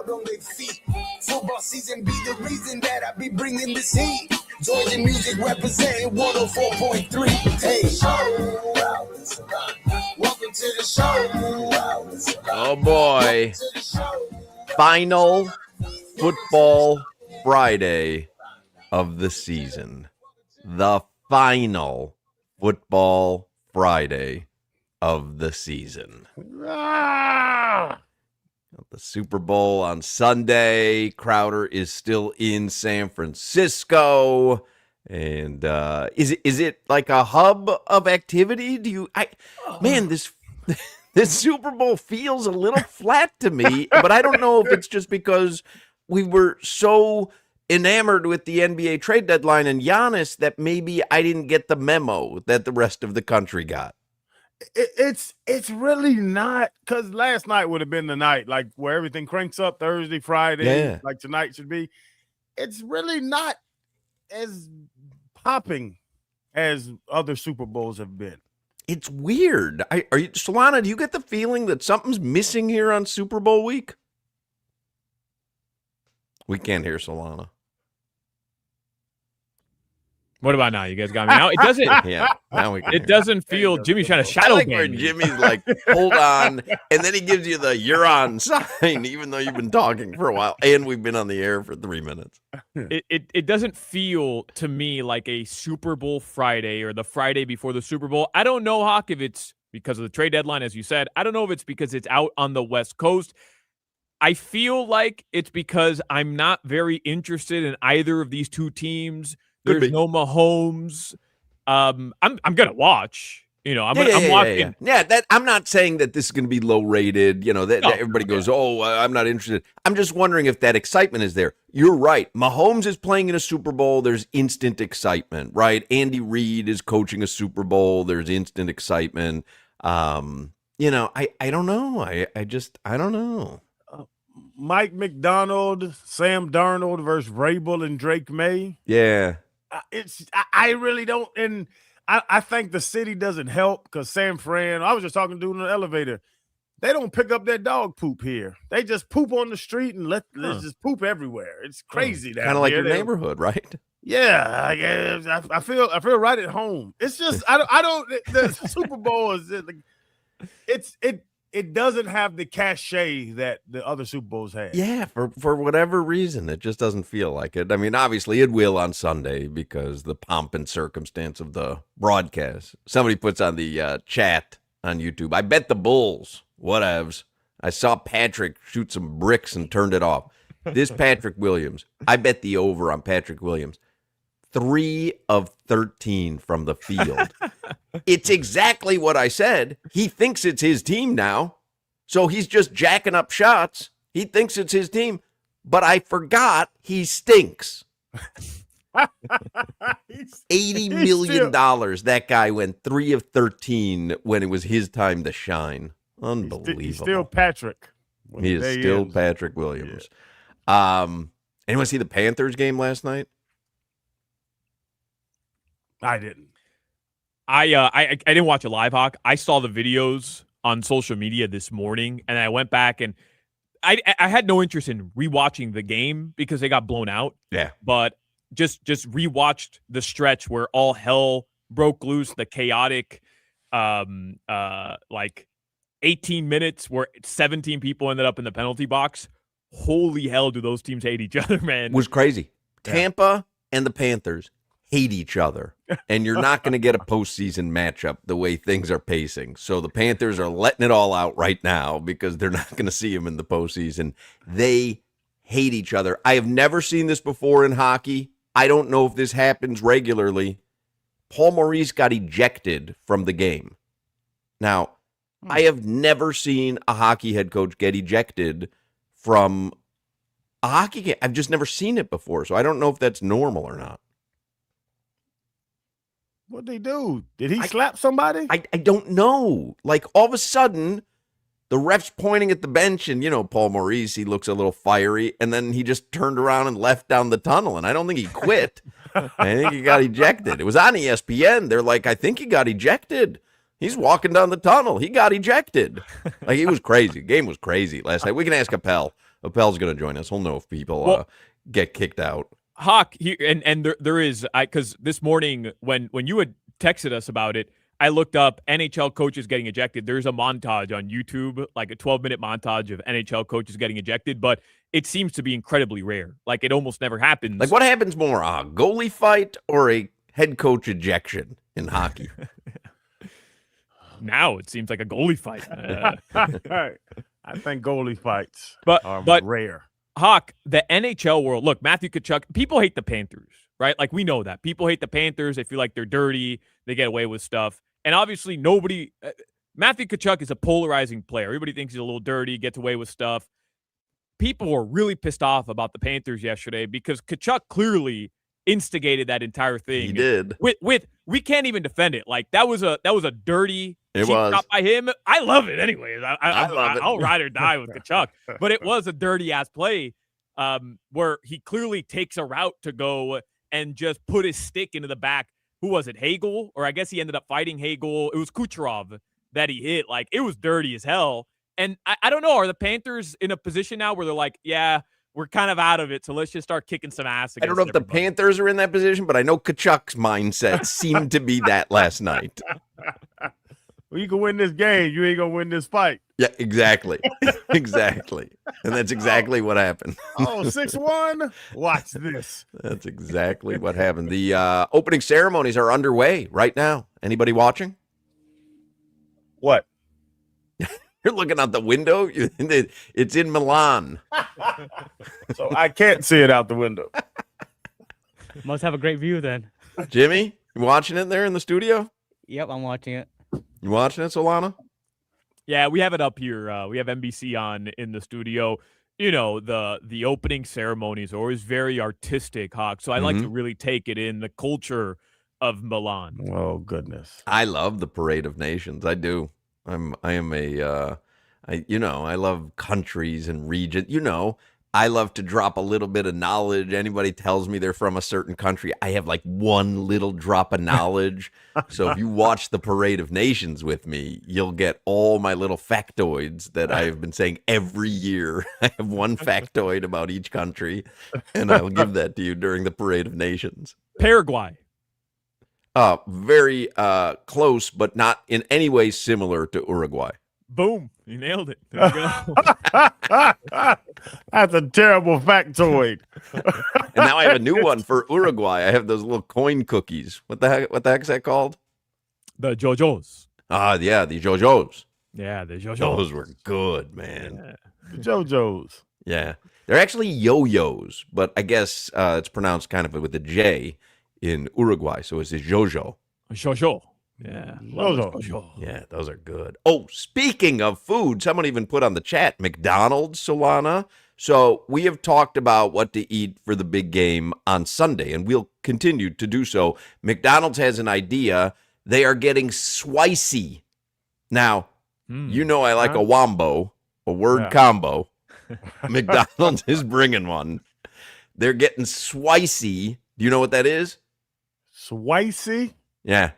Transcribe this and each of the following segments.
out on their feet. Football season be the reason that I be bringing this heat. Georgia music representing 104.3. Hey, welcome to the show. Oh boy. Final football Friday of the season. The final football Friday of the season. The Super Bowl on Sunday. Crowder is still in San Francisco. And is it like a hub of activity? This Super Bowl feels a little flat to me, but I don't know if it's just because we were so enamored with the NBA trade deadline and Giannis that maybe I didn't get the memo that the rest of the country got. It's really not, because last night would have been the night like where everything cranks up Thursday, Friday, like tonight should be. It's really not as popping as other Super Bowls have been. It's weird. Solana, do you get the feeling that something's missing here on Super Bowl week? We can't hear Solana. What about now? You guys got me now? It doesn't. Yeah, now we can. It doesn't feel. Jimmy's trying to shadow ban where me. Jimmy's like, hold on, and then he gives you the "you're on" sign, even though you've been talking for a while, and we've been on the air for 3 minutes. It doesn't feel to me like a Super Bowl Friday or the Friday before the Super Bowl. I don't know, Hoch, if it's because of the trade deadline, as you said. I don't know if it's because it's out on the West Coast. I feel like it's because I'm not very interested in either of these two teams. There's no Mahomes. I'm gonna watch. I'm watching. Yeah, I'm not saying that this is going to be low rated. That everybody goes, I'm not interested. I'm just wondering if that excitement is there. You're right. Mahomes is playing in a Super Bowl. There's instant excitement, right? Andy Reid is coaching a Super Bowl. There's instant excitement. I don't know. I don't know. Mike McDonald, Sam Darnold versus Vrabel and Drake May. Yeah. I really don't, and I think the city doesn't help because San Fran, I was just talking to in the elevator, they don't pick up their dog poop here. They just poop on the street and let's just poop everywhere. It's crazy. Kind of like your neighborhood, right? Yeah, I feel right at home. It's just I don't the Super Bowl is it doesn't have the cachet that the other Super Bowls have. Yeah, for whatever reason, it just doesn't feel like it. I mean, obviously it will on Sunday because the pomp and circumstance of the broadcast. Somebody puts on the chat on YouTube, I bet the Bulls. Whatevs. I saw Patrick shoot some bricks and turned it off. This Patrick Williams, I bet the over on Patrick Williams. 3 of 13 from the field. It's exactly what I said. He thinks it's his team now, so he's just jacking up shots. He thinks it's his team, but I forgot he stinks. $80 million. That guy went 3 of 13 when it was his time to shine. Unbelievable. He's still Patrick. He is still Patrick Williams. Yeah. Anyone see the Panthers game last night? I didn't. I didn't watch it live, Hoch. I saw the videos on social media this morning, and I went back and I had no interest in rewatching the game because they got blown out. Yeah. But just rewatched the stretch where all hell broke loose, the chaotic 18 minutes where 17 people ended up in the penalty box. Holy hell, do those teams hate each other, man. It was crazy. Tampa and the Panthers hate each other, and you're not going to get a postseason matchup the way things are pacing. So the Panthers are letting it all out right now because they're not going to see them in the postseason. They hate each other. I have never seen this before in hockey. I don't know if this happens regularly. Paul Maurice got ejected from the game. Now, I have never seen a hockey head coach get ejected from a hockey game. I've just never seen it before, so I don't know if that's normal or not. What'd they do? Did he slap somebody? I don't know. Like, all of a sudden, the ref's pointing at the bench, and, Paul Maurice, he looks a little fiery, and then he just turned around and left down the tunnel, and I don't think he quit. I think he got ejected. It was on ESPN. They're like, I think he got ejected. He's walking down the tunnel. He got ejected. Like, it was crazy. The game was crazy last night. We can ask Appel Appel's going to join us. He'll know if people get kicked out. Hoch, and there is, because this morning when you had texted us about it, I looked up NHL coaches getting ejected. There's a montage on YouTube, like a 12-minute montage of NHL coaches getting ejected, but it seems to be incredibly rare. Like, it almost never happens. Like, what happens more, a goalie fight or a head coach ejection in hockey? Now it seems like a goalie fight. I think goalie fights are rare. Hoch, the NHL world, look, Matthew Tkachuk, people hate the Panthers, right? Like, we know that. People hate the Panthers. They feel like they're dirty. They get away with stuff. And obviously Matthew Tkachuk is a polarizing player. Everybody thinks he's a little dirty, gets away with stuff. People were really pissed off about the Panthers yesterday because Tkachuk clearly instigated that entire thing. He did. With we can't even defend it. Like, that was a dirty shot by him. I love it anyways. I love it. I'll ride or die with Tkachuk. But it was a dirty ass play where he clearly takes a route to go and just put his stick into the back. Who was it? Hagel? Or I guess he ended up fighting Hagel. It was Kucherov that he hit. Like, it was dirty as hell. And I don't know. Are the Panthers in a position now where they're like, yeah, we're kind of out of it, so let's just start kicking some ass. I don't know if the Panthers are in that position, but I know Tkachuk's mindset seemed to be that last night. Well, you can win this game. You ain't going to win this fight. Yeah, exactly. Exactly. And that's exactly what happened. 6-1? Watch this. That's exactly what happened. The opening ceremonies are underway right now. Anybody watching? What? You're looking out the window? It's in Milan. So I can't see it out the window. Must have a great view then. Jimmy, you watching it there in the studio? Yep, I'm watching it. You watching it, Solana? Yeah, we have it up here. We have NBC on in the studio. You know, the opening ceremonies are always very artistic, Hoch. So I like to really take it in the culture of Milan. Oh, goodness. I love the Parade of Nations. I do. I love countries and regions. I love to drop a little bit of knowledge. Anybody tells me they're from a certain country, I have like one little drop of knowledge. So if you watch the Parade of Nations with me, you'll get all my little factoids that I've been saying every year. I have one factoid about each country, and I'll give that to you during the Parade of Nations. Paraguay. Very close, but not in any way similar to Uruguay. Boom. You nailed it. There you go. That's a terrible factoid. And now I have a new one for Uruguay. I have those little coin cookies. What the heck's that called? The JoJo's. Yeah, the JoJo's. Yeah, the JoJo's. Those were good, man. Yeah. The JoJo's. Yeah. They're actually yo-yos, but I guess it's pronounced kind of with a J in Uruguay, so it's a JoJo. JoJo. Yeah. JoJo. Yeah, those are good. Oh, speaking of food, someone even put on the chat, McDonald's, Solana. So we have talked about what to eat for the big game on Sunday, and we'll continue to do so. McDonald's has an idea. They are getting spicy. Now, I like a wombo, a word combo. McDonald's is bringing one. They're getting spicy. Do you know what that is? Spicy? Yeah.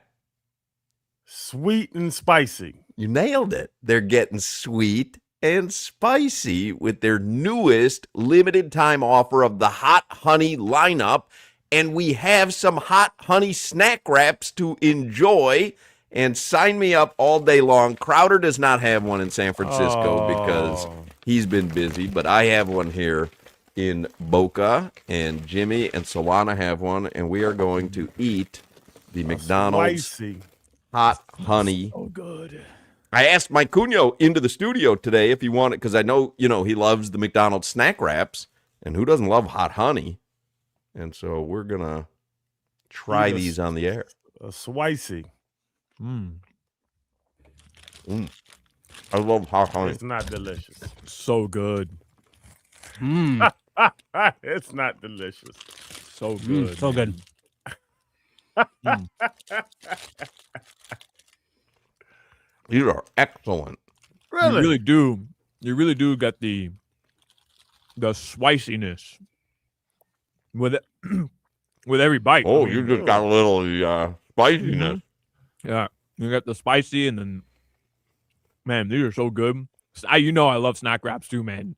Sweet and spicy. You nailed it. They're getting sweet and spicy with their newest limited time offer of the Hot Honey lineup. And we have some Hot Honey snack wraps to enjoy. And sign me up all day long. Crowder does not have one in San Francisco because he's been busy, but I have one here in Boca, and Jimmy and Solana have one, and we are going to eat the McDonald's Spicy. Hot Honey. Oh, good. I asked Mike Cunio into the studio today if he wanted, because I know, he loves the McDonald's snack wraps, and who doesn't love Hot Honey? And so we're going to try these on the air. Spicy. I love Hot Honey. It's not delicious. So good. It's not delicious. So good. So good. These are excellent. Really? You really do. You really do get the spiciness with it, with every bite. Oh, you just got a little spiciness. Yeah, you got the spicy, and then, man, these are so good. I love snack wraps too, man.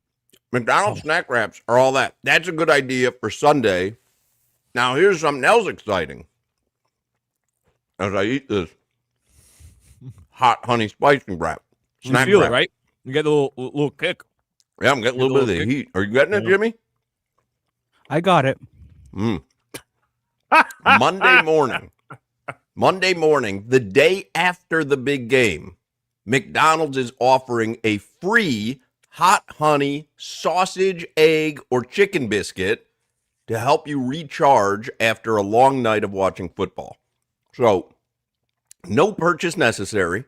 McDonald's snack wraps are all that. That's a good idea for Sunday. Now, here's something else exciting. As I eat this hot honey spicy wrap. You feel it, right? You get a little kick. Yeah, I'm getting a little bit of the heat. Are you getting it, Jimmy? I got it. Monday morning, the day after the big game, McDonald's is offering a free hot honey sausage, egg, or chicken biscuit to help you recharge after a long night of watching football. So, no purchase necessary.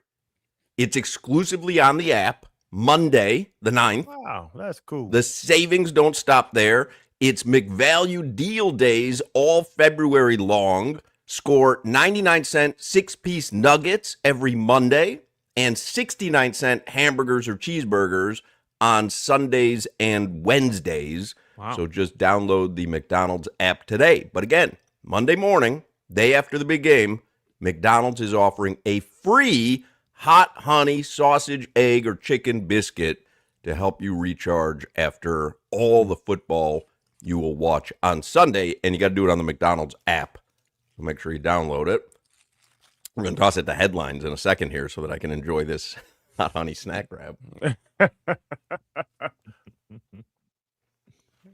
It's exclusively on the app. Monday, the 9th. Wow, that's cool. The savings don't stop there. It's McValue deal days all February long. Score 99-cent 6-piece nuggets every Monday and 69-cent hamburgers or cheeseburgers on Sundays and Wednesdays. Wow. So just download the McDonald's app today. But again, Monday morning, day after the big game, McDonald's is offering a free hot honey sausage, egg, or chicken biscuit to help you recharge after all the football you will watch on Sunday. And you got to do it on the McDonald's app. So make sure you download it. We're going to toss it to headlines in a second here so that I can enjoy this hot honey snack wrap.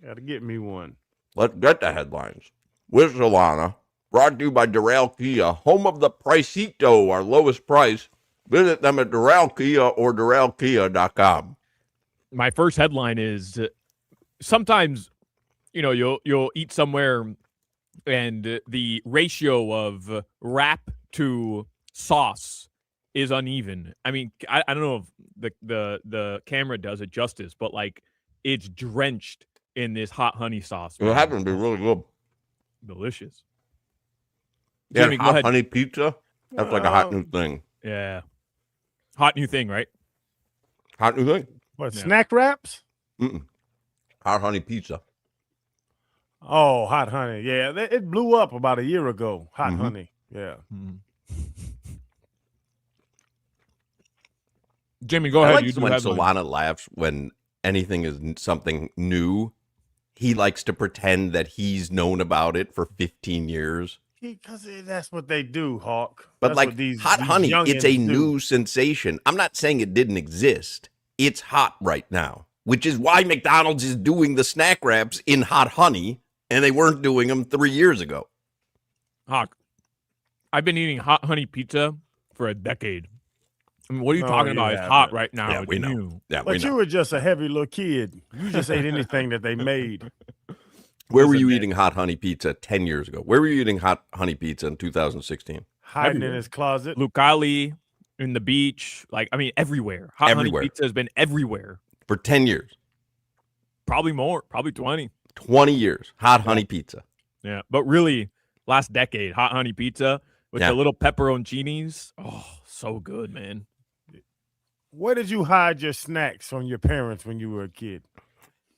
Got to get me one. Let's get the headlines. With Solana, brought to you by Doral Kia, home of the Pricito, our lowest price. Visit them at Doral Kia or DoralKia.com. My first headline is sometimes, you'll eat somewhere and the ratio of wrap to sauce is uneven. I mean, I don't know if the camera does it justice, but like it's drenched in this hot honey sauce. It happens to be really good. Delicious. Yeah, Jimmy, go hot ahead. honey pizza. That's like a hot new thing. Yeah. Hot new thing, right? Hot new thing. What, Yeah. snack wraps? Hot honey pizza. Oh, hot honey. Yeah, it blew up about a year ago. Hot honey. Yeah. Jimmy, go I ahead. like You do when headlines. Solana laughs when anything is something new. He likes to pretend that he's known about it for 15 years. Because that's what they do, Hawk. But That's like what these hot honey, it's a youngins do. new sensation. I'm not saying it didn't exist. It's hot right now, which is why McDonald's is doing the snack wraps in hot honey, and they weren't doing them 3 years ago. Hawk, I've been eating hot honey pizza for a decade. I mean, what are you No, talking you about? It's haven't. hot right now. Yeah, It's we know. new. Yeah, we But you know. were just a heavy little kid. You just ate anything that they made. Where were Listen, you man. eating hot honey pizza 10 years ago? Where were you eating hot honey pizza in 2016? Hiding Everywhere. in his closet. Lucali, in the beach, everywhere. Hot Everywhere. honey pizza has been everywhere. For 10 years, Probably more, probably 20. 20 years, hot honey pizza. Yeah, but really, last decade, hot honey pizza with Yeah. the little pepperoncinis. Oh, so good, man. Where did you hide your snacks from your parents when you were a kid?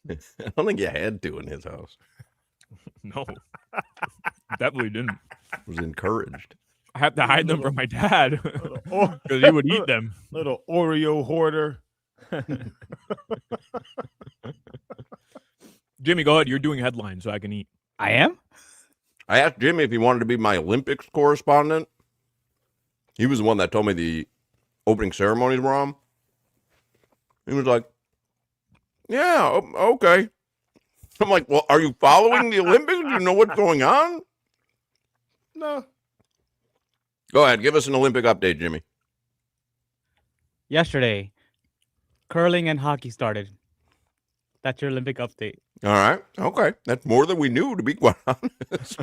I don't think you had to in his house. No, definitely didn't. It was encouraged. I had to hide them from my dad Or because he would eat them. little Oreo hoarder. Jimmy, go ahead. You're doing headlines, so I can eat. I am? I asked Jimmy if he wanted to be my Olympics correspondent. He was the one that told me the opening ceremonies were on. He was like, yeah, okay. I'm like, well, are you following the Olympics? Do you know what's going on? No. Go ahead. Give us an Olympic update, Jimmy. Yesterday, curling and hockey started. That's your Olympic update. All right. Okay. That's more than we knew, to be quite honest.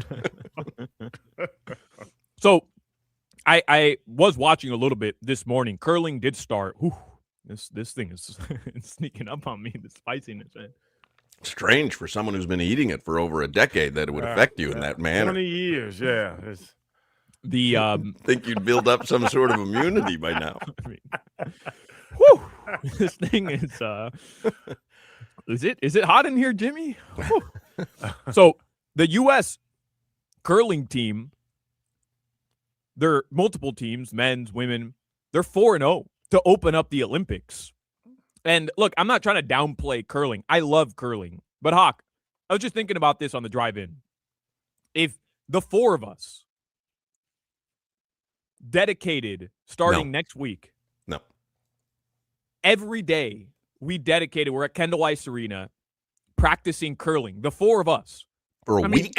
So, I was watching a little bit this morning. Curling did start. Whew, this thing is sneaking up on me. The spiciness, man. Strange for someone who's been eating it for over a decade that it would affect you in that manner. 20 years, yeah. It's, The Think you'd build up some sort of immunity by now. I mean, whew, this thing is it hot in here, Jimmy? Whew. So the U.S. curling team, they're multiple teams, men's, women. They're 4-0 to open up the Olympics. And look, I'm not trying to downplay curling. I love curling. But Hoch, I was just thinking about this on the drive-in. If the four of us dedicated starting next week. No. Every day we dedicated, we're at Kendall Ice Arena practicing curling. The four of us. For a week?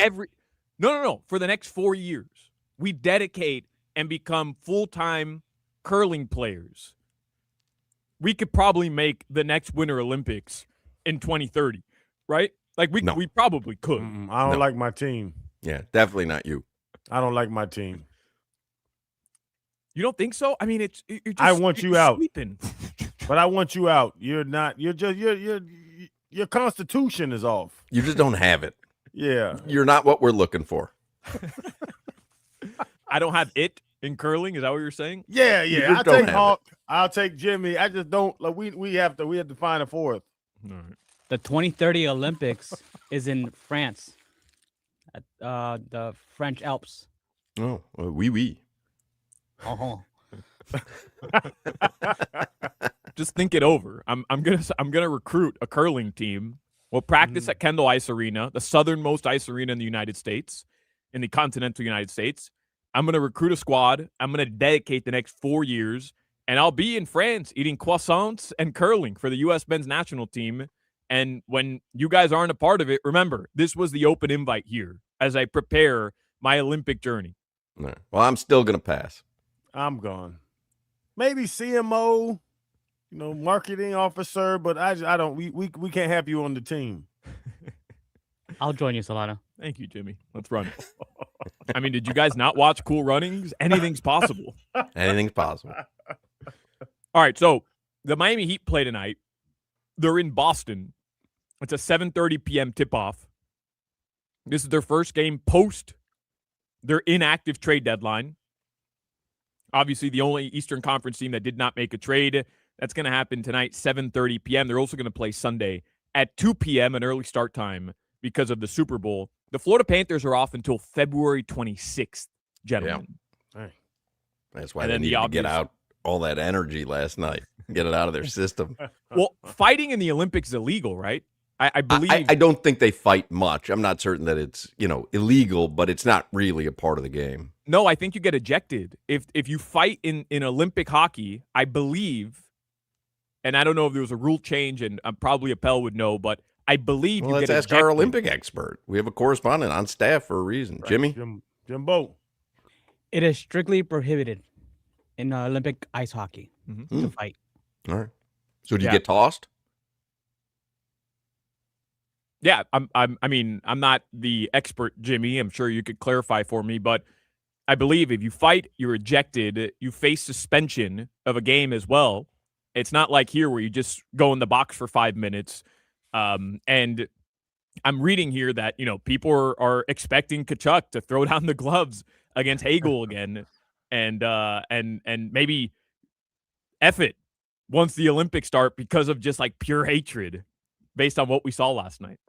No. For the next 4 years. We dedicate and become full-time curling players. We could probably make the next Winter Olympics in 2030, right? Like we probably could. I don't like my team. Yeah, definitely not you. I don't like my team. You don't think so? I mean, you're just, I want you out. Sleeping. But I want you out. You're not. You're just. Your constitution is off. You just don't have it. Yeah. You're not what we're looking for. I don't have it in curling. Is that what you're saying? Yeah. I'll take Hawk. I'll take Jimmy. I just don't. Like, we have to find a fourth. All right. The 2030 Olympics is in France, at the French Alps. Oh, oui. Uh-huh. Just think it over. I'm gonna recruit a curling team. We'll practice at Kendall Ice Arena, the southernmost ice arena in the United States, in the continental United States. I'm gonna recruit a squad. I'm gonna dedicate the next 4 years, and I'll be in France eating croissants and curling for the U.S. men's national team. And when you guys aren't a part of it, remember, this was the open invite here as I prepare my Olympic journey. Well, I'm still going to pass. I'm gone. Maybe CMO, marketing officer, but I don't. We can't have you on the team. I'll join you, Solana. Thank you, Jimmy. Let's run it. I mean, did you guys not watch Cool Runnings? Anything's possible. Anything's possible. All right, so the Miami Heat play tonight. They're in Boston. It's a 7:30 p.m. tip-off. This is their first game post their inactive trade deadline. Obviously, the only Eastern Conference team that did not make a trade. That's going to happen tonight, 7:30 p.m. They're also going to play Sunday at 2 p.m., an early start time because of the Super Bowl. The Florida Panthers are off until February 26th, gentlemen. Yeah. That's why they needed to get out all that energy last night, get it out of their system. Well, fighting in the Olympics is illegal, right? I believe. I don't think they fight much. I'm not certain that it's illegal, but it's not really a part of the game. No, I think you get ejected if you fight in Olympic hockey. I believe, and I don't know if there was a rule change, and probably Appel would know, but I believe you get ejected. Let's ask our Olympic expert. We have a correspondent on staff for a reason. Right. Jimmy, Jimbo. It is strictly prohibited in Olympic ice hockey to fight. All right. So do you get tossed? Yeah, I'm not the expert, Jimmy. I'm sure you could clarify for me, but I believe if you fight, you're ejected. You face suspension of a game as well. It's not like here where you just go in the box for 5 minutes. And I'm reading here that people are expecting Tkachuk to throw down the gloves against Hagel again, and maybe F it once the Olympics start because of just like pure hatred based on what we saw last night.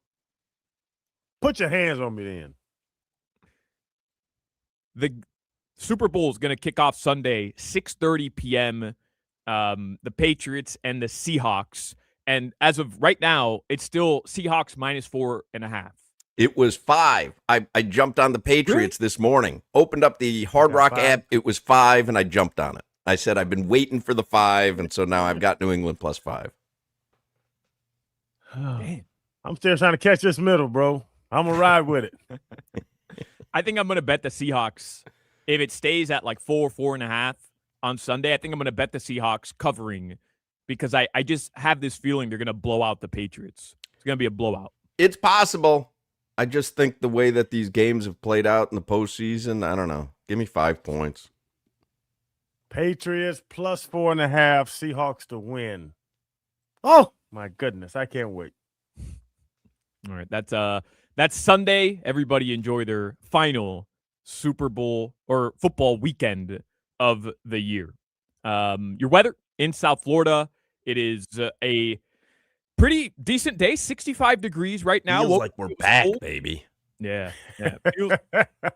Put your hands on me then. The Super Bowl is going to kick off Sunday, 6:30 p.m. The Patriots and the Seahawks. And as of right now, it's still Seahawks -4.5. It was 5. I jumped on the Patriots this morning. Opened up the Hard Rock app. It was 5, and I jumped on it. I said I've been waiting for the 5, and so now I've got New England +5. Man. I'm still trying to catch this middle, bro. I'm going to ride with it. I think I'm going to bet the Seahawks. If it stays at like 4.5 on Sunday, I think I'm going to bet the Seahawks covering because I just have this feeling they're going to blow out the Patriots. It's going to be a blowout. It's possible. I just think the way that these games have played out in the postseason, I don't know. Give me 5 points. Patriots +4.5, Seahawks to win. Oh, my goodness. I can't wait. All right. That's Sunday. Everybody enjoy their final Super Bowl or football weekend of the year. Your weather in South Florida, it is a pretty decent day, 65 degrees right now. Feels like we're back, baby. Yeah.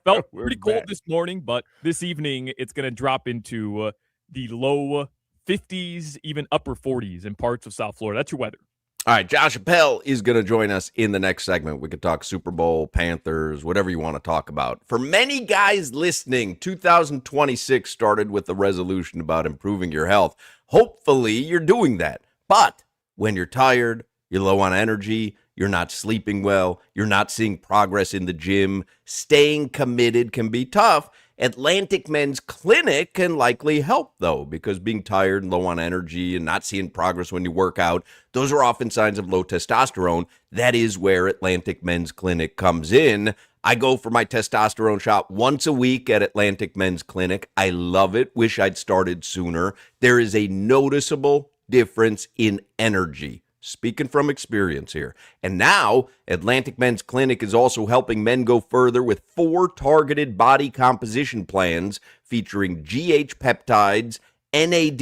Felt pretty cold this morning, but this evening it's going to drop into the low 50s, even upper 40s in parts of South Florida. That's your weather. All right, Josh Appel is going to join us in the next segment. We could talk Super Bowl, Panthers, whatever you want to talk about. For many guys listening, 2026 started with the resolution about improving your health. Hopefully, you're doing that. But when you're tired, you're low on energy, you're not sleeping well, you're not seeing progress in the gym, staying committed can be tough. Atlantic Men's Clinic can likely help, though, because being tired and low on energy and not seeing progress when you work out, those are often signs of low testosterone. That is where Atlantic Men's Clinic comes in. I go for my testosterone shot once a week at Atlantic Men's Clinic. I love it. Wish I'd started sooner. There is a noticeable difference in energy. Speaking from experience here. And now, Atlantic Men's Clinic is also helping men go further with 4 targeted body composition plans featuring GH peptides, NAD+,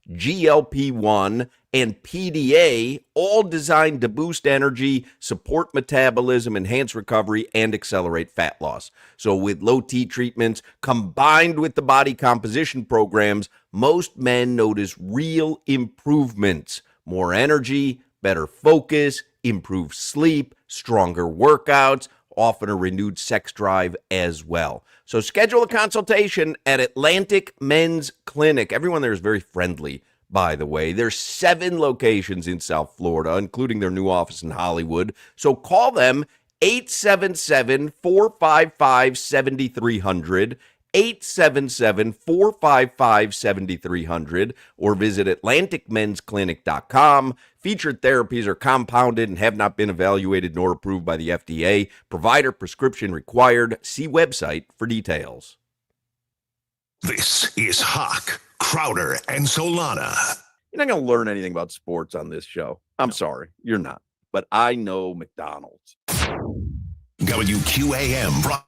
GLP-1, and PDA, all designed to boost energy, support metabolism, enhance recovery, and accelerate fat loss. So with low T treatments combined with the body composition programs, most men notice real improvements. More energy, better focus, improved sleep, stronger workouts, often a renewed sex drive as well. So schedule a consultation at Atlantic Men's Clinic. Everyone there is very friendly, by the way. There's 7 locations in South Florida, including their new office in Hollywood. So call them 877-455-7300. 877-455-7300 or visit atlanticmensclinic.com. Featured therapies are compounded and have not been evaluated nor approved by the FDA. Provider prescription required. See website for details. This is Hoch, Crowder, and Solana. You're not going to learn anything about sports on this show. I'm sorry, you're not. But I know McDonald's. WQAM.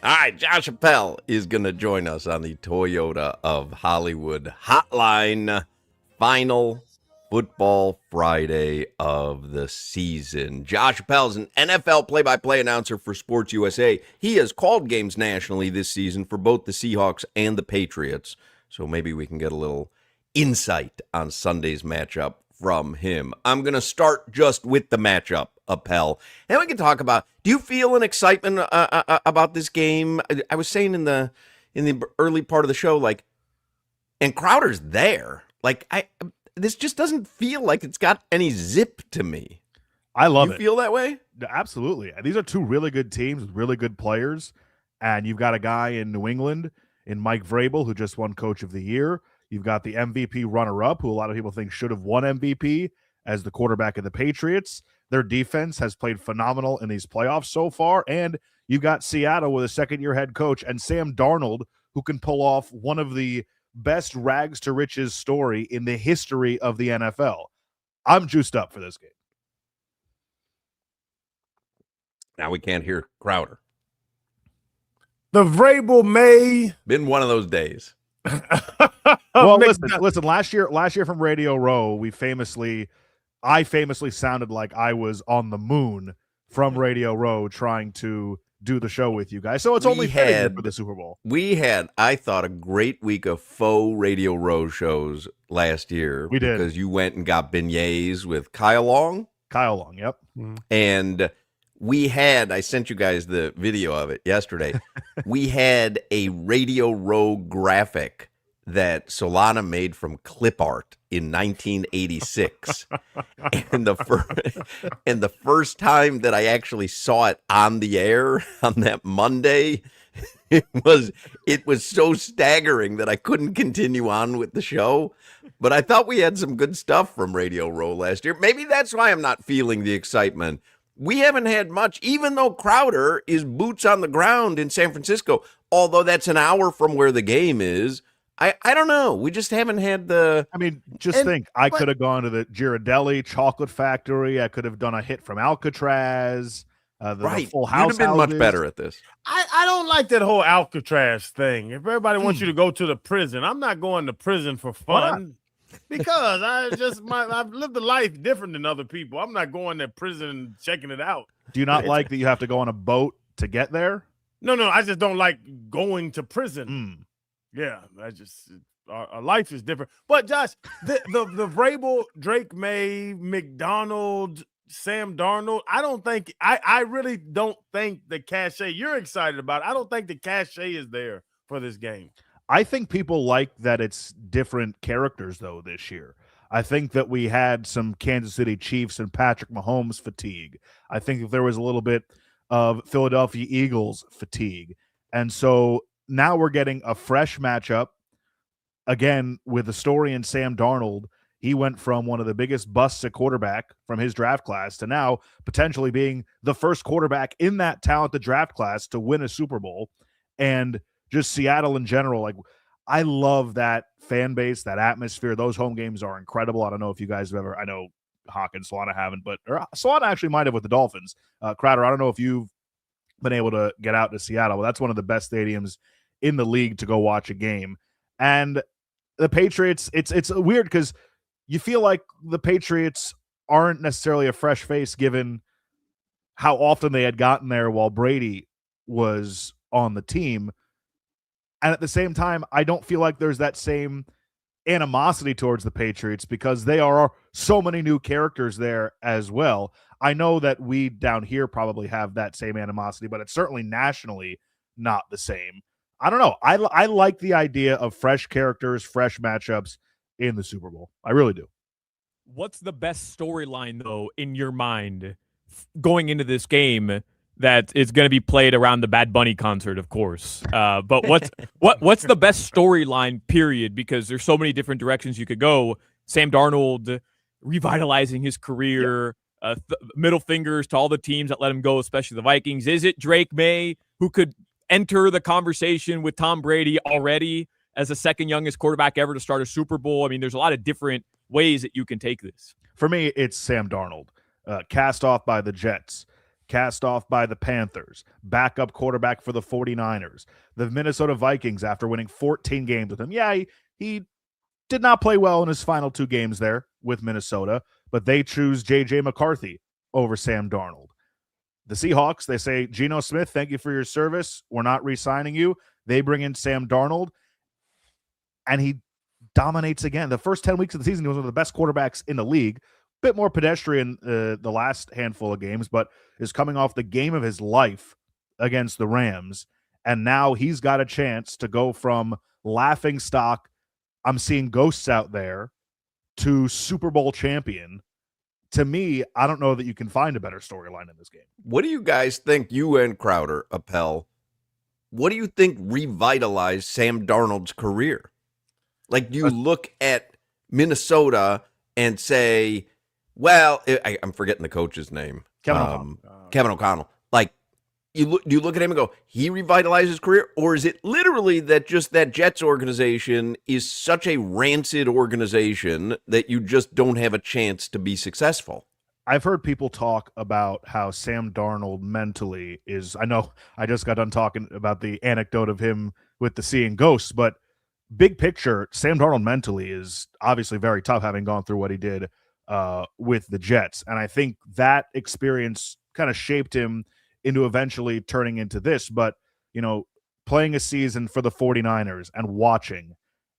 All right, Josh Appel is going to join us on the Toyota of Hollywood hotline. Final football Friday of the season. Josh Appel is an NFL play-by-play announcer for Sports USA. He has called games nationally this season for both the Seahawks and the Patriots. So maybe we can get a little insight on Sunday's matchup from him. I'm going to start just with the matchup, Appel. And we can talk about, do you feel an excitement about this game? I was saying in the early part of the show, like, and Crowder's there. Like, this just doesn't feel like it's got any zip to me. I love it. You feel that way? Absolutely. These are two really good teams with really good players. And you've got a guy in New England, in Mike Vrabel, who just won Coach of the Year. You've got the MVP runner-up, who a lot of people think should have won MVP as the quarterback of the Patriots. Their defense has played phenomenal in these playoffs so far. And you've got Seattle with a second-year head coach and Sam Darnold, who can pull off one of the best rags to riches story in the history of the NFL. I'm juiced up for this game. Now we can't hear Crowder. The Vrabel May. Been one of those days. Well, listen. Last year from Radio Row, I famously sounded like I was on the moon from Radio Row trying to do the show with you guys. So it's only fair for the Super Bowl. We had, I thought, a great week of faux Radio Row shows last year. We did. Because you went and got beignets with Kyle Long. Kyle Long, yep. And we had, I sent you guys the video of it yesterday. We had a Radio Row graphic that Solana made from clip art in 1986. and the first time that I actually saw it on the air on that Monday, it was so staggering that I couldn't continue on with the show. But I thought we had some good stuff from Radio Row last year. Maybe that's why I'm not feeling the excitement. We haven't had much, even though Crowder is boots on the ground in San Francisco, although that's an hour from where the game is. I don't know. We just haven't had the... I mean, think. I could have gone to the Ghirardelli Chocolate Factory. I could have done a hit from Alcatraz. The Full House. You'd have been much better at this. I don't like that whole Alcatraz thing. If everybody wants you to go to the prison, I'm not going to prison for fun. Because I've lived a life different than other people. I'm not going to prison and checking it out. Do you not like that you have to go on a boat to get there? No, I just don't like going to prison. Yeah, our life is different. But Josh, the Vrabel, Drake May, McDonald, Sam Darnold, I really don't think the cachet you're excited about. I don't think the cachet is there for this game. I think people like that it's different characters, though, this year. I think that we had some Kansas City Chiefs and Patrick Mahomes fatigue. I think if there was a little bit of Philadelphia Eagles fatigue. And so now we're getting a fresh matchup, again, with the story in Sam Darnold. He went from one of the biggest busts at quarterback from his draft class to now potentially being the first quarterback in that talented draft class to win a Super Bowl. And just Seattle in general, like, I love that fan base, that atmosphere. Those home games are incredible. I don't know if you guys have ever, I know Hoch and Solana haven't, but Solana actually might have with the Dolphins. Crowder, I don't know if you've been able to get out to Seattle, but that's one of the best stadiums in the league to go watch a game. And the Patriots, it's weird because you feel like the Patriots aren't necessarily a fresh face given how often they had gotten there while Brady was on the team. And at the same time, I don't feel like there's that same animosity towards the Patriots because they are so many new characters there as well. I know that we down here probably have that same animosity, but it's certainly nationally not the same. I don't know. I like the idea of fresh characters, fresh matchups in the Super Bowl. I really do. What's the best storyline, though, in your mind going into this game that is going to be played around the Bad Bunny concert, of course? But what's the best storyline, period? Because there's so many different directions you could go. Sam Darnold revitalizing his career, middle fingers to all the teams that let him go, especially the Vikings. Is it Drake May, who could enter the conversation with Tom Brady already as the second youngest quarterback ever to start a Super Bowl? I mean, there's a lot of different ways that you can take this. For me, it's Sam Darnold, cast off by the Jets. cast off by the Panthers, backup quarterback for the 49ers, the Minnesota Vikings after winning 14 games with him. Yeah, he did not play well in his final 2 games there with Minnesota, but they choose J.J. McCarthy over Sam Darnold. The Seahawks, they say, Geno Smith, thank you for your service. We're not re-signing you. They bring in Sam Darnold, and he dominates again. The first 10 weeks of the season, he was one of the best quarterbacks in the league. Bit more pedestrian the last handful of games, but is coming off the game of his life against the Rams, and now he's got a chance to go from laughing stock, I'm seeing ghosts out there, to Super Bowl champion. To me, I don't know that you can find a better storyline in this game. What do you guys think, you and Crowder, Appel, what do you think revitalized Sam Darnold's career? Like, do you look at Minnesota and say, well, I'm forgetting the coach's name. Kevin O'Connell. Like, do you look at him and go, he revitalized his career? Or is it literally that just that Jets organization is such a rancid organization that you just don't have a chance to be successful? I've heard people talk about how Sam Darnold mentally is, I know I just got done talking about the anecdote of him with the seeing ghosts, but big picture, Sam Darnold mentally is obviously very tough, having gone through what he did with the Jets. And I think that experience kind of shaped him into eventually turning into this. But, you know, playing a season for the 49ers and watching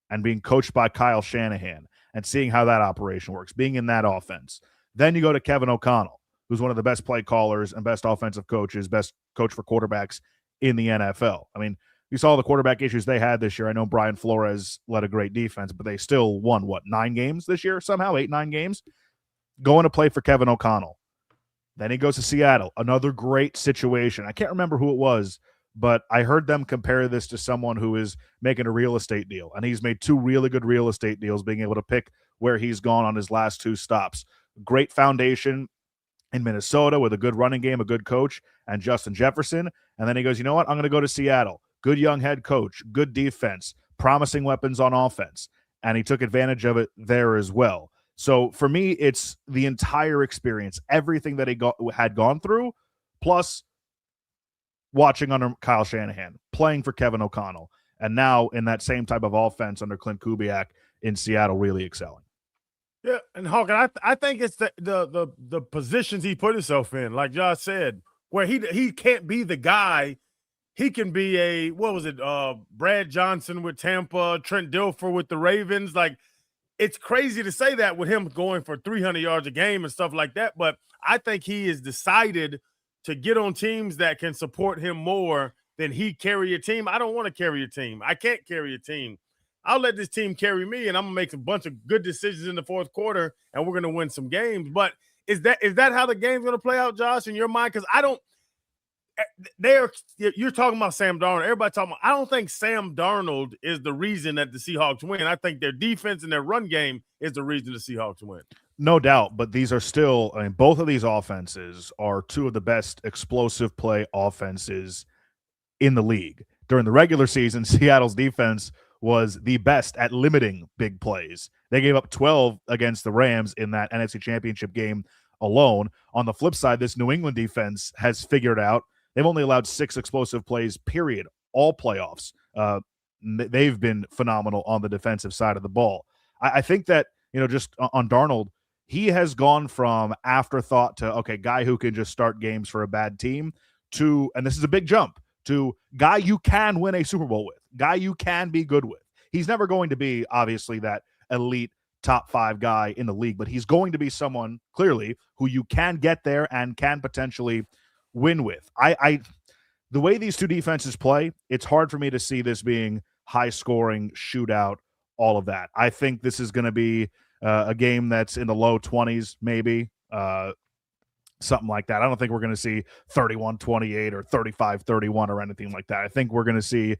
and being coached by Kyle Shanahan and seeing how that operation works, being in that offense. Then you go to Kevin O'Connell, who's one of the best play callers and best offensive coaches, best coach for quarterbacks in the NFL. I mean, you saw the quarterback issues they had this year. I know Brian Flores led a great defense, but they still won, 9 games this year somehow, 8-9 games? Going to play for Kevin O'Connell. Then he goes to Seattle, another great situation. I can't remember who it was, but I heard them compare this to someone who is making a real estate deal, and he's made 2 really good real estate deals, being able to pick where he's gone on his last 2 stops. Great foundation in Minnesota with a good running game, a good coach, and Justin Jefferson. And then he goes, you know what? I'm going to go to Seattle. Good young head coach, good defense, promising weapons on offense. And he took advantage of it there as well. So for me, it's the entire experience, everything that he had gone through, plus watching under Kyle Shanahan, playing for Kevin O'Connell, and now in that same type of offense under Clint Kubiak in Seattle, really excelling. Yeah, and Hawkins, I think it's the positions he put himself in, like Josh said, where he can't be the guy. He can be Brad Johnson with Tampa, Trent Dilfer with the Ravens. Like, it's crazy to say that with him going for 300 yards a game and stuff like that, but I think he has decided to get on teams that can support him more than he carry a team. I don't want to carry a team. I can't carry a team. I'll let this team carry me, and I'm going to make a bunch of good decisions in the fourth quarter, and we're going to win some games. But is that how the game's going to play out, Josh, in your mind? Because you're talking about Sam Darnold. Everybody talking about, I don't think Sam Darnold is the reason that the Seahawks win. I think their defense and their run game is the reason the Seahawks win. No doubt, but these are still, I mean, both of these offenses are 2 of the best explosive play offenses in the league. During the regular season, Seattle's defense was the best at limiting big plays. They gave up 12 against the Rams in that NFC Championship game alone. On the flip side, this New England defense has figured out they've only allowed 6 explosive plays, period, all playoffs. They've been phenomenal on the defensive side of the ball. I think that, you know, just on Darnold, he has gone from afterthought to, okay, guy who can just start games for a bad team to, and this is a big jump, to guy you can win a Super Bowl with, guy you can be good with. He's never going to be, obviously, that elite top 5 guy in the league, but he's going to be someone, clearly, who you can get there and can potentially win with. The way these 2 defenses play, it's hard for me to see this being high-scoring, shootout, all of that. I think this is going to be a game that's in the low 20s, maybe, something like that. I don't think we're going to see 31-28 or 35-31 or anything like that. I think we're going to see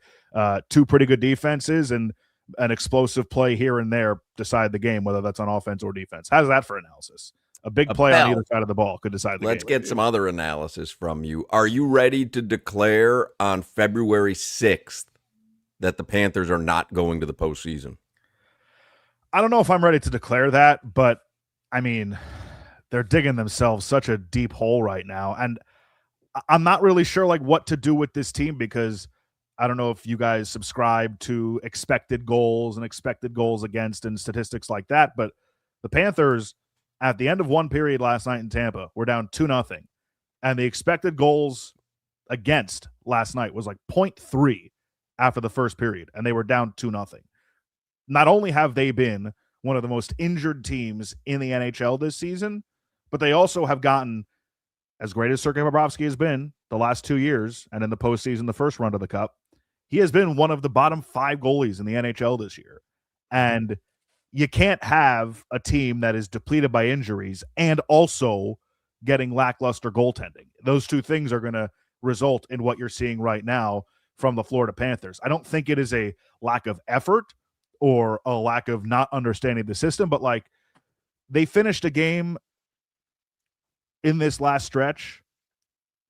2 pretty good defenses and an explosive play here and there decide the game, whether that's on offense or defense. How's that for analysis? A big play on either side of the ball could decide the game. Let's get some other analysis from you. Are you ready to declare on February 6th that the Panthers are not going to the postseason? I don't know if I'm ready to declare that, but I mean, they're digging themselves such a deep hole right now. And I'm not really sure like what to do with this team, because I don't know if you guys subscribe to expected goals and expected goals against and statistics like that, but the Panthers at the end of one period last night in Tampa were down 2-0, and the expected goals against last night was like 0.3 after the first period, and they were down 2-0. Not only have they been one of the most injured teams in the NHL this season, but they also have gotten, as great as Sergei Bobrovsky has been the last 2 years, and in the postseason, the first round of the Cup, he has been one of the bottom 5 goalies in the NHL this year. And you can't have a team that is depleted by injuries and also getting lackluster goaltending. Those two things are going to result in what you're seeing right now from the Florida Panthers. I don't think it is a lack of effort or a lack of not understanding the system, but like they finished a game in this last stretch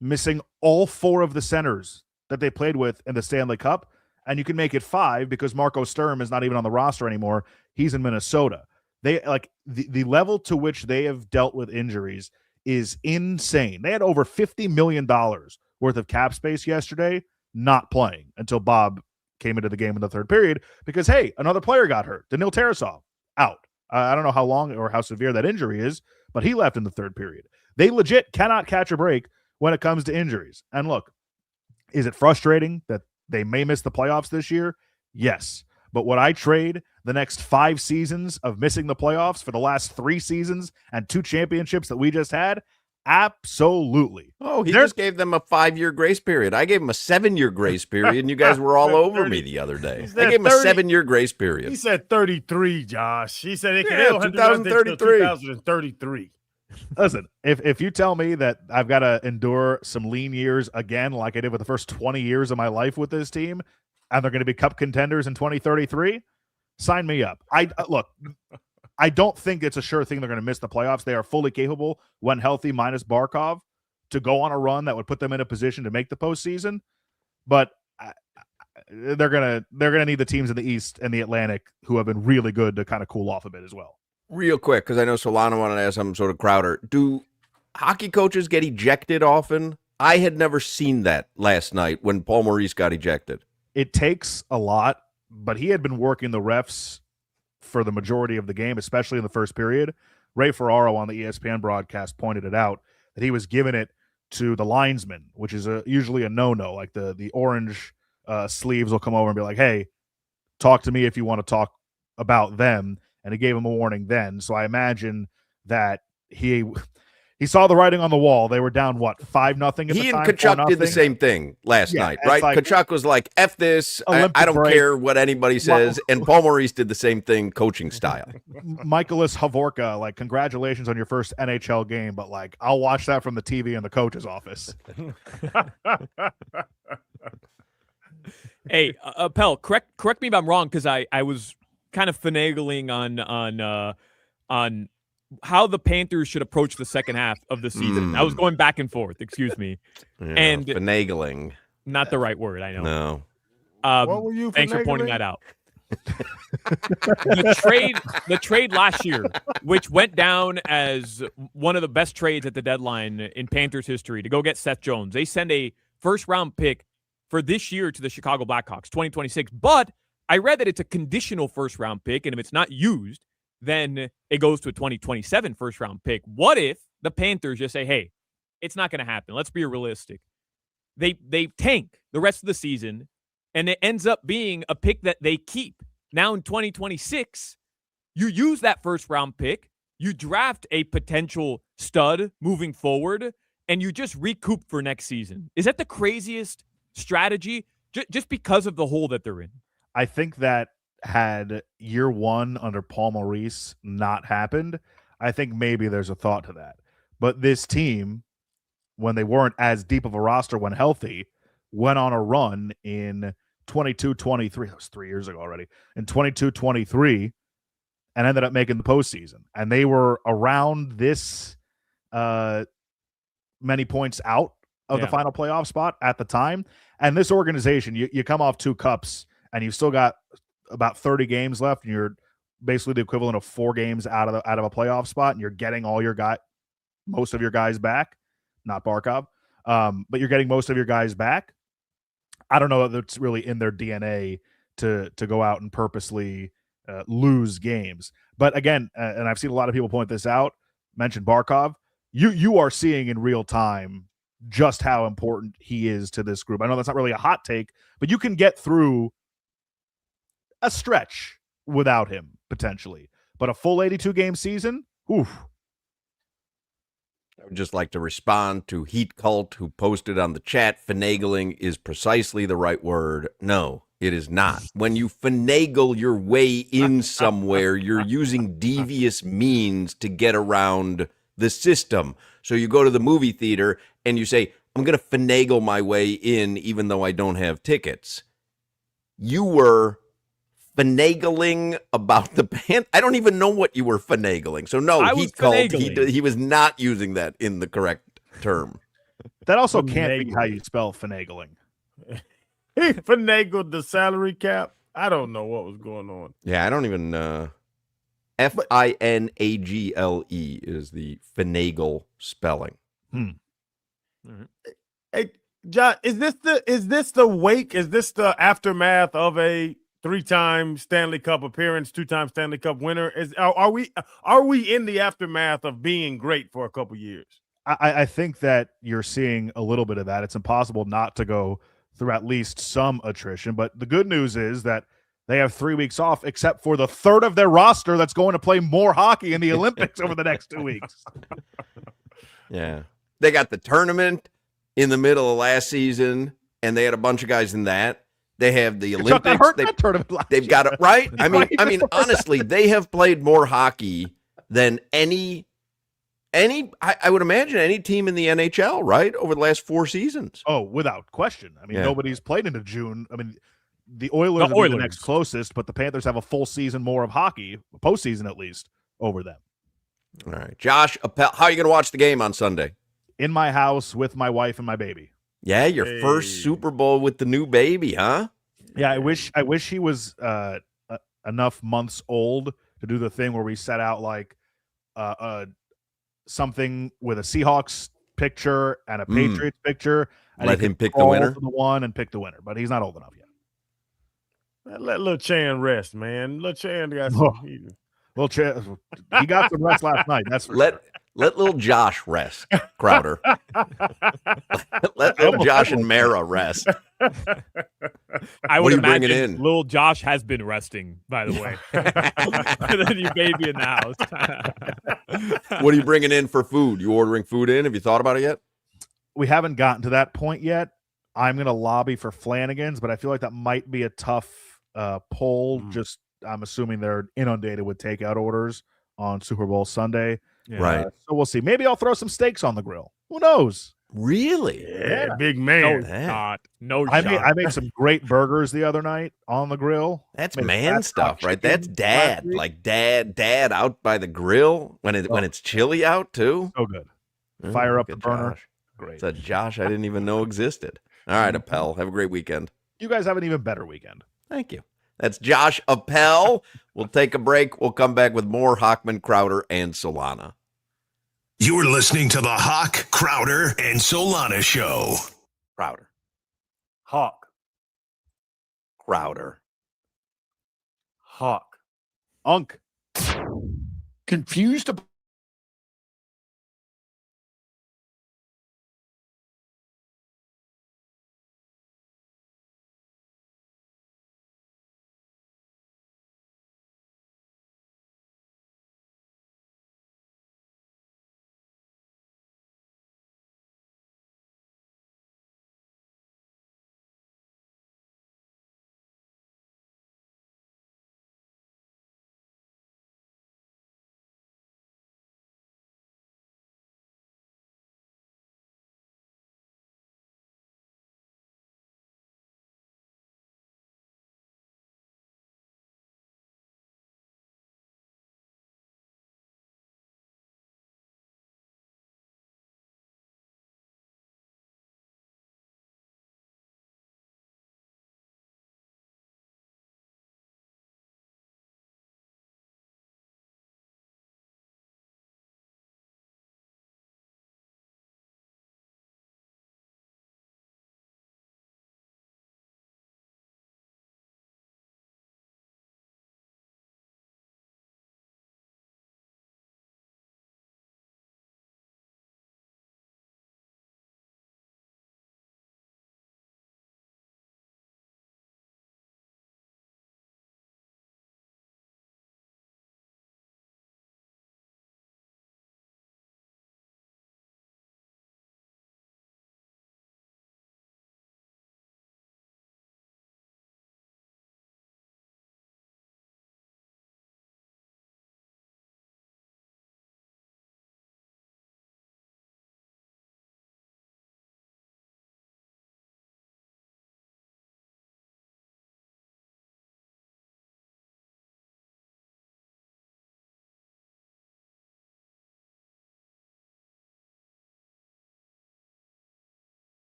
missing all 4 of the centers that they played with in the Stanley Cup, and you can make it 5 because Marco Sturm is not even on the roster anymore. He's in Minnesota. They like the level to which they have dealt with injuries is insane. They had over $50 million worth of cap space yesterday, not playing until Bob came into the game in the third period because, hey, another player got hurt. Daniil Tarasov out. I don't know how long or how severe that injury is, but he left in the third period. They legit cannot catch a break when it comes to injuries. And look, is it frustrating that they may miss the playoffs this year? Yes. But would I trade the next 5 seasons of missing the playoffs for the last 3 seasons and 2 championships that we just had? Absolutely. Oh, he just gave them a 5-year grace period. I gave him a 7-year grace period, and you guys were all over me the other day. I gave him a 7-year grace period. He said 33, Josh. He said it can 2033. 2033. Listen, if you tell me that I've got to endure some lean years again like I did with the first 20 years of my life with this team, and they're going to be Cup contenders in 2033, sign me up. Look, I don't think it's a sure thing they're going to miss the playoffs. They are fully capable, when healthy, minus Barkov, to go on a run that would put them in a position to make the postseason. But they're gonna need the teams in the East and the Atlantic who have been really good to kind of cool off a bit as well. Real quick, because I know Solana wanted to ask something sort of Crowder. Do hockey coaches get ejected often? I had never seen that last night when Paul Maurice got ejected. It takes a lot, but he had been working the refs for the majority of the game, especially in the first period. Ray Ferraro on the ESPN broadcast pointed it out that he was giving it to the linesman, which is usually a no-no. Like the orange sleeves will come over and be like, hey, talk to me if you want to talk about them. And he gave him a warning then. So I imagine that he saw the writing on the wall. They were down, 5-0? He and Kachuk did the same thing last night, right? Like, Kachuk was like, F this, I don't care what anybody says. And Paul Maurice did the same thing, coaching style. Michaelis Havorka, like, congratulations on your first NHL game, but, like, I'll watch that from the TV in the coach's office. Hey, Appel, correct me if I'm wrong, because I was kind of finagling on how the Panthers should approach the second half of the season. I was going back and forth, excuse me. Yeah, and finagling. Not the right word, I know. No. What were you Thanks for pointing that out. The trade last year, which went down as one of the best trades at the deadline in Panthers history, to go get Seth Jones. They send a first-round pick for this year to the Chicago Blackhawks, 2026. But I read that it's a conditional first-round pick, and if it's not used, then it goes to a 2027 first-round pick. What if the Panthers just say, hey, it's not going to happen. Let's be realistic. They tank the rest of the season, and it ends up being a pick that they keep. Now in 2026, you use that first-round pick, you draft a potential stud moving forward, and you just recoup for next season. Is that the craziest strategy just because of the hole that they're in? I think that had year one under Paul Maurice not happened, I think maybe there's a thought to that. But this team, when they weren't as deep of a roster when healthy, went on a run in 22-23. That was 3 years ago already. In 22-23, and ended up making the postseason. And they were around this many points out of the final playoff spot at the time. And this organization, you come off 2 cups, and you've still got about 30 games left, and you're basically the equivalent of 4 games out of a playoff spot, and you're getting most of your guys back, not Barkov. But you're getting most of your guys back. I don't know that it's really in their DNA to go out and purposely lose games. But again, and I've seen a lot of people point this out, mentioned Barkov. You are seeing in real time just how important he is to this group. I know that's not really a hot take, but you can get through a stretch without him potentially. But a full 82 game season, oof. I would just like to respond to Heat Cult, who posted on the chat, finagling is precisely the right word. No, it is not. When you finagle your way in somewhere, you're using devious means to get around the system. So you go to the movie theater and you say, I'm going to finagle my way in even though I don't have tickets. You were finagling about the band. I don't even know what you were finagling. So no, Heat Cult, he was not using that in the correct term. That also can't be how you spell finagling. He finagled the salary cap. I don't know what was going on. Yeah, I don't even Finagle is the finagle spelling. Hey, John, is this the wake? Is this the aftermath of a 3-time Stanley Cup appearance, 2-time Stanley Cup winner? Are we in the aftermath of being great for a couple years? I think that you're seeing a little bit of that. It's impossible not to go through at least some attrition. But the good news is that they have 3 weeks off, except for the third of their roster that's going to play more hockey in the Olympics over the next 2 weeks. Yeah. They got the tournament in the middle of last season, and they had a bunch of guys in that. They have the Olympics. They've got it right. I mean, honestly, they have played more hockey than any. I would imagine any team in the NHL, right, over the last 4 seasons. Oh, without question. I mean, nobody's played into June. I mean, the Oilers are the next closest, but the Panthers have a full season more of hockey, postseason at least, over them. All right, Josh Appel, how are you going to watch the game on Sunday? In my house with my wife and my baby. Yeah, your first Super Bowl with the new baby, huh? Yeah, I wish he was enough months old to do the thing where we set out like something with a Seahawks picture and a Patriots picture. And let him pick the winner. The one and pick the winner, but he's not old enough yet. Let Lil Chan rest, man. Lil Chan got some. Lil Chan, he got some rest last night. That's for sure. Let little Josh rest, Crowder. Let little Josh and Mara rest. I would imagine little Josh has been resting, by the way. The new baby in the house. What are you bringing in for food? You ordering food in? Have you thought about it yet? We haven't gotten to that point yet. I'm going to lobby for Flanagan's, but I feel like that might be a tough poll. Just I'm assuming they're inundated with takeout orders on Super Bowl Sunday. Yeah. Right. So we'll see. Maybe I'll throw some steaks on the grill. Who knows? Really? Yeah, big man. No shot. I made some great burgers the other night on the grill. That's man stuff, right? That's dad. Like dad out by the grill when it's chilly out too. So good. Fire up the burner. Josh. Great. It's a Josh I didn't even know existed. All right, Appel. Have a great weekend. You guys have an even better weekend. Thank you. That's Josh Appel. We'll take a break. We'll come back with more Hochman, Crowder, and Solana. You're listening to the Hoch, Crowder, and Solana Show. Crowder. Hawk. Crowder. Hawk. Unk. Confused about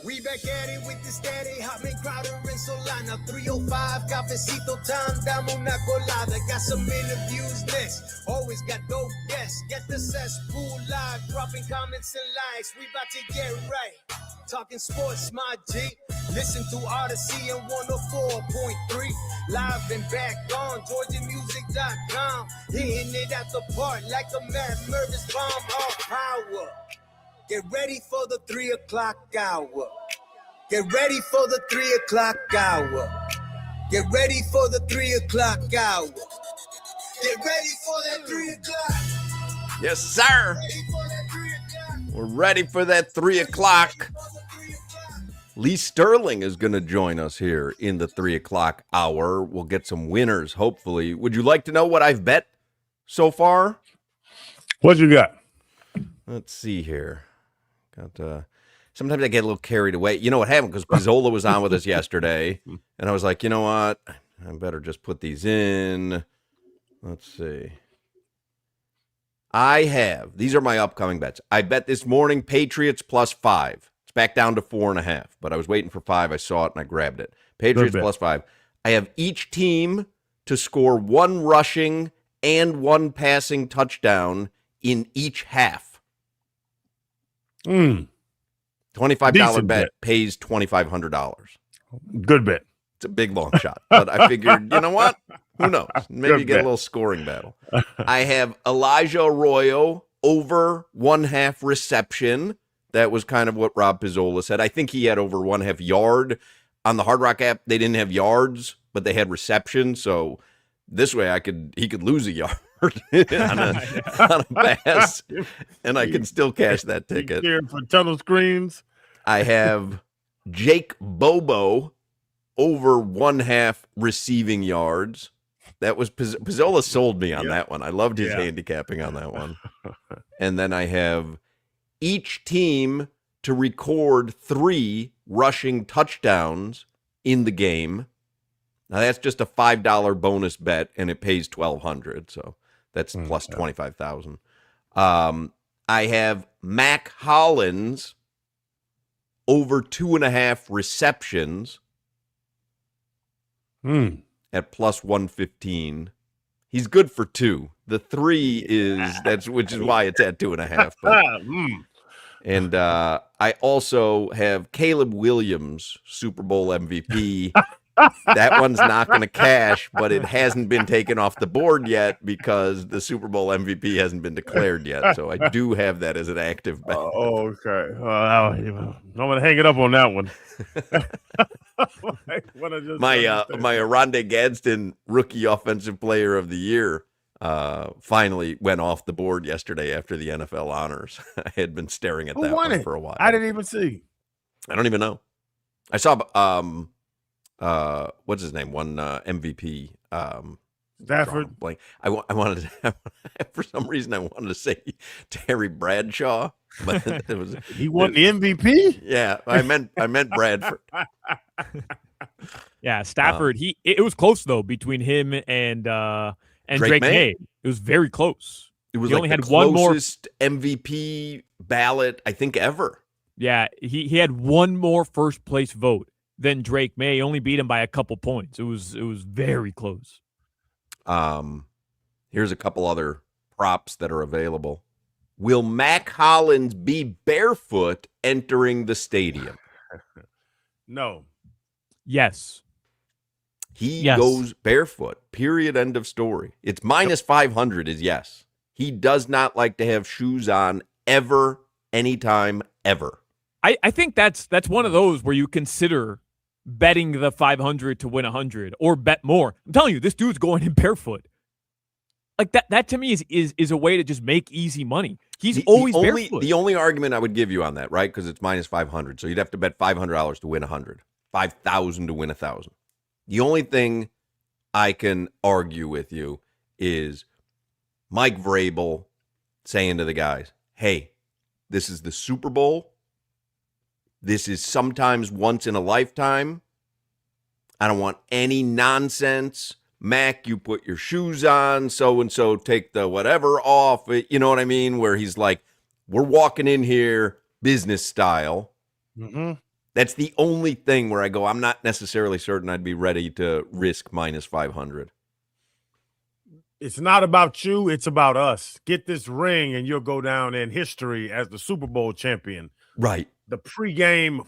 We back at it with the steady, Hotman, Crowder, and Solana. 305, cafecito time, dame una colada. Got some interviews next, always got dope guests. Get the cesspool live, dropping comments and likes. We about to get right, talking sports, my G. Listen to Odyssey and 104.3. Live and back on GeorgiaMusic.com. Hitting it at the park like a Matt Mervis bomb off power. Get ready for the 3 o'clock hour. Get ready for the 3 o'clock hour. Get ready for the 3 o'clock hour. Get ready for that 3 o'clock. Yes, sir. We're ready for that 3 o'clock. Lee Sterling is going to join us here in the 3 o'clock hour. We'll get some winners, hopefully. Would you like to know what I've bet so What you got? Let's see here. Sometimes I get a little carried away. You know what happened? Because Pizzola was on with us yesterday, and I was like, you know what? I better just put these in. Let's see. These are my upcoming bets. I bet this morning Patriots +5. It's back down to 4.5, but I was waiting for 5. I saw it, and I grabbed it. Patriots +5. I have each team to score 1 rushing and 1 passing touchdown in each half. $25 Decent bet pays $2,500. Good bet. It's a big long shot, but I figured, you know what? Who knows? Maybe you get a little scoring battle. I have Elijah Arroyo over 1/2 reception. That was kind of what Rob Pizzola said. I think he had over 1/2 yard. On the Hard Rock app, they didn't have yards, but they had reception. So this way he could lose a yard on a pass, and I can still cash that ticket. For tunnel screens. I have Jake Bobo over 1/2 receiving yards. That was Pizzola sold me on that one. I loved his handicapping on that one. And then I have each team to record 3 rushing touchdowns in the game. Now that's just a $5 bonus bet, and it pays $1,200, so that's plus $25,000. I have Mac Hollins over 2.5 receptions at plus 115. He's good for 2. The 3 is which is why it's at 2.5. And I also have Caleb Williams, Super Bowl MVP. That one's not going to cash, but it hasn't been taken off the board yet because the Super Bowl MVP hasn't been declared yet. So I do have that as an active bet. Oh, okay. I'm going to hang it up on that one. My Aronde Gadsden Rookie Offensive Player of the Year finally went off the board yesterday after the NFL honors. I had been staring at that one for a while. I didn't even see. I don't even know. I saw what's his name? One MVP. Stafford. Blank. I wanted to for some reason I wanted to say Terry Bradshaw, but it was he won the MVP. Yeah, I meant Bradford. Yeah, Stafford. It was close though between him and Drake May. It was very close. It was he like only the had one more MVP ballot I think ever. Yeah, he had one more first place vote than Drake May. He only beat him by a couple points. It was very close. Here's a couple other props that are available. Will Mac Hollins be barefoot entering the stadium? No. Yes. He goes barefoot. Period. End of story. It's minus 500 is yes. He does not like to have shoes on ever, anytime, ever. I think that's one of those where you consider betting the 500 to win 100 or bet more. I'm telling you, this dude's going in barefoot. Like that to me is a way to just make easy money. He's always barefoot. The only argument I would give you on that, right? Because it's minus 500. So you'd have to bet $500 to win 100, 5,000 to win 1,000. The only thing I can argue with you is Mike Vrabel saying to the guys, hey, this is the Super Bowl. This is sometimes once in a lifetime. I don't want any nonsense. Mac, you put your shoes on, so-and-so take the whatever off. You know what I mean? Where he's like, we're walking in here business style. Mm-hmm. That's the only thing where I go, I'm not necessarily certain I'd be ready to risk minus 500. It's not about you. It's about us. Get this ring and you'll go down in history as the Super Bowl champion. Right. The pregame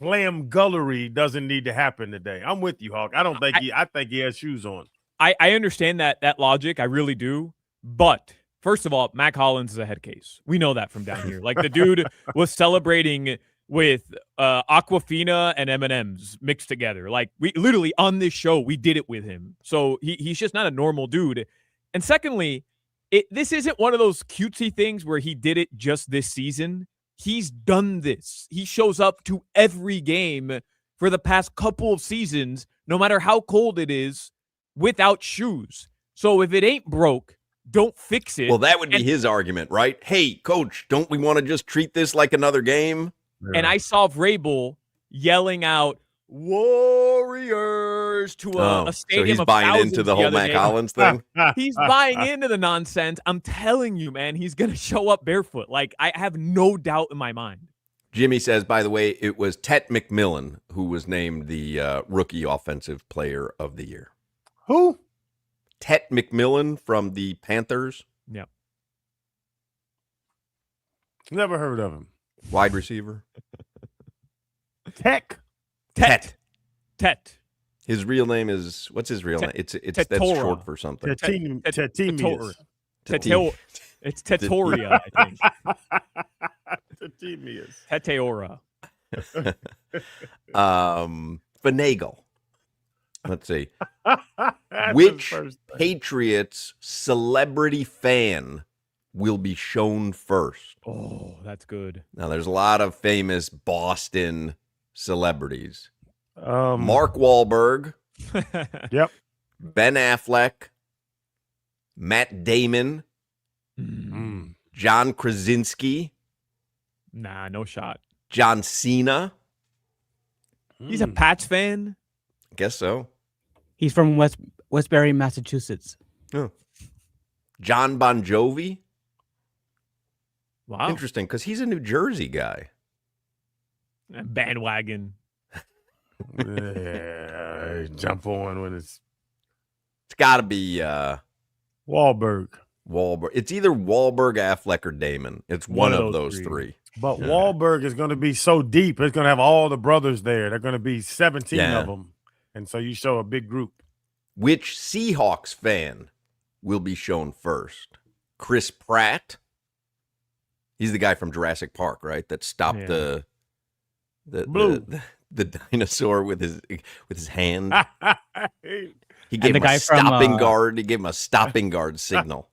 flamgullery doesn't need to happen today. I'm with you, Hawk. I think he has shoes on. I understand that logic. I really do. But first of all, Mac Hollins is a head case. We know that from down here. Like the dude was celebrating with Aquafina and M&Ms mixed together. Like we literally on this show, we did it with him. So he's just not a normal dude. And secondly, this isn't one of those cutesy things where he did it just this season. He's done this. He shows up to every game for the past couple of seasons, no matter how cold it is, without shoes. So if it ain't broke, don't fix it. Well, that would be his argument, right? Hey, coach, don't we want to just treat this like another game? Yeah. And I saw Vrabel yelling out "Warriors" to a stadium. So he's of buying into the whole Mac Hollins thing. He's buying into the nonsense. I'm telling you, man, he's gonna show up barefoot. Like I have no doubt in my mind. Jimmy says, by the way, it was Tet McMillan who was named the rookie offensive player of the year. Who? Tet McMillan from the Panthers. Yep. Never heard of him. Wide receiver. Tet. His real name is, what's his real name? It's that's short for something. Tetimius. It's Tetoria, I think. Tetimius. Teteora. Finagle. Let's see. Which Patriots celebrity fan will be shown first? Oh, that's good. Now, there's a lot of famous Boston celebrities. Mark Wahlberg. Yep. Ben Affleck. Matt Damon. John Krasinski. Nah, no shot. John Cena. He's a Pats fan? I guess so. He's from Westbury, Massachusetts. Oh. John Bon Jovi. Wow. Interesting, because he's a New Jersey guy. Bandwagon. Yeah, jump on when it's got to be Wahlberg. It's either Wahlberg, Affleck, or Damon. It's one of those three. But Wahlberg is going to be so deep. It's going to have all the brothers there. They're going to be 17 of them. And so you show a big group. Which Seahawks fan will be shown first? Chris Pratt. He's the guy from Jurassic Park, right? That stopped the dinosaur with his hand. He gave him a stopping guard. He gave him a stopping guard signal.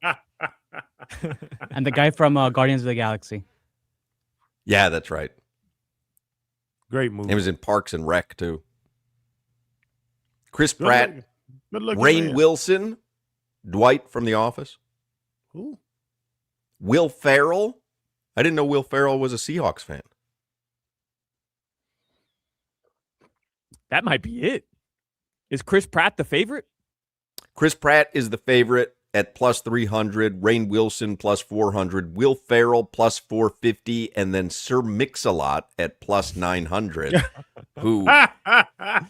And the guy from Guardians of the Galaxy. Yeah, that's right. Great movie. He was in Parks and Rec, too. Chris Pratt. Rainn Wilson. Dwight from The Office. Who? Will Ferrell. I didn't know Will Ferrell was a Seahawks fan. That might be it. Is Chris Pratt the favorite? Chris Pratt is the favorite at plus 300. Rainn Wilson plus 400. Will Ferrell plus 450. And then Sir Mix-a-Lot at plus 900. Who,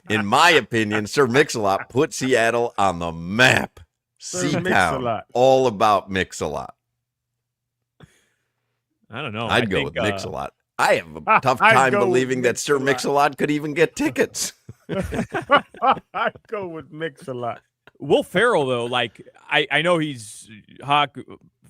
in my opinion, Sir Mix-a-Lot put Seattle on the map. C-Town. All about Mix-a-Lot. I don't know. I'd go with Mix-a-Lot. I have a tough time believing that Sir Mix-a-Lot could even get tickets. I'd go with Mix-a-Lot. Will Ferrell, though, like, I know he's Hawk.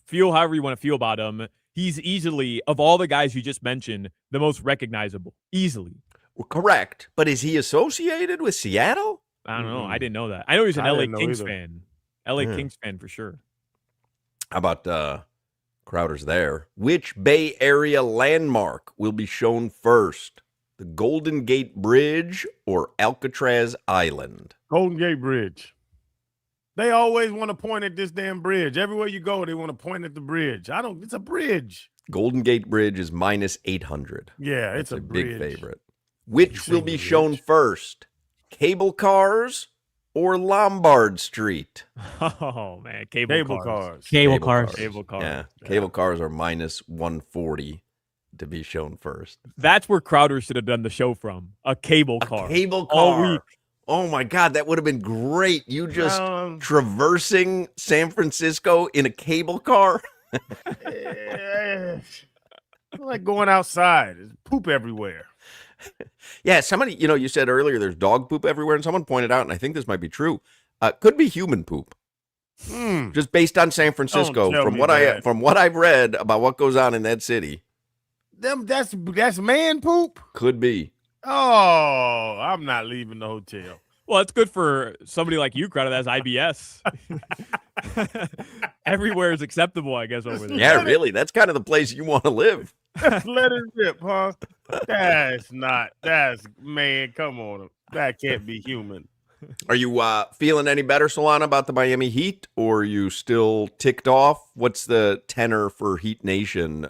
Feel however you want to feel about him. He's easily, of all the guys you just mentioned, the most recognizable. Easily. Well, correct. But is he associated with Seattle? I don't know. I didn't know that. I know he's an LA Kings fan. LA Kings fan for sure. How about Crowder's there? Which Bay Area landmark will be shown first? The Golden Gate Bridge or Alcatraz Island? Golden Gate Bridge. They always want to point at this damn bridge. Everywhere you go, they want to point at the bridge. It's a bridge. Golden Gate Bridge is minus 800. Yeah, it's a big favorite. Which will be shown first? Cable cars or Lombard Street? Oh, man. Cable cars. Cable cars. Yeah, cable cars are minus 140. to be shown first. That's where Crowder should have done the show from. A cable car. A cable all car. week. Oh my God, that would have been great. You just traversing San Francisco in a cable car. Like going outside. There's poop everywhere. Yeah, somebody, you said earlier there's dog poop everywhere, and someone pointed out, and I think this might be true, could be human poop. Just based on San Francisco, from what I've read about what goes on in that city. That's man poop? Could be. Oh, I'm not leaving the hotel. Well, it's good for somebody like you, Crowder, that has IBS. Everywhere is acceptable, I guess, over there. Yeah, really. That's kind of the place you want to live. Let it rip, huh? Man, come on. That can't be human. Are you feeling any better, Solana, about the Miami Heat, or are you still ticked off? What's the tenor for Heat Nation?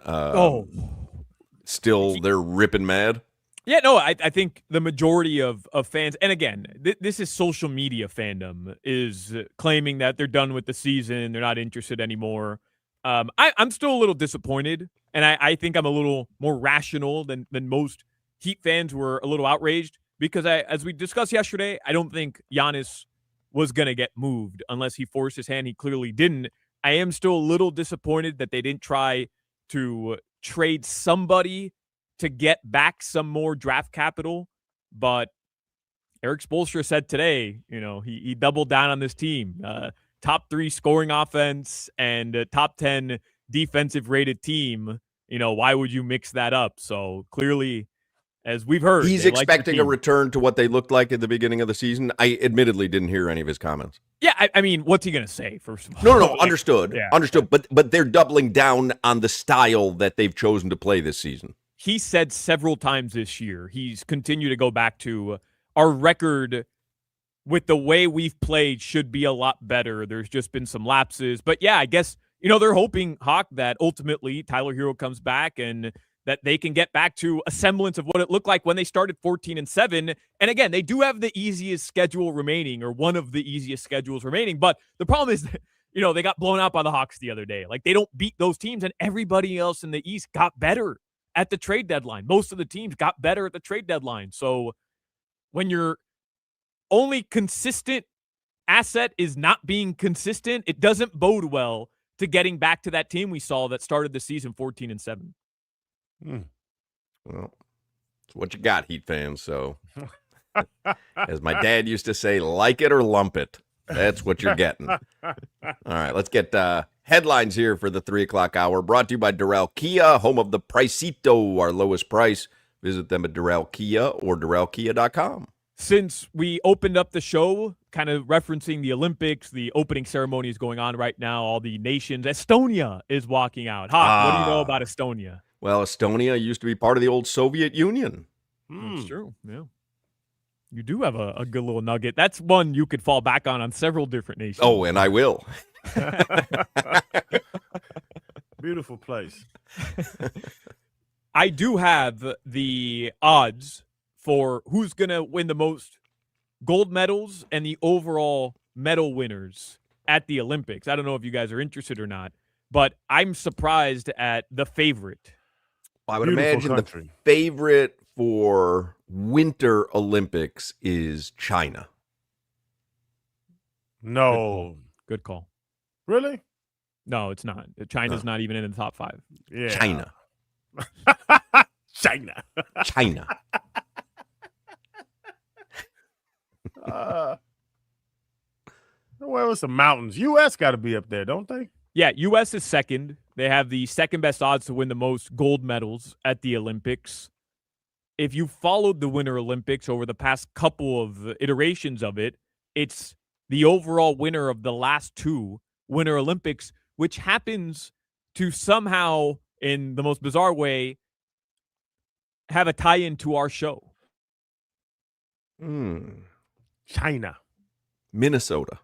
Still, they're ripping mad? Yeah, no, I think the majority of fans, and again, this is social media fandom, is claiming that they're done with the season, they're not interested anymore. I'm still a little disappointed, and I think I'm a little more rational than most Heat fans were a little outraged, because as we discussed yesterday, I don't think Giannis was going to get moved unless he forced his hand. He clearly didn't. I am still a little disappointed that they didn't try to trade somebody to get back some more draft capital, but Eric Spoelstra said today, he doubled down on this team. Top 3 scoring offense and a top 10 defensive rated team. Why would you mix that up? So clearly, as we've heard, he's expecting a return to what they looked like at the beginning of the season. I admittedly didn't hear any of his comments. Yeah, I mean, what's he going to say, first of all? No, understood. Yeah. Understood. But they're doubling down on the style that they've chosen to play this season. He said several times this year, he's continued to go back to our record with the way we've played should be a lot better. There's just been some lapses. But yeah, I guess, they're hoping, Hoch, that ultimately Tyler Hero comes back and that they can get back to a semblance of what it looked like when they started 14-7. And again, they do have the easiest schedule remaining, or one of the easiest schedules remaining. But the problem is that, they got blown out by the Hawks the other day. Like, they don't beat those teams, and everybody else in the East got better at the trade deadline. Most of the teams got better at the trade deadline. So when your only consistent asset is not being consistent, it doesn't bode well to getting back to that team we saw that started the season 14-7. Well, it's what you got, Heat fans. So as my dad used to say, like it or lump it. That's what you're getting. All right, let's get headlines here for the 3 o'clock hour. Brought to you by Durrell Kia, home of the Pricito, our lowest price. Visit them at Durrell Kia or DurrellKia.com. Since we opened up the show, kind of referencing the Olympics, the opening ceremony is going on right now. All the nations. Estonia is walking out. Hoch, what do you know about Estonia? Well, Estonia used to be part of the old Soviet Union. That's true, yeah. You do have a good little nugget. That's one you could fall back on several different nations. Oh, and I will. Beautiful place. I do have the odds for who's going to win the most gold medals and the overall medal winners at the Olympics. I don't know if you guys are interested or not, but I'm surprised at the favorite. I would imagine the favorite for Winter Olympics is China. No. Good call. Really? No, it's not. China's not even in the top 5. Yeah. China. China. Where was the mountains? U.S. got to be up there, don't they? Yeah, U.S. is second. They have the second best odds to win the most gold medals at the Olympics. If you followed the Winter Olympics over the past couple of iterations of it, it's the overall winner of the last 2 Winter Olympics, which happens to somehow, in the most bizarre way, have a tie-in to our show. China. Minnesota.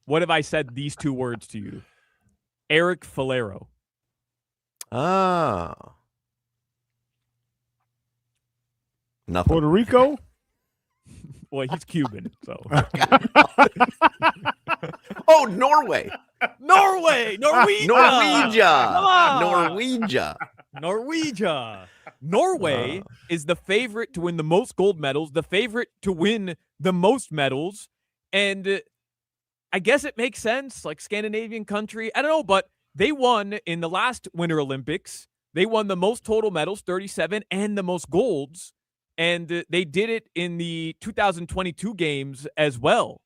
What if I said these 2 words to you? Eric Falero. Ah. Nothing. Puerto Rico? Well, he's Cuban, so. Oh, Norway. Norway! Norwegia! Come on! Norwegia. Norway is the favorite to win the most gold medals, the favorite to win the most medals, and I guess it makes sense, like Scandinavian country. I don't know, but they won in the last Winter Olympics. They won the most total medals, 37, and the most golds, and they did it in the 2022 games as well.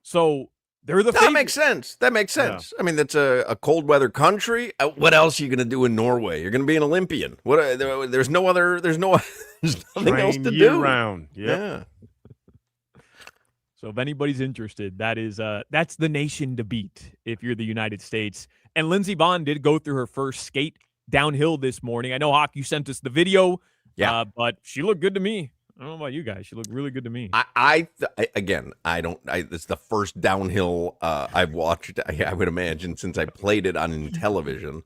So they're the favorite. That makes sense. Yeah. I mean, that's a cold weather country. What else are you going to do in Norway? You're going to be an Olympian. There's nothing else to do. Round. Yep. Yeah. So if anybody's interested, that's the nation to beat if you're the United States. And Lindsey Vonn did go through her first skate downhill this morning. I know, Hoch, you sent us the video. Yeah. But she looked good to me. I don't know about you guys. She looked really good to me. It's the first downhill I've watched, I would imagine, since I played it on television.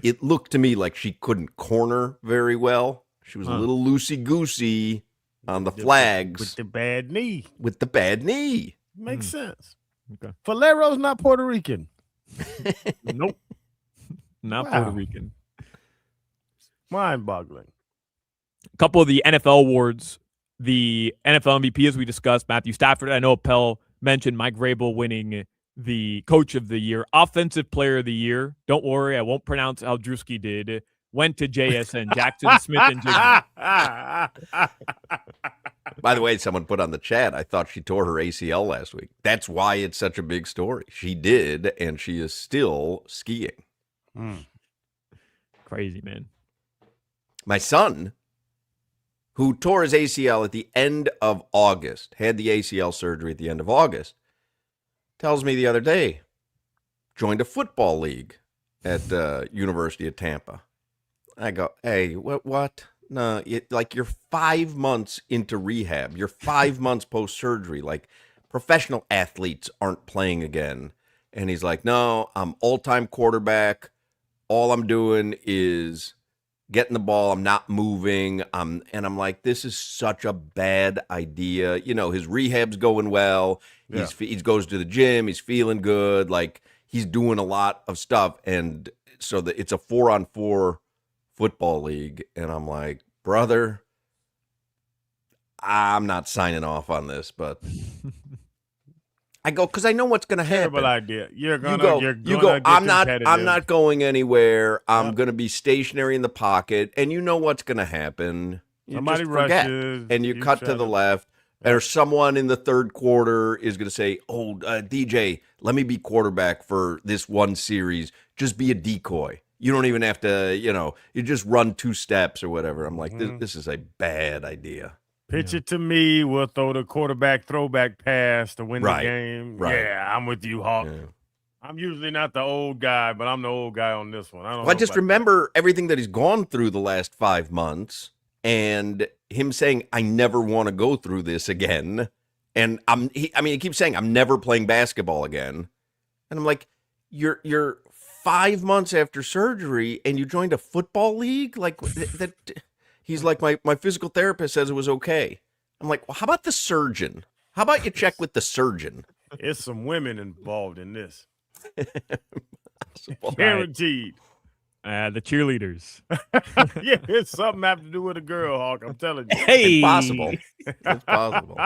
It looked to me like she couldn't corner very well. She was a little loosey-goosey on the flags. With the bad knee. Makes sense. Okay. Falero's not Puerto Rican. Nope. Not Puerto Rican. Mind-boggling. A couple of the NFL awards. The NFL MVP, as we discussed, Matthew Stafford. I know Appel mentioned Mike Vrabel winning the Coach of the Year. Offensive Player of the Year. Don't worry, I won't pronounce how Drewski did. Went to JSN, Jackson Smith and Jigba. By the way, someone put on the chat, I thought she tore her ACL last week. That's why it's such a big story. She did, and she is still skiing. Crazy, man. My son, who tore his ACL at the end of August, had the ACL surgery at the end of August, tells me the other day, joined a football league at the University of Tampa. I go, hey, what? No, you're 5 months into rehab. You're 5 months post-surgery. Like, professional athletes aren't playing again. And he's like, no, I'm all-time quarterback. All I'm doing is getting the ball. I'm not moving. And I'm like, this is such a bad idea. You know, his rehab's going well. Yeah. He goes to the gym. He's feeling good. Like, he's doing a lot of stuff. And so it's a 4-on-4 football league. And I'm like, brother, I'm not signing off on this, but I go, because I know what's going to happen. Terrible idea. You go. I'm not going anywhere. I'm going to be stationary in the pocket, and you know what's going to happen. Somebody rushes, and you cut to the left, or someone in the third quarter is going to say, "Oh, DJ, let me be quarterback for this one series. Just be a decoy. You don't even have to, you just run 2 steps or whatever." I'm like, this is a bad idea. Pitch it to me. We'll throw the quarterback throwback pass to win the game. Right. Yeah, I'm with you, Hawk. Yeah. I'm usually not the old guy, but I'm the old guy on this one. I just remember everything that he's gone through the last 5 months and him saying, I never want to go through this again. And he keeps saying, I'm never playing basketball again. And I'm like, you're 5 months after surgery and you joined a football league? Like that. He's like, my physical therapist says it was okay. I'm like, well, how about the surgeon? How about you check with the surgeon? There's some women involved in this. Guaranteed. The cheerleaders. Yeah, it's something have to do with a girl, Hawk. I'm telling you. Hey. It's possible. It's possible.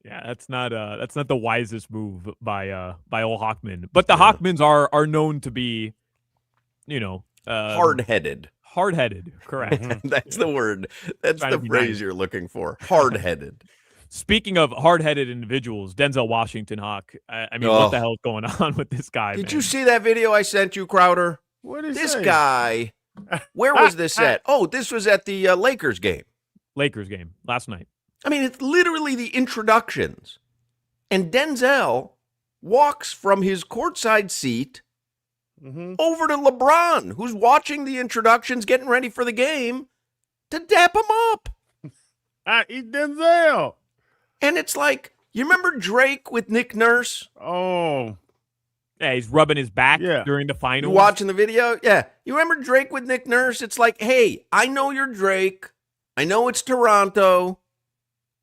Yeah, that's not the wisest move by old Hawkman. But the Hawkmans are known to be, hard-headed. Hard-headed, correct. That's the word. That's the phrase you're looking for. Hard-headed. Speaking of hard-headed individuals, Denzel Washington, Hawk. I mean, what the hell is going on with this guy? Did you see that video I sent you, Crowder? What is this guy? Where was this at? Oh, this was at the Lakers game. Lakers game last night. I mean, it's literally the introductions. And Denzel walks from his courtside seat over to LeBron, who's watching the introductions, getting ready for the game, to dap him up. He's Denzel. And it's like, you remember Drake with Nick Nurse? Oh. Yeah, he's rubbing his back during the finals. You watching the video? Yeah. You remember Drake with Nick Nurse? It's like, hey, I know you're Drake. I know it's Toronto,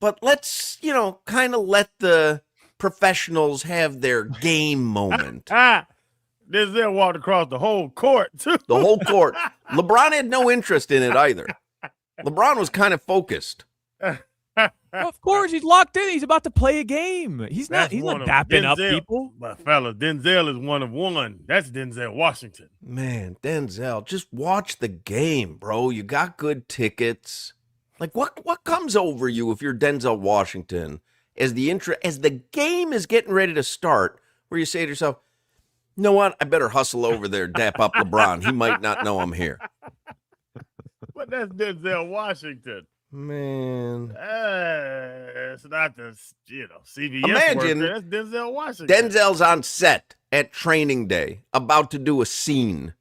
but let's, kind of let the professionals have their game moment. Denzel walked across the whole court, too. The whole court. LeBron had no interest in it either. LeBron was kind of focused. Of course, he's locked in. He's about to play a game. He's not dapping up people. But fellas, Denzel is one of one. That's Denzel Washington. Man, Denzel, just watch the game, bro. You got good tickets. Like, what comes over you if you're Denzel Washington as the game is getting ready to start, where you say to yourself, you know what? I better hustle over there, dap up LeBron. He might not know I'm here. But that's Denzel Washington. Man. It's not the, CBS Imagine worker. That's Denzel Washington. Denzel's on set at training day, about to do a scene.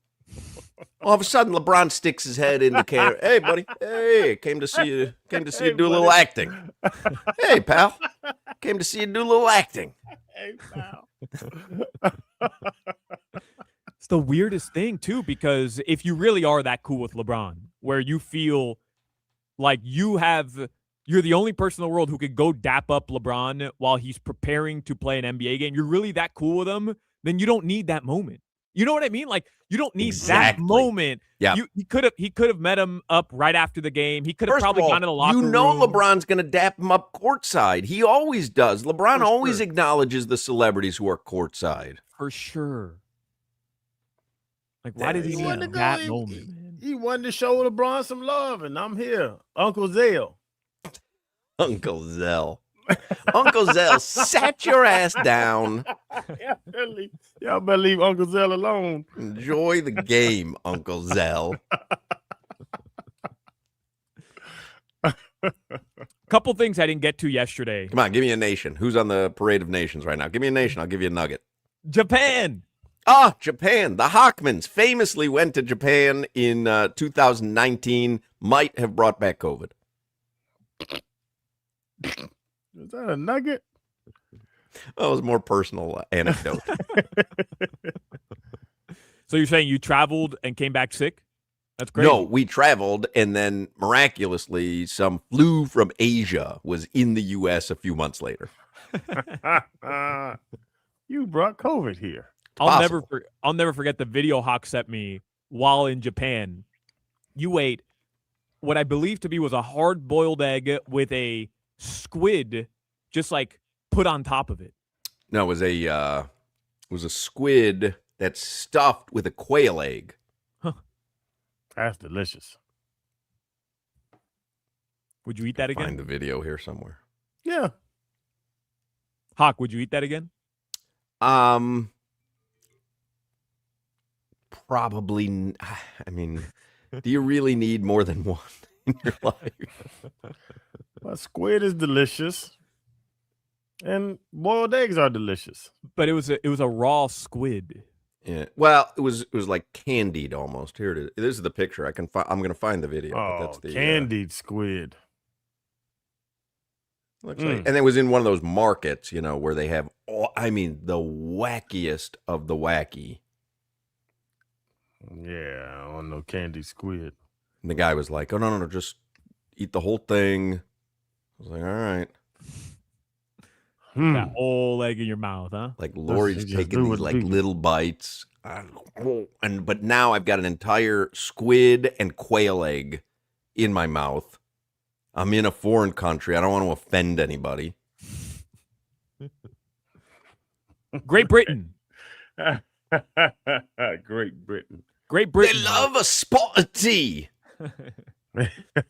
All of a sudden, LeBron sticks his head in the camera. Hey, buddy. Hey, came to see you do a little acting. Hey, pal. Came to see you do a little acting. Hey, pal. It's the weirdest thing, too, because if you really are that cool with LeBron, where you feel like you're the only person in the world who could go dap up LeBron while he's preparing to play an NBA game, you're really that cool with him, then you don't need that moment. You know what I mean? Like, you don't need that moment. Yeah. He could have met him up right after the game. He could have probably gone to the locker room. LeBron's going to dap him up courtside. He always does. LeBron always acknowledges the celebrities who are courtside. For sure. Like, why did he need that moment, man? He wanted to show LeBron some love, and I'm here. Uncle Zell. Uncle Zell. Uncle Zell, sat your ass down. Y'all better leave Uncle Zell alone. Enjoy the game, Uncle Zell. Couple things I didn't get to yesterday. Come on, give me a nation. Who's on the parade of nations right now? Give me a nation. I'll give you a nugget. Japan. Japan. The Hochmans famously went to Japan in 2019. Might have brought back COVID. Is that a nugget? Well, it was a more personal anecdote. So you're saying you traveled and came back sick? That's great. No, we traveled, and then miraculously, some flu from Asia was in the U.S. a few months later. You brought COVID here. I'll never forget the video Hawk sent me while in Japan. You ate what I believe to be was a hard-boiled egg with a squid just like put on top of it. No, it was a squid that's stuffed with a quail egg. Huh. That's delicious. Would you eat that again? Find the video here somewhere. Yeah. Hawk, would you eat that again? Probably. I mean, do you really need more than one in your life? Well, squid is delicious, and boiled eggs are delicious. But it was a raw squid. Yeah. Well, it was like candied almost. Here it is. This is the picture. I'm going to find the video. Oh, but that's the candied squid. Looks like, and it was in one of those markets, where they have, the wackiest of the wacky. Yeah, I don't know candied squid. And the guy was like, "Oh no, just eat the whole thing." I was like, "All right." That whole egg in your mouth, huh? Like Lori's taking these little bites, but now I've got an entire squid and quail egg in my mouth. I'm in a foreign country. I don't want to offend anybody. Great Britain. Great Britain. Great Britain. They love a spot of tea.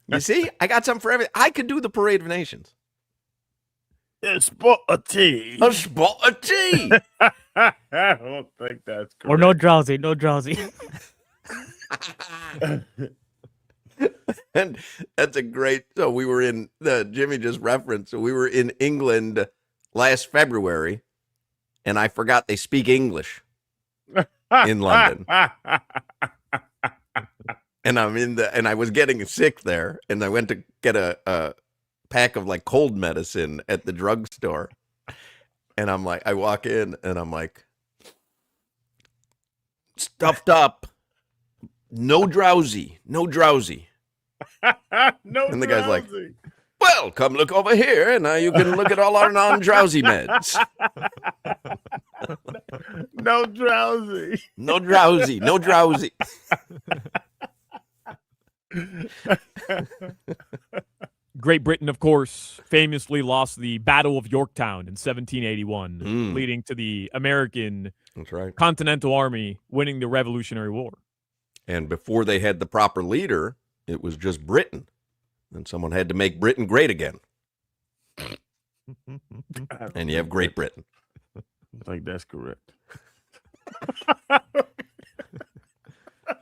You see, I got something for everything. I could do the Parade of Nations. A spot of tea. A spot of tea. I don't think that's correct. Or no drowsy. And that's a great. So we were in Jimmy just referenced. So we were in England last February, and I forgot they speak English in London. And I was getting sick there, and I went to get a pack of like cold medicine at the drugstore, and I'm like, I walk in, and I'm like, stuffed up, no drowsy. No And the guy's like, drowsy. well, come look over here, and now you can look at all our non-drowsy meds. No drowsy. No drowsy, no drowsy. Great Britain, of course, famously lost the Battle of Yorktown in 1781, leading to the American That's right. Continental Army winning the Revolutionary War. And before they had the proper leader, it was just Britain. And someone had to make Britain great again. And you have Great Britain. I think that's correct.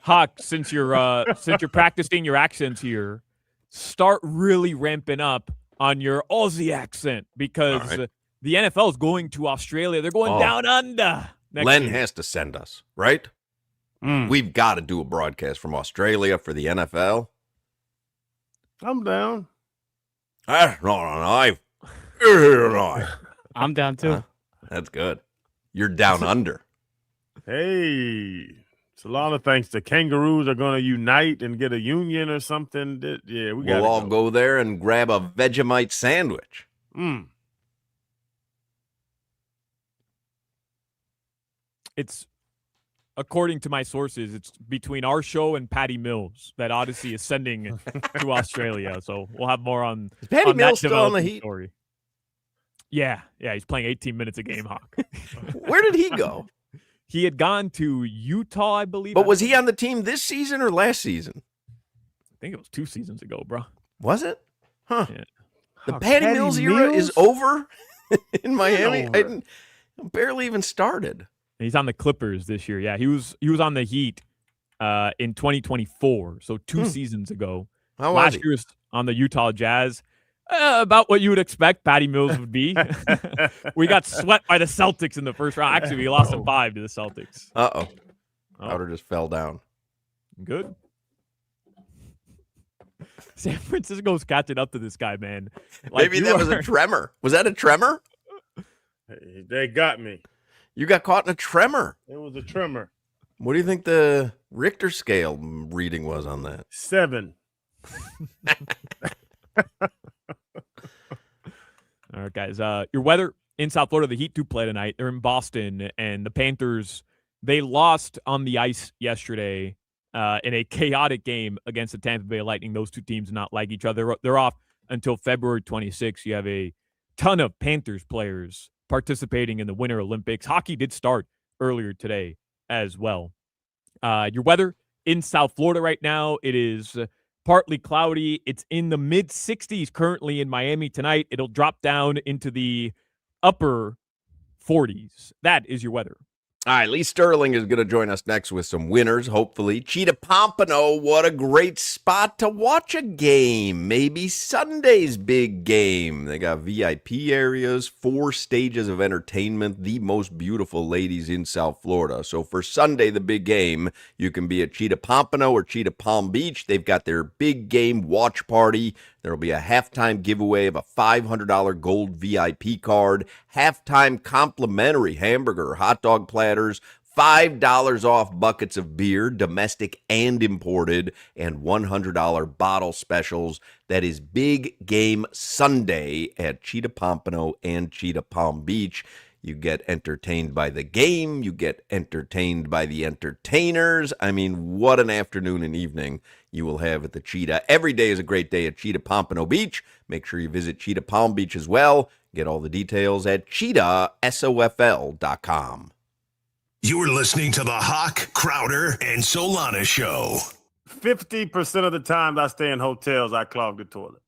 Hoch, since you're practicing your accents here, start really ramping up on your Aussie accent because the NFL is going to Australia. They're going down under. Len year. has to send us, right? We've got to do a broadcast from Australia for the NFL. I'm down. I'm down too. That's good. You're down under. Hey, Solana thinks the kangaroos are going to unite and get a union or something. Yeah, We'll all go there and grab a Vegemite sandwich. It's, according to my sources, it's between our show and Patty Mills that Odyssey is sending to Australia. So we'll have more on Is Patty on Mills that still on the developing Heat? story. Yeah, he's playing 18 minutes a game, Hawk. Where did he go? He had gone to Utah, I believe. But was he on the team this season or last season? I think it was 2 seasons ago, bro. Was it? Huh. Yeah. The Patty Mills era is over in Miami. I barely even started. He's on the Clippers this year. Yeah, he was on the Heat in 2024, so 2 seasons ago. How was Last he? year was on the Utah Jazz. About what you would expect Patty Mills would be. We got swept by the Celtics in the first round. Actually, we lost in 5 to the Celtics. Powder just fell down. Good. San Francisco's catching up to this guy, man. Like, Maybe that was a tremor. Was that a tremor? They got me. You got caught in a tremor. It was a tremor. What do you think the Richter scale reading was on that? 7. All right, guys. Your weather in South Florida, the Heat do play tonight. They're in Boston, and the Panthers, they lost on the ice yesterday in a chaotic game against the Tampa Bay Lightning. Those two teams not like each other. They're off until February 26th. You have a ton of Panthers players participating in the Winter Olympics. Hockey did start earlier today as well. Your weather in South Florida right now, it is partly cloudy. It's in the mid-60s currently in Miami tonight. It'll drop down into the upper 40s. That is your weather. All right, Lee Sterling is going to join us next with some winners, hopefully. Cheetah Pompano, what a great spot to watch a game. Maybe Sunday's big game. They got VIP areas, 4 stages of entertainment, the most beautiful ladies in South Florida. So for Sunday, the big game, you can be at Cheetah Pompano or Cheetah Palm Beach. They've got their big game watch party. There will be a halftime giveaway of a $500 gold VIP card, halftime complimentary hamburger or hot dog platters, $5 off buckets of beer, domestic and imported, and $100 bottle specials. That is Big Game Sunday at Cheetah Pompano and Cheetah Palm Beach. You get entertained by the game. You get entertained by the entertainers. I mean, what an afternoon and evening you will have at the Cheetah. Every day is a great day at Cheetah Pompano Beach. Make sure you visit Cheetah Palm Beach as well. Get all the details at cheetahsofl.com. You're listening to the Hoch, Crowder, and Solana Show. 50% of the time I stay in hotels, I clog the toilet.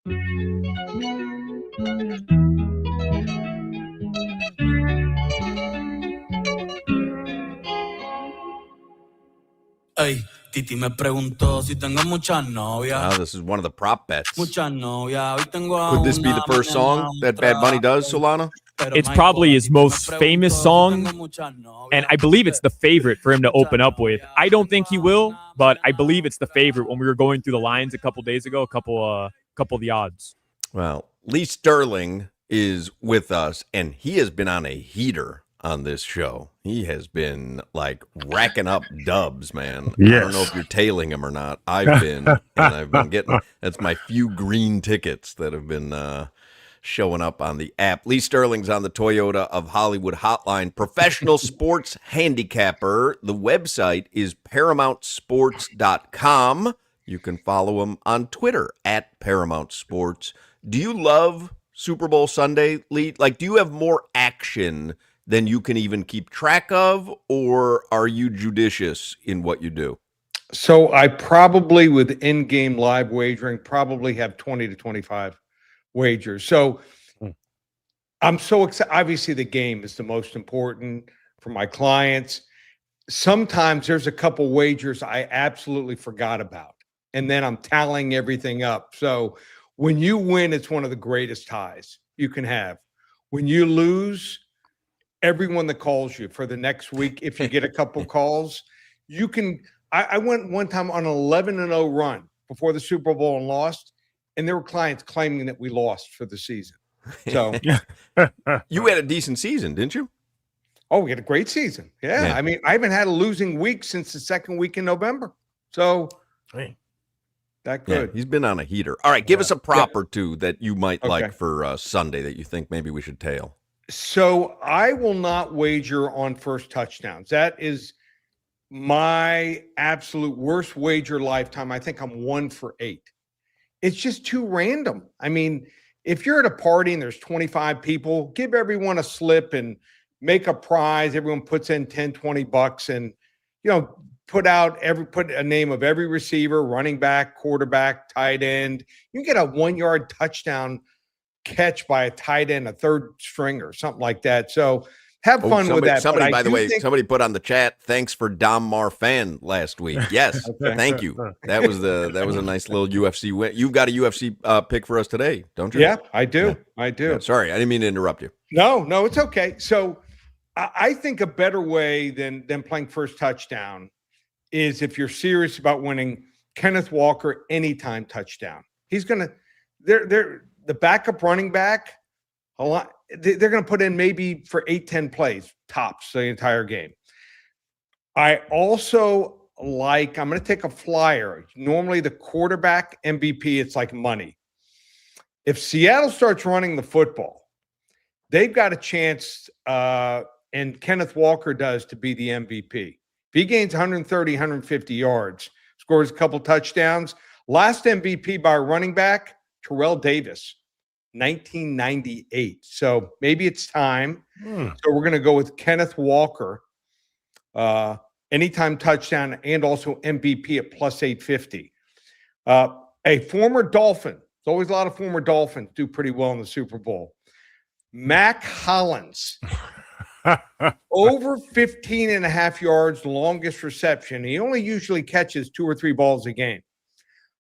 Ey, Titi me preguntó si tengo muchas novias. Wow, this is one of the prop bets. Muchas novias. Hoy tengo a Could this be the una, first mañana song that Bad Bunny does, otra. Solana? It's probably his most famous song, and I believe it's the favorite for him to open up with. I don't think he will, but I believe it's the favorite when we were going through the lines a couple days ago, a couple of the odds. Well, Lee Sterling is with us, and he has been on a heater on this show. He has been like racking up dubs, man. Yes. I don't know if you're tailing him or not. I've been, and I've been getting, that's my few green tickets that have been showing up on the app. Lee Sterling's on the Toyota of Hollywood hotline. Professional sports handicapper. The website is ParamountSports.com. You can follow him on Twitter at Paramount Sports. Do you love Super Bowl Sunday, Lee? Like, do you have more action than you can even keep track of, or are you judicious in what you do? So I probably, with in-game live wagering, probably have 20 to 25 wagers. So I'm so excited. Obviously, the game is the most important for my clients. Sometimes there's a couple wagers I absolutely forgot about, and then I'm tallying everything up. So when you win, it's one of the greatest highs you can have. When you lose, everyone that calls you for the next week, if you get a couple calls, you can. I went one time on an 11-0 run before the Super Bowl and lost, and there were clients claiming that we lost for the season. So you had a decent season, didn't you? Oh, we had a great season. Yeah. I mean, I haven't had a losing week since the second week in November. So that good. Yeah, he's been on a heater. All right, give us a prop or two that you might like for Sunday that you think maybe we should tail. So I will not wager on first touchdowns. That is my absolute worst wager lifetime. I think I'm 1 for 8. It's just too random. I mean, if you're at a party and there's 25 people, give everyone a slip and make a prize. Everyone puts in 10, 20 bucks and, put a name of every receiver, running back, quarterback, tight end. You can get a 1-yard touchdown catch by a tight end, a third stringer, something like that. So have fun with that. Somebody, by the way, somebody put on the chat, thanks for Dom Marfan last week. Yes, thank you. That was a nice little UFC win. You've got a UFC pick for us today, don't you? Yeah, I do. Yeah. I do. Yeah, sorry, I didn't mean to interrupt you. No, it's okay. So I think a better way than playing first touchdown is if you're serious about winning, Kenneth Walker anytime touchdown. He's gonna they're the backup running back, a lot. They're going to put in maybe for 8-10 plays tops the entire game. I also I'm going to take a flyer. Normally the quarterback MVP, it's like money. If Seattle starts running the football, they've got a chance, and Kenneth Walker does, to be the MVP. If he gains 130, 150 yards, scores a couple touchdowns. Last MVP by a running back, Terrell Davis, 1998. So maybe it's time. So we're going to go with Kenneth Walker, anytime touchdown, and also MVP at plus 850. A former Dolphin. There's always a lot of former Dolphins do pretty well in the Super Bowl. Mac Hollins, over 15.5 yards, longest reception. He only usually catches 2 or 3 balls a game.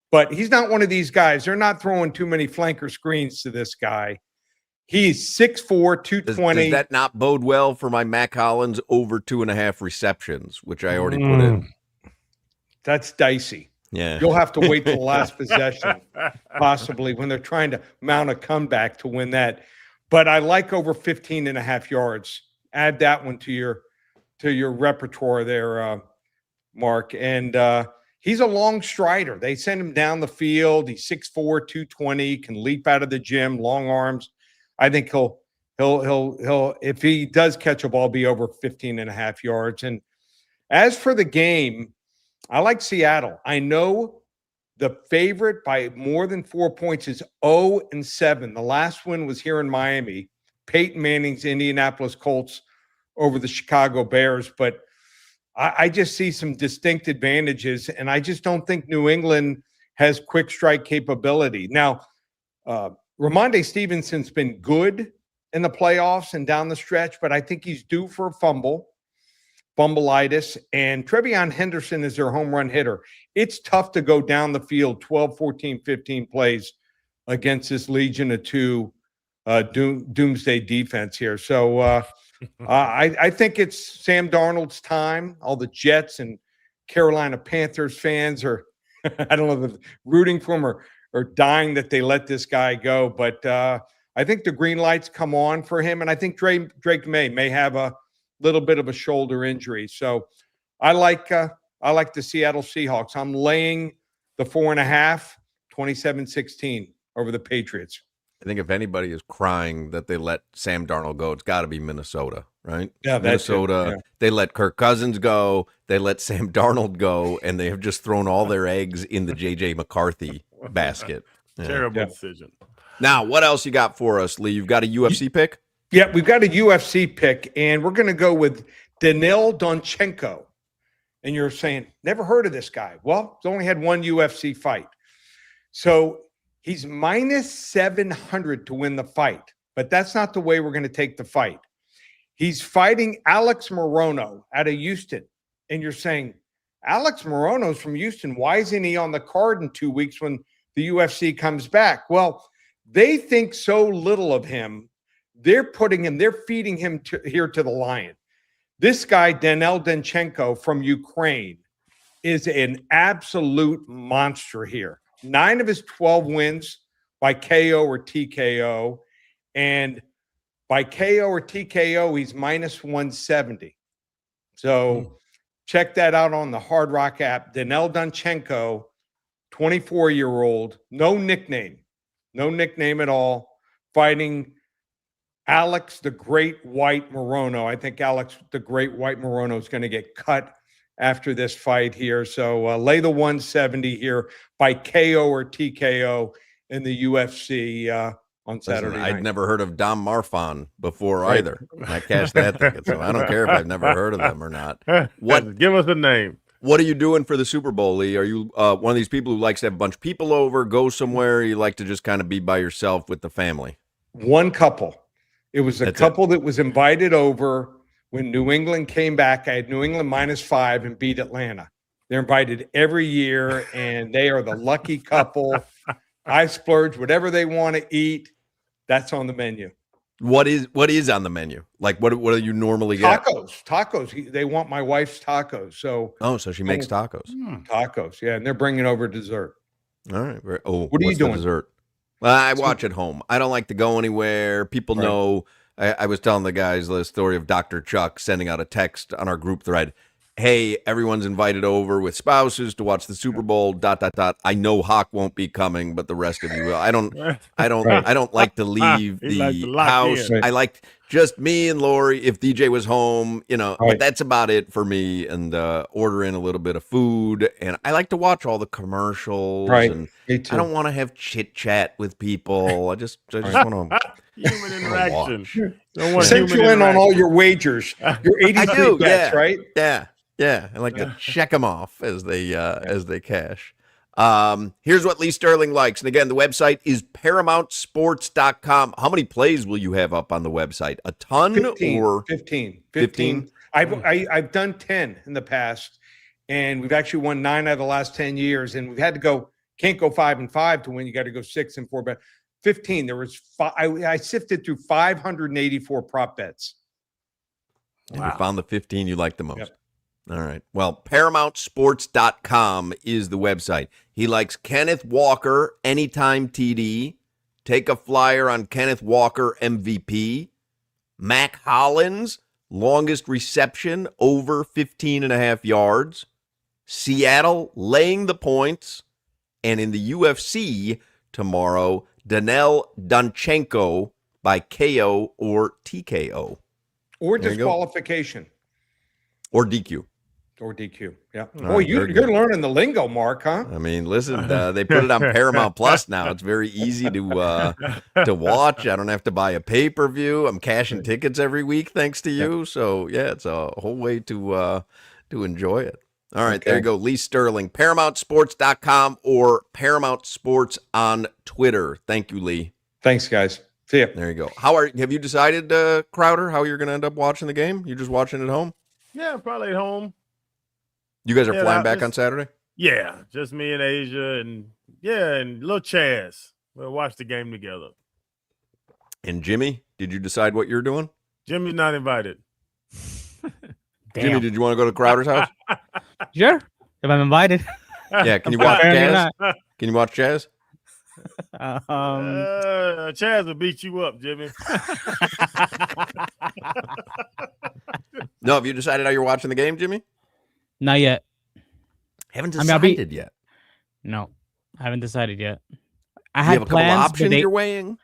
But he's not one of these guys. They're not throwing too many flanker screens to this guy. He's 6'4", 220. Does that not bode well for my Mac Hollins over 2.5 receptions, which I already put in? That's dicey. Yeah. You'll have to wait till the last possession, possibly, when they're trying to mount a comeback to win that. But I like over 15.5 yards. Add that one to your repertoire there, Mark. And he's a long strider. They send him down the field. He's 6'4", 220, can leap out of the gym, long arms. I think he'll if he does catch a ball, be over 15.5 yards. And as for the game, I like Seattle. I know the favorite by more than 4 points is 0-7. The last win was here in Miami. Peyton Manning's Indianapolis Colts over the Chicago Bears. But I just see some distinct advantages, and I just don't think New England has quick strike capability. Now, Ramondre Stevenson's been good in the playoffs and down the stretch, but I think he's due for a fumbleitis. And Trevion Henderson is their home run hitter. It's tough to go down the field 12, 14, 15 plays against this Legion of Two doomsday defense here. So I think it's Sam Darnold's time. All the Jets and Carolina Panthers fans are, I don't know, if they're rooting for him or dying that they let this guy go. But I think the green lights come on for him. And I think Drake may have a little bit of a shoulder injury. So I like the Seattle Seahawks. I'm laying the 4.5, 27-16 over the Patriots. I think if anybody is crying that they let Sam Darnold go, it's got to be Minnesota, right? Yeah, Minnesota. Yeah. They let Kirk Cousins go. They let Sam Darnold go, and they have just thrown all their eggs in the J.J. McCarthy basket. Terrible decision. Now, what else you got for us, Lee? You've got a UFC pick? Yeah, we've got a UFC pick, and we're going to go with Danil Donchenko. And you're saying, never heard of this guy. Well, he's only had one UFC fight. So he's minus 700 to win the fight, but that's not the way we're going to take the fight. He's fighting Alex Morono out of Houston. And you're saying, Alex Morono's from Houston. Why isn't he on the card in 2 weeks when the UFC comes back? Well, they think so little of him. They're feeding him here to the lion. This guy, Danil Donchenko from Ukraine, is an absolute monster here. 9 of his 12 wins by KO or TKO. And by KO or TKO, he's minus 170. So check that out on the Hard Rock app. Danil Donchenko, 24-year-old, no nickname at all, fighting Alex the Great White Morono. I think Alex the Great White Morono is going to get cut after this fight here. So lay the 170 here by KO or TKO in the UFC on Saturday night. I'd never heard of Dom Marfan before either. I cashed that ticket, so I don't care if I've never heard of them or not. Give us a name. What are you doing for the Super Bowl, Lee? Are you one of these people who likes to have a bunch of people over, go somewhere, or you like to just kind of be by yourself with the family? One couple. It was a couple that was invited over when New England came back. I had New England -5 and beat Atlanta. They're invited every year, and they are the lucky couple. I splurge whatever they want to eat. That's on the menu. What is on the menu? Like what do you normally get? Tacos. They want my wife's tacos. So so she makes tacos. Tacos, yeah, and they're bringing over dessert. All right. What are you doing? Dessert. Well, I watch at home. I don't like to go anywhere. People know. I was telling the guys the story of Dr. Chuck sending out a text on our group thread. Hey, everyone's invited over with spouses to watch the Super Bowl. ... I know Hoch won't be coming, but the rest of you will. I don't like to leave the house. I like just me and Lori. If DJ was home, but that's about it for me. And order in a little bit of food. And I like to watch all the commercials. Right. And me too. I don't want to have chit chat with people. I just want to. Human interaction. Send you in on all your wagers. Your 83 bets, right? Yeah, I like to check them off as they cash. Here's what Lee Sterling likes. And again, the website is ParamountSports.com. How many plays will you have up on the website? A ton 15, or 15? I've done 10 in the past, and we've actually won 9 out of the last 10 years. And we've had to can't go 5 and 5 to win. You got to go 6 and 4. But 15, there was I sifted through 584 prop bets. And you found the 15 you like the most. Yep. All right. Well, ParamountSports.com is the website. He likes Kenneth Walker, anytime TD. Take a flyer on Kenneth Walker, MVP. Mac Hollins, longest reception, over 15.5 yards. Seattle laying the points. And in the UFC tomorrow, Danil Donchenko by KO or TKO. Or disqualification. Or DQ. Or DQ, yeah. Boy, you're learning the lingo, Mark, huh? I mean, listen, they put it on Paramount Plus now. It's very easy to watch. I don't have to buy a pay-per-view. I'm cashing tickets every week thanks to you. So, yeah, it's a whole way to enjoy it. All right, there you go. Lee Sterling, ParamountSports.com or Paramount Sports on Twitter. Thank you, Lee. Thanks, guys. See ya. There you go. Have you decided, Crowder, how you're going to end up watching the game? You just watching at home? Yeah, probably at home. You guys are flying back on Saturday? Yeah, just me and Asia and little Chaz. We'll watch the game together. And Jimmy, did you decide what you're doing? Jimmy's not invited. Jimmy, did you want to go to Crowder's house? Sure, if I'm invited. Yeah, can you watch Jazz? Can you watch Jazz? Chaz will beat you up, Jimmy. No, have you decided how you're watching the game, Jimmy? Not yet. Haven't decided yet. No, I haven't decided yet. You have a couple options you're weighing?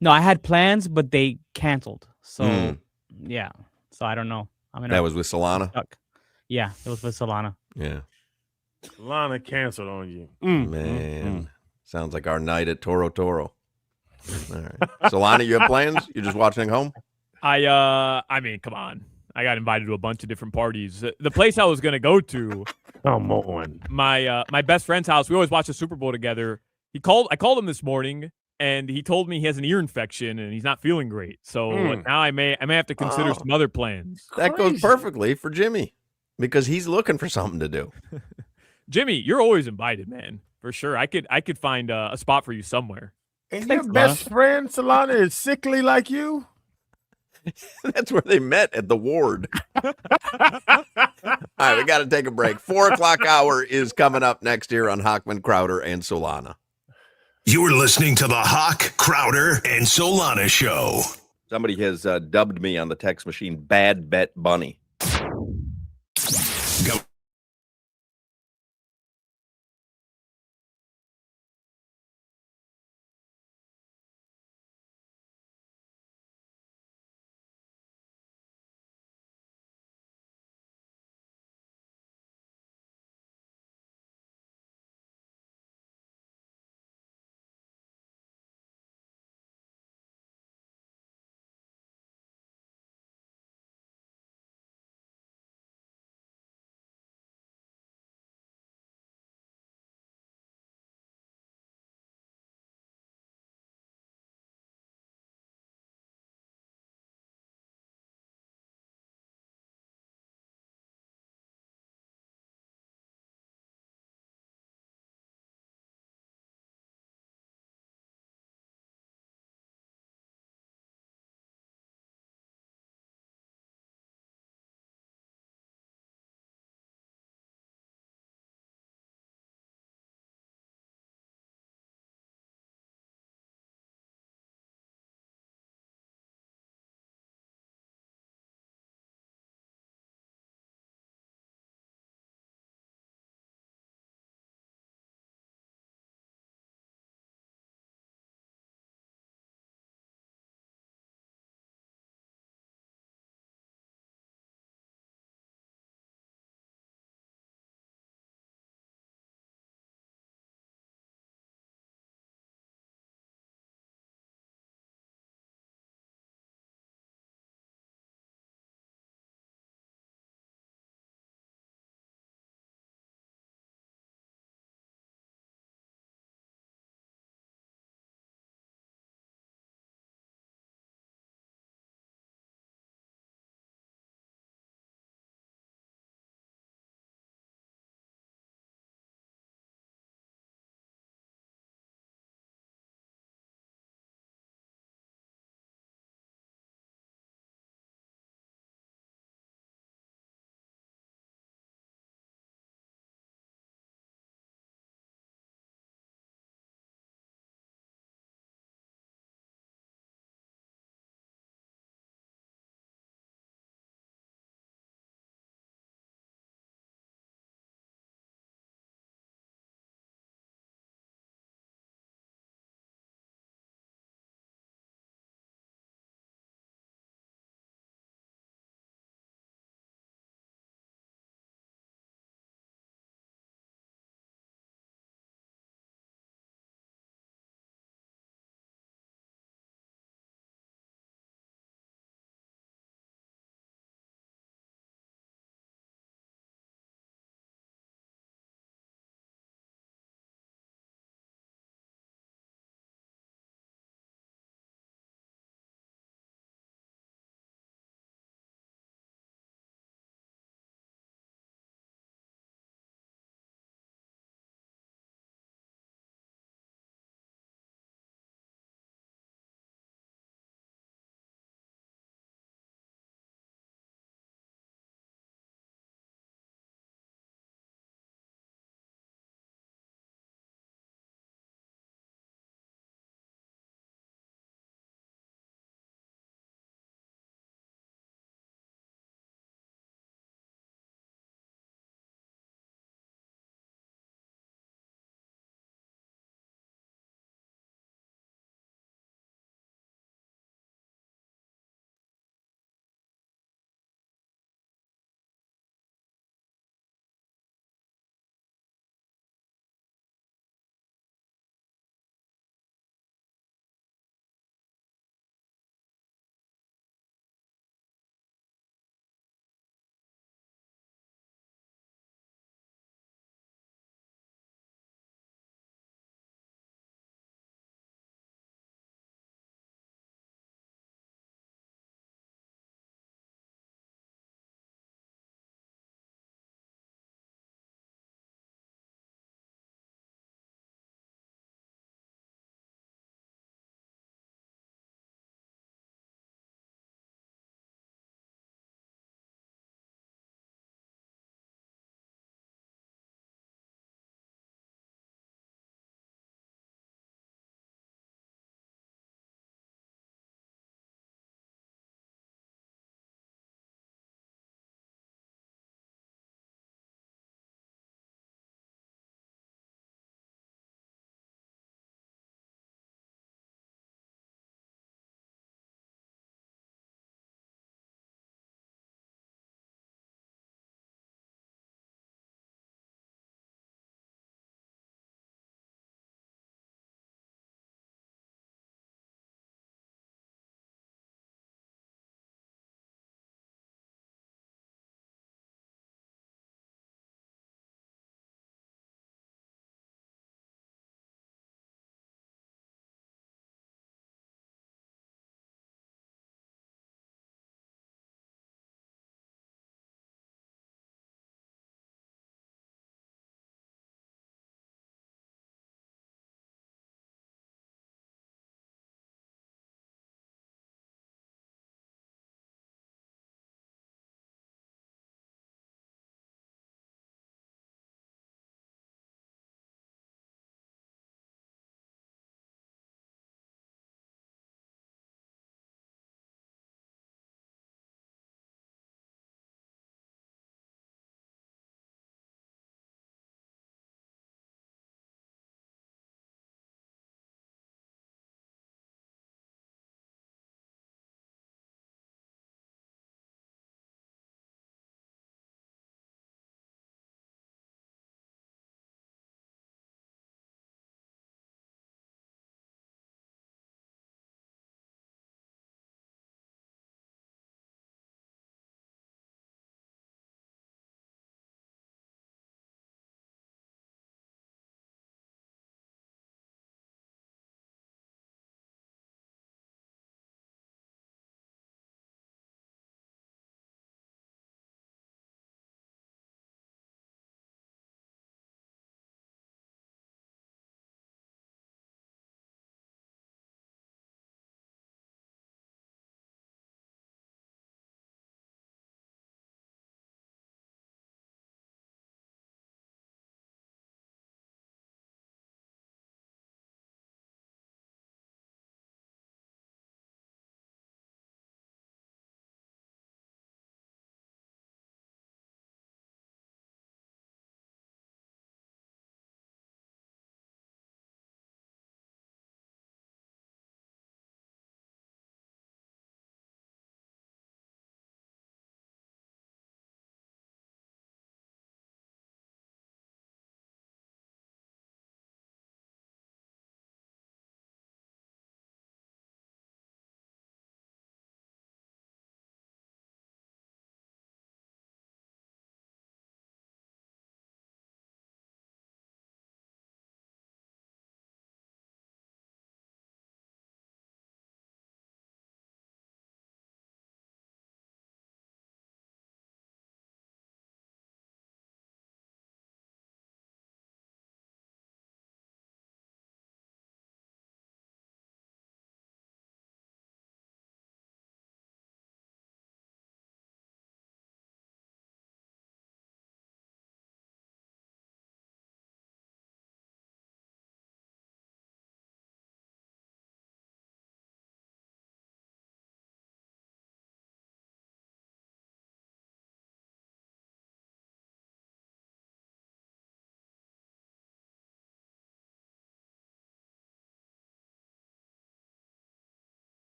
No, I had plans, but they canceled. So, yeah. So I don't know. That was with Solana? Yeah, it was with Solana. Yeah. Solana canceled on you. Man, sounds like our night at Toro Toro. All right. Solana, you have plans? You're just watching at home? I mean, come on. I got invited to a bunch of different parties. The place I was going to go to, come on, my best friend's house. We always watch the Super Bowl together. I called him this morning, and he told me he has an ear infection and he's not feeling great. So now I may have to consider some other plans. That goes perfectly for Jimmy because he's looking for something to do. Jimmy, you're always invited, man, for sure. I could find a spot for you somewhere. And your best friend Solana is sickly like you. That's where they met, at the ward. All right, we got to take a break. 4 o'clock hour is coming up next here on Hochman, Crowder, and Solana. You're listening to the Hoch, Crowder, and Solana Show. Somebody has dubbed me on the text machine Bad Bet Bunny.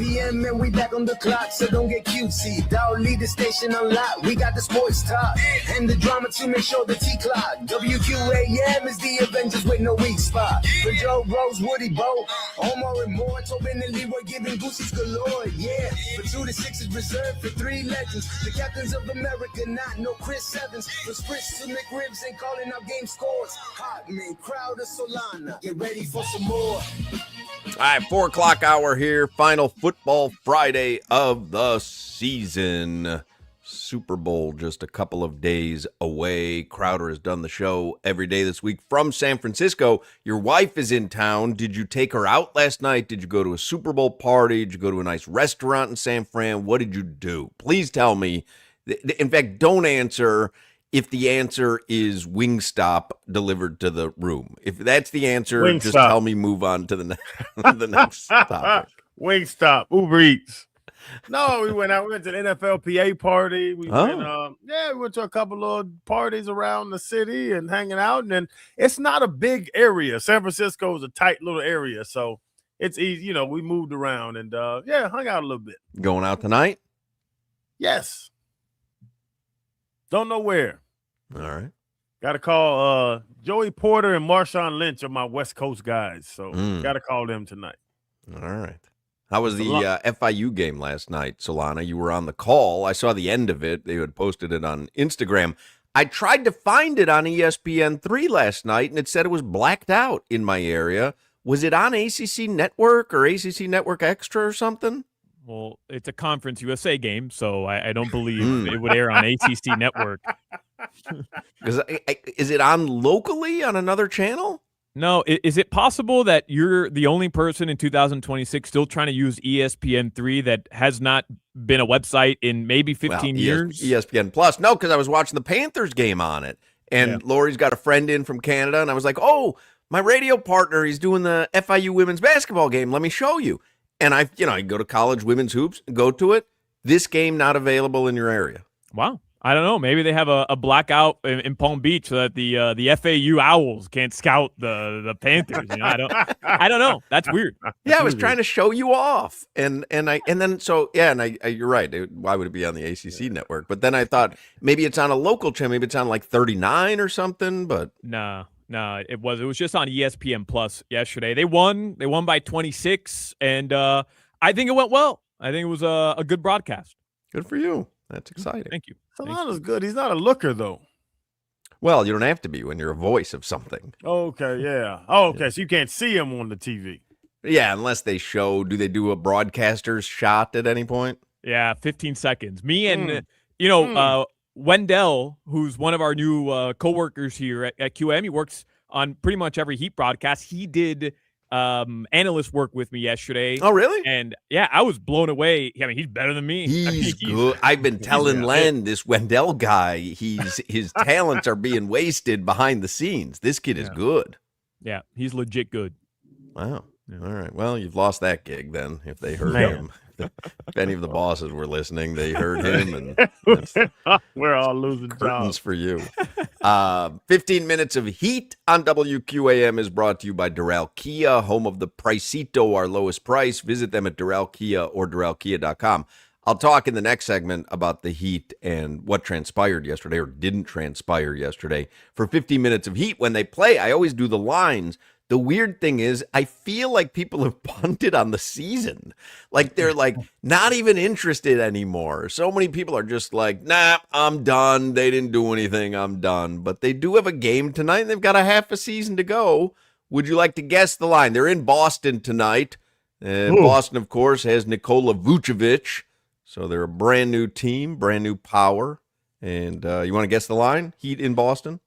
PM and we back on the clock, so don't get cutesy. Dog lead the station unlocked. We got the sports talk and the drama to make sure the T-clock. WQAM is the Avengers with no weak spot. For Joe Rose, Woody Bo, Omar and Moore, Tobin and Leroy giving goosies galore. Yeah, for 2 to 6 is reserved for 3 legends. The captains of America, not no Chris Evans. From Spritz to McRibs and calling out game scores. Hotman, Crowder, Solana. Get ready for some more. All right, 4 o'clock hour here. Final football Friday of the season. Super Bowl just a couple of days away. Crowder has done the show every day this week from San Francisco. Your wife is in town. Did you take her out last night? Did you go to a Super Bowl party? Did you go to a nice restaurant in San Fran? What did you do? Please tell me. In fact, don't answer if the answer is Wingstop delivered to the room. If that's the answer, Wingstop. just tell me move on to the next topic. Wingstop, Uber Eats. No, we went out. We went to the NFLPA party. We went to a couple of parties around the city and hanging out. And then it's not a big area. San Francisco is a tight little area, so it's easy. You know, we moved around and hung out a little bit. Going out tonight? Yes. Don't know where. All right. Got to call Joey Porter and Marshawn Lynch are my West Coast guys, so got to call them tonight. All right. How was the FIU game last night, Solana? You were on the call. I saw the end of it. They had posted it on Instagram. I tried to find it on ESPN3 last night, and it said it was blacked out in my area. Was it on ACC Network or ACC Network Extra or something? Well, it's a Conference USA game, so I don't believe it would air on ACC Network. Is it on locally on another channel? No. Is it possible that you're the only person in 2026 still trying to use ESPN3 that has not been a website in maybe 15 years? ESPN Plus. No, because I was watching the Panthers game on it, and Lori's got a friend in from Canada, and I was like, oh, my radio partner, he's doing the FIU women's basketball game. Let me show you. And I go to College Women's Hoops, go to it. This game not available in your area. Wow. I don't know. Maybe they have a blackout in Palm Beach so that the FAU Owls can't scout the Panthers. You know, I don't know. That's weird. Yeah, I was trying to show you off, and you're right. Why would it be on the ACC network? But then I thought maybe it's on a local channel. Maybe it's on like 39 or something. But no, it was just on ESPN Plus yesterday. They won by 26, and I think it went well. I think it was a good broadcast. Good for you. That's exciting. Thank you. Solana's good. He's not a looker, though. Well, you don't have to be when you're a voice of something. Okay, yeah. Oh, okay, so you can't see him on the TV. Yeah, unless they show. Do they do a broadcaster's shot at any point? Yeah, 15 seconds. Me and, Wendell, who's one of our new coworkers here at QM, he works on pretty much every Heat broadcast. He did analyst work with me yesterday. Oh, really? And yeah, I was blown away. I mean, he's better than me. He's good. I've been telling Len, this Wendell guy, his talents are being wasted behind the scenes. This kid is good. Yeah, he's legit good. Wow. All right. Well, you've lost that gig then. If they heard him, if any of the bosses were listening, they heard him, and we're all losing curtains jobs for you. 15 minutes of Heat on WQAM is brought to you by Doral Kia, home of the Pricito, our lowest price. Visit them at Doral Kia or DoralKia.com. I'll talk in the next segment about the Heat and what transpired yesterday or didn't transpire yesterday. For 15 minutes of Heat, when they play, I always do the lines. The weird thing is, I feel like people have punted on the season. Like they're like not even interested anymore. So many people are just like, nah, I'm done. They didn't do anything. I'm done. But they do have a game tonight, and they've got a half a season to go. Would you like to guess the line? They're in Boston tonight. Boston, of course, has Nikola Vucevic. So they're a brand new team, brand new power. And you want to guess the line? Heat in Boston?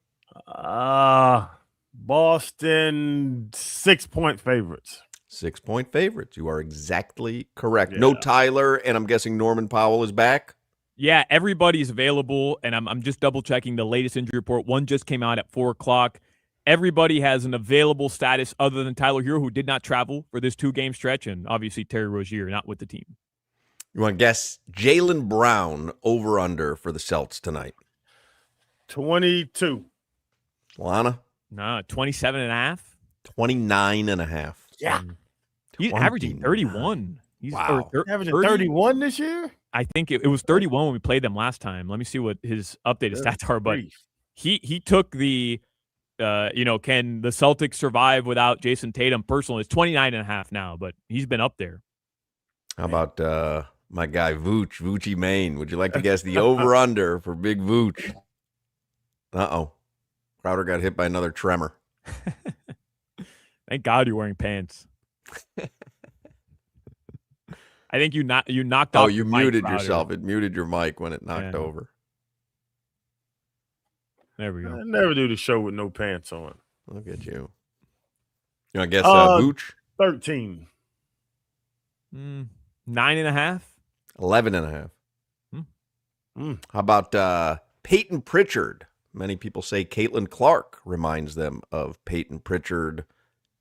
Boston 6-point favorites. 6-point favorites. You are exactly correct. Yeah. No Tyler, and I'm guessing Norman Powell is back. Yeah, everybody's available, and I'm just double checking the latest injury report. One just came out at 4:00. everybody has an available status other than Tyler Hero, who did not travel for this 2-game stretch, and obviously Terry Rozier not with the team. You want to guess Jaylen Brown over under for the Celts tonight? 22. Lana? Nah, 27.5. 29.5. Yeah. He's averaging 31. He's Wow. Averaging 31 this year? I think it was 31 when we played them last time. Let me see what his updated stats are. But he took the, can the Celtics survive without Jason Tatum? Personally, it's 29.5 now, but he's been up there. How about my guy Vooch, Voochie Maine? Would you like to guess the over under for Big Vooch? Uh-oh. Crowder got hit by another tremor. Thank God you're wearing pants. I think you knocked off. Oh, you muted Crowder. yourself. It muted your mic when it knocked over. There we go. I never do the show with no pants on. Look at you. You want to guess Vooch? 13. 9.5. 11.5. How about Peyton Pritchard? Many people say Caitlin Clark reminds them of Peyton Pritchard.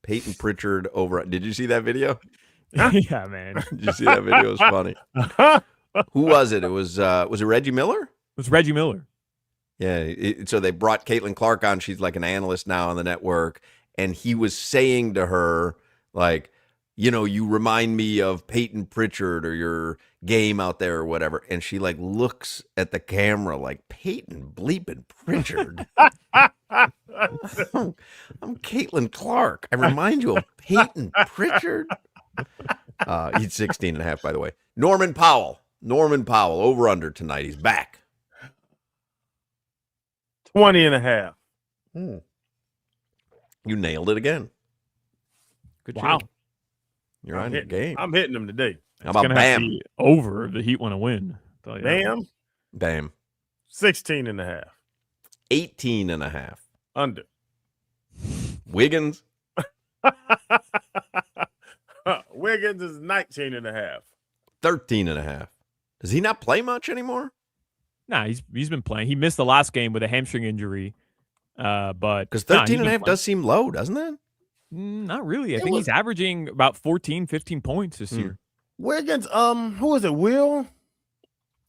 Peyton Pritchard over. Did you see that video? Yeah, man. Did you see that video? It was funny. Who was it? It was it Reggie Miller? It was Reggie Miller. Yeah. So they brought Caitlin Clark on. She's like an analyst now on the network. And he was saying to her, like, you remind me of Peyton Pritchard or your game out there or whatever. And she like looks at the camera like, Peyton bleeping Pritchard. I'm Caitlin Clark. I remind you of Peyton Pritchard. He's 16.5, by the way. Norman Powell over under tonight. He's back. 20.5. You nailed it again. Good Wow. job. You're on your game. I'm hitting them today. How about Bam? Over if the Heat want to win. Bam. 16.5. 18.5. Under. Wiggins? Wiggins is 19.5. 13.5. Does he not play much anymore? Nah, he's been playing. He missed the last game with a hamstring injury. But because 13.5 does seem low, doesn't it? Not really. I think he's averaging about 14, 15 points this year. Wiggins, who was it? Will?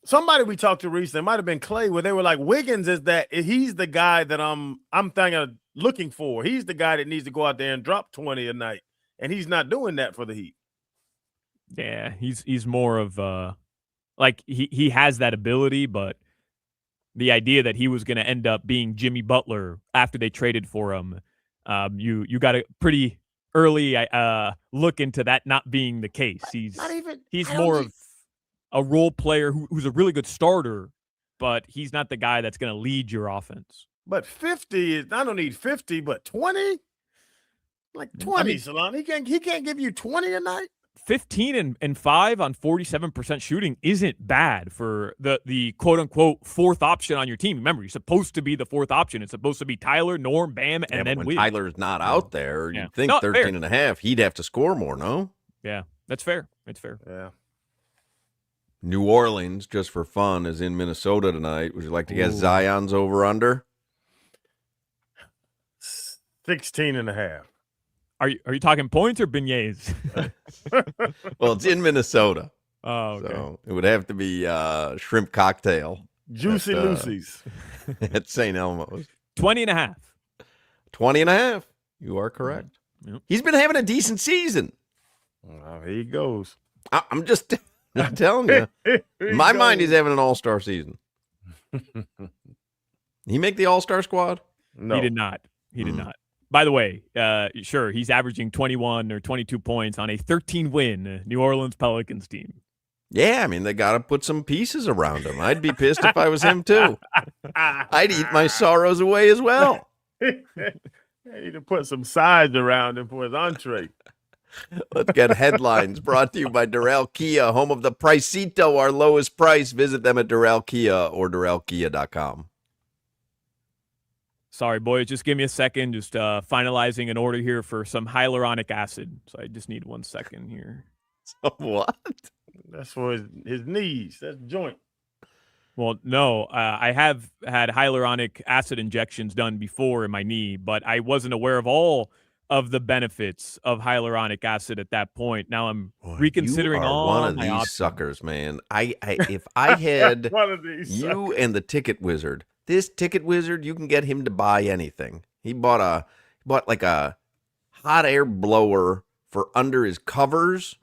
Somebody we talked to recently, it might have been Clay, where they were like, Wiggins he's the guy that I'm looking for. He's the guy that needs to go out there and drop 20 a night. And he's not doing that for the Heat. Yeah, he's more of like he has that ability, but the idea that he was going to end up being Jimmy Butler after they traded for him, you got a pretty early look into that not being the case. He's more of a role player who's a really good starter, but he's not the guy that's going to lead your offense. But 50 is, I don't need 50, but 20? Like 20, Solana. He can't give you 20 a night. 15 and 5 on 47% shooting isn't bad for the quote unquote fourth option on your team. Remember, you're supposed to be the fourth option. It's supposed to be Tyler, Norm, Bam, and then when Tyler's not out there, you'd think 13.5, he'd have to score more, no? Yeah, that's fair. It's fair. Yeah. New Orleans, just for fun, is in Minnesota tonight. Would you like to guess Zion's over under? 16.5. Are you talking points or beignets? Well, it's in Minnesota. Oh, okay. So it would have to be shrimp cocktail. Juicy Lucy's. At St. Elmo's. 20.5. 20.5. You are correct. Yep. He's been having a decent season. Well, here he goes. I'm just telling you. In my mind, he's having an all-star season. He make the all-star squad? No. He did not. He did not. By the way, sure, he's averaging 21 or 22 points on a 13-win New Orleans Pelicans team. Yeah, I mean, they got to put some pieces around him. I'd be pissed if I was him, too. I'd eat my sorrows away as well. They need to put some sides around him for his entree. Let's get headlines brought to you by Doral Kia, home of the Pricito, our lowest price. Visit them at Doral Kia or DoralKia.com. Sorry, boys. Just give me a second. Just finalizing an order here for some hyaluronic acid. So I just need 1 second here. So what? That's for his knees. That's joint. Well, no, I have had hyaluronic acid injections done before in my knee, but I wasn't aware of all of the benefits of hyaluronic acid at that point. Now I'm reconsidering you are all one of my these options. suckers, man. If I had One of these you suckers. and the ticket wizard, this ticket wizard, you can get him to buy anything. He bought like a hot air blower for under his covers,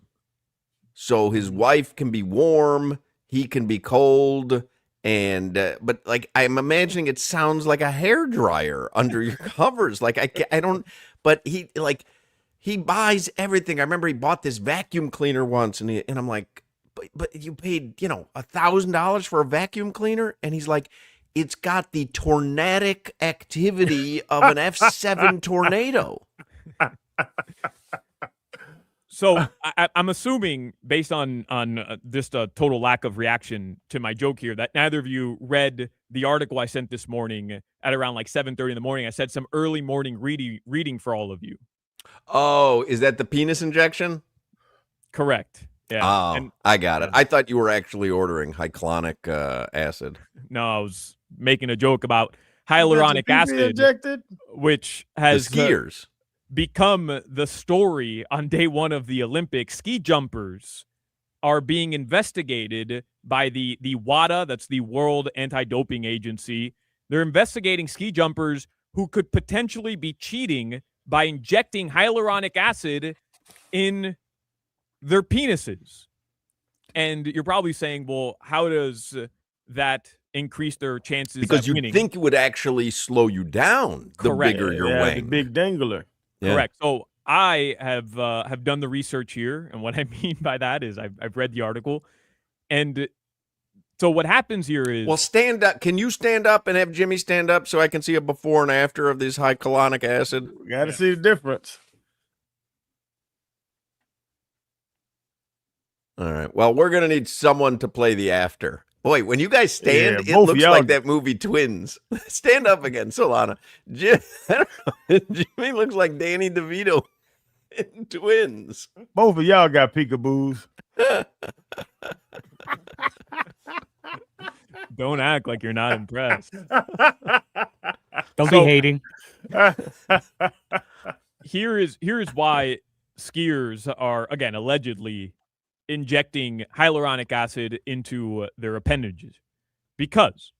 so his wife can be warm, he can be cold. And but like I'm imagining, it sounds like a hair dryer under your covers. Like I don't. But he buys everything. I remember he bought this vacuum cleaner once, and I'm like, but you paid $1,000 for a vacuum cleaner, and he's like, it's got the tornadic activity of an F7 tornado. So I'm assuming, based on just a total lack of reaction to my joke here, that neither of you read the article I sent this morning at around like 7:30 in the morning. I said some early morning reading for all of you. Oh, is that the penis injection? Correct. Yeah. Oh, And I got it. I thought you were actually ordering hyaluronic acid. no, I was making a joke about hyaluronic acid, injected? which The has skiers. become the story on day one of the Olympics. Ski jumpers are being investigated by the WADA, that's the World Anti-Doping Agency. They're investigating ski jumpers who could potentially be cheating by injecting hyaluronic acid in their penises. And you're probably saying, well, how does that increase their chances Because of you winning? think it would actually slow you down the Correct. bigger your Yeah, wang. the big dangler. Yeah. Correct. So I have done the research here, and what I mean by that is I've read the article, and so what happens here is Well, stand up. Can you stand up and have Jimmy stand up so I can see a before and after of this hyaluronic acid? Got to see the difference. All right. Well, we're gonna need someone to play the after. Boy, when you guys stand, Yeah, it both of looks y'all- like that movie Twins. Stand up again, Solana. Jimmy looks like Danny DeVito in Twins. Both of y'all got peekaboos. don't act like you're not impressed. Don't So- be hating. Here is why skiers are, again, allegedly injecting hyaluronic acid into their appendages, because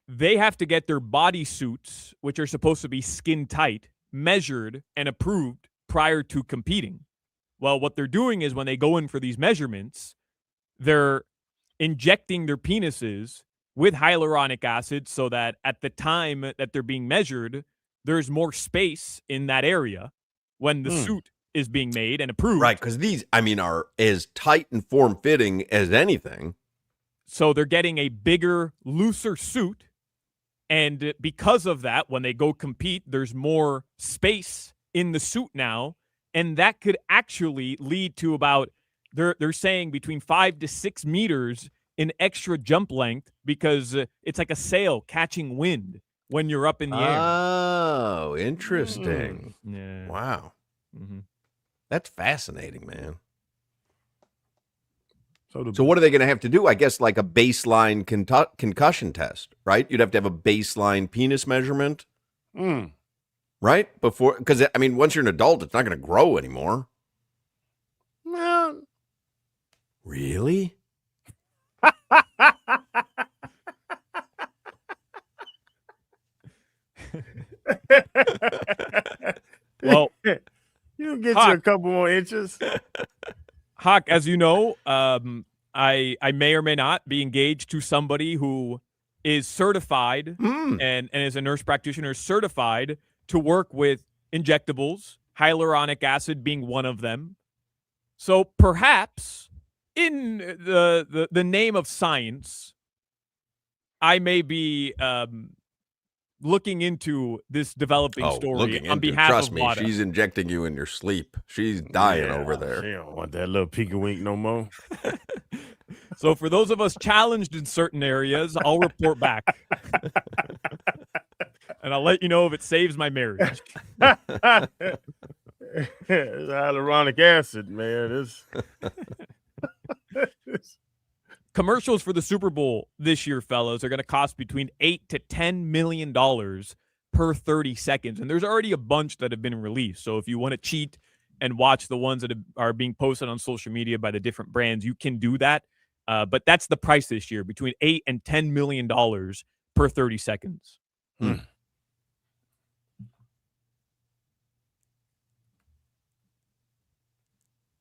they have to get their body suits, which are supposed to be skin tight, measured and approved prior to competing. Well, what they're doing is when they go in for these measurements, they're injecting their penises with hyaluronic acid so that at the time that they're being measured, there's more space in that area when the suit is being made and approved. Right, because these, are as tight and form-fitting as anything. So they're getting a bigger, looser suit. And because of that, when they go compete, there's more space in the suit now. And that could actually lead to about, they're saying between 5 to 6 meters in extra jump length, because it's like a sail catching wind when you're up in the air. Oh, interesting. Yeah. Wow. Mm-hmm. That's fascinating, man. So So what are they going to have to do? I guess like a baseline concussion test, right? You'd have to have a baseline penis measurement, right? Before, because once you're an adult, it's not going to grow anymore. Well, Really? Well, you get Hoch. you a couple more inches. Hoch, as you know, I may or may not be engaged to somebody who is certified and is a nurse practitioner certified to work with injectables, hyaluronic acid being one of them. So perhaps in the name of science, I may be looking into this developing story on behalf Trust of me, WADA. she's injecting you in your sleep. She's dying over there. She don't want that little peek wink no more. So for those of us challenged in certain areas, I'll report back. And I'll let you know if it saves my marriage. It's hyaluronic acid, man. commercials for the Super Bowl this year, fellas, are going to cost between $8 to $10 million per 30 seconds. And there's already a bunch that have been released. So if you want to cheat and watch the ones that are being posted on social media by the different brands, you can do that. But that's the price this year, between $8 and $10 million per 30 seconds.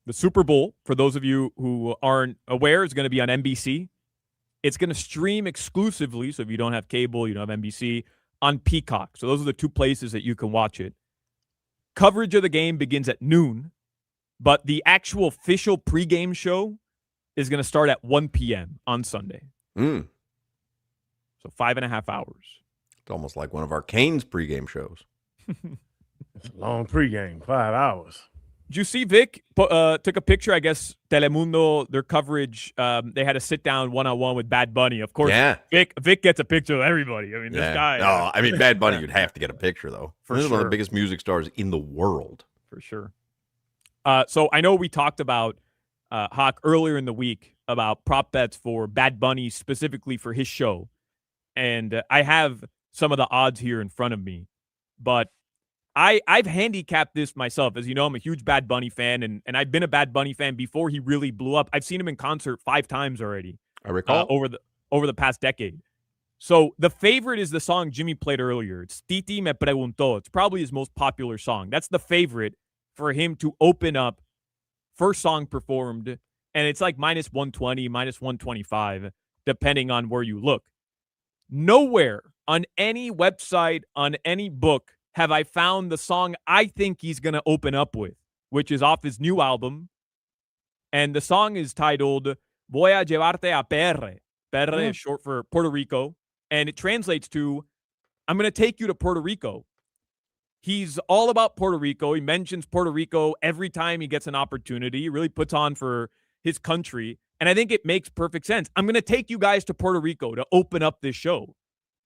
The Super Bowl, for those of you who aren't aware, is going to be on NBC. It's going to stream exclusively, so if you don't have cable, you don't have NBC, on Peacock. So those are the two places that you can watch it. Coverage of the game begins at noon, but the actual official pregame show is going to start at 1 p.m. on Sunday. So 5.5 hours. It's almost like one of our Canes pregame shows. It's a long pregame, 5 hours. Did you see Vic took a picture? I guess Telemundo, their coverage, they had a sit down one-on-one with Bad Bunny. Of course, yeah. Vic gets a picture of everybody. I mean, this guy. No, I mean, Bad Bunny, you'd have to get a picture, though. This is one of the biggest music stars in the world. For sure. So I know we talked about Hoch earlier in the week about prop bets for Bad Bunny, specifically for his show. And I have some of the odds here in front of me. But I've handicapped this myself. As you know, I'm a huge Bad Bunny fan, and I've been a Bad Bunny fan before he really blew up. I've seen him in concert 5 times already. I recall. Over the past decade. So the favorite is the song Jimmy played earlier. It's Titi Me Preguntó. It's probably his most popular song. That's the favorite for him to open up. First song performed, and it's like minus 120, minus 125, depending on where you look. Nowhere on any website, on any book, have I found the song I think he's going to open up with, which is off his new album. And the song is titled Voy a llevarte a PR. PR is short for Puerto Rico. And it translates to, I'm going to take you to Puerto Rico. He's all about Puerto Rico. He mentions Puerto Rico every time he gets an opportunity. He really puts on for his country. And I think it makes perfect sense. I'm going to take you guys to Puerto Rico to open up this show.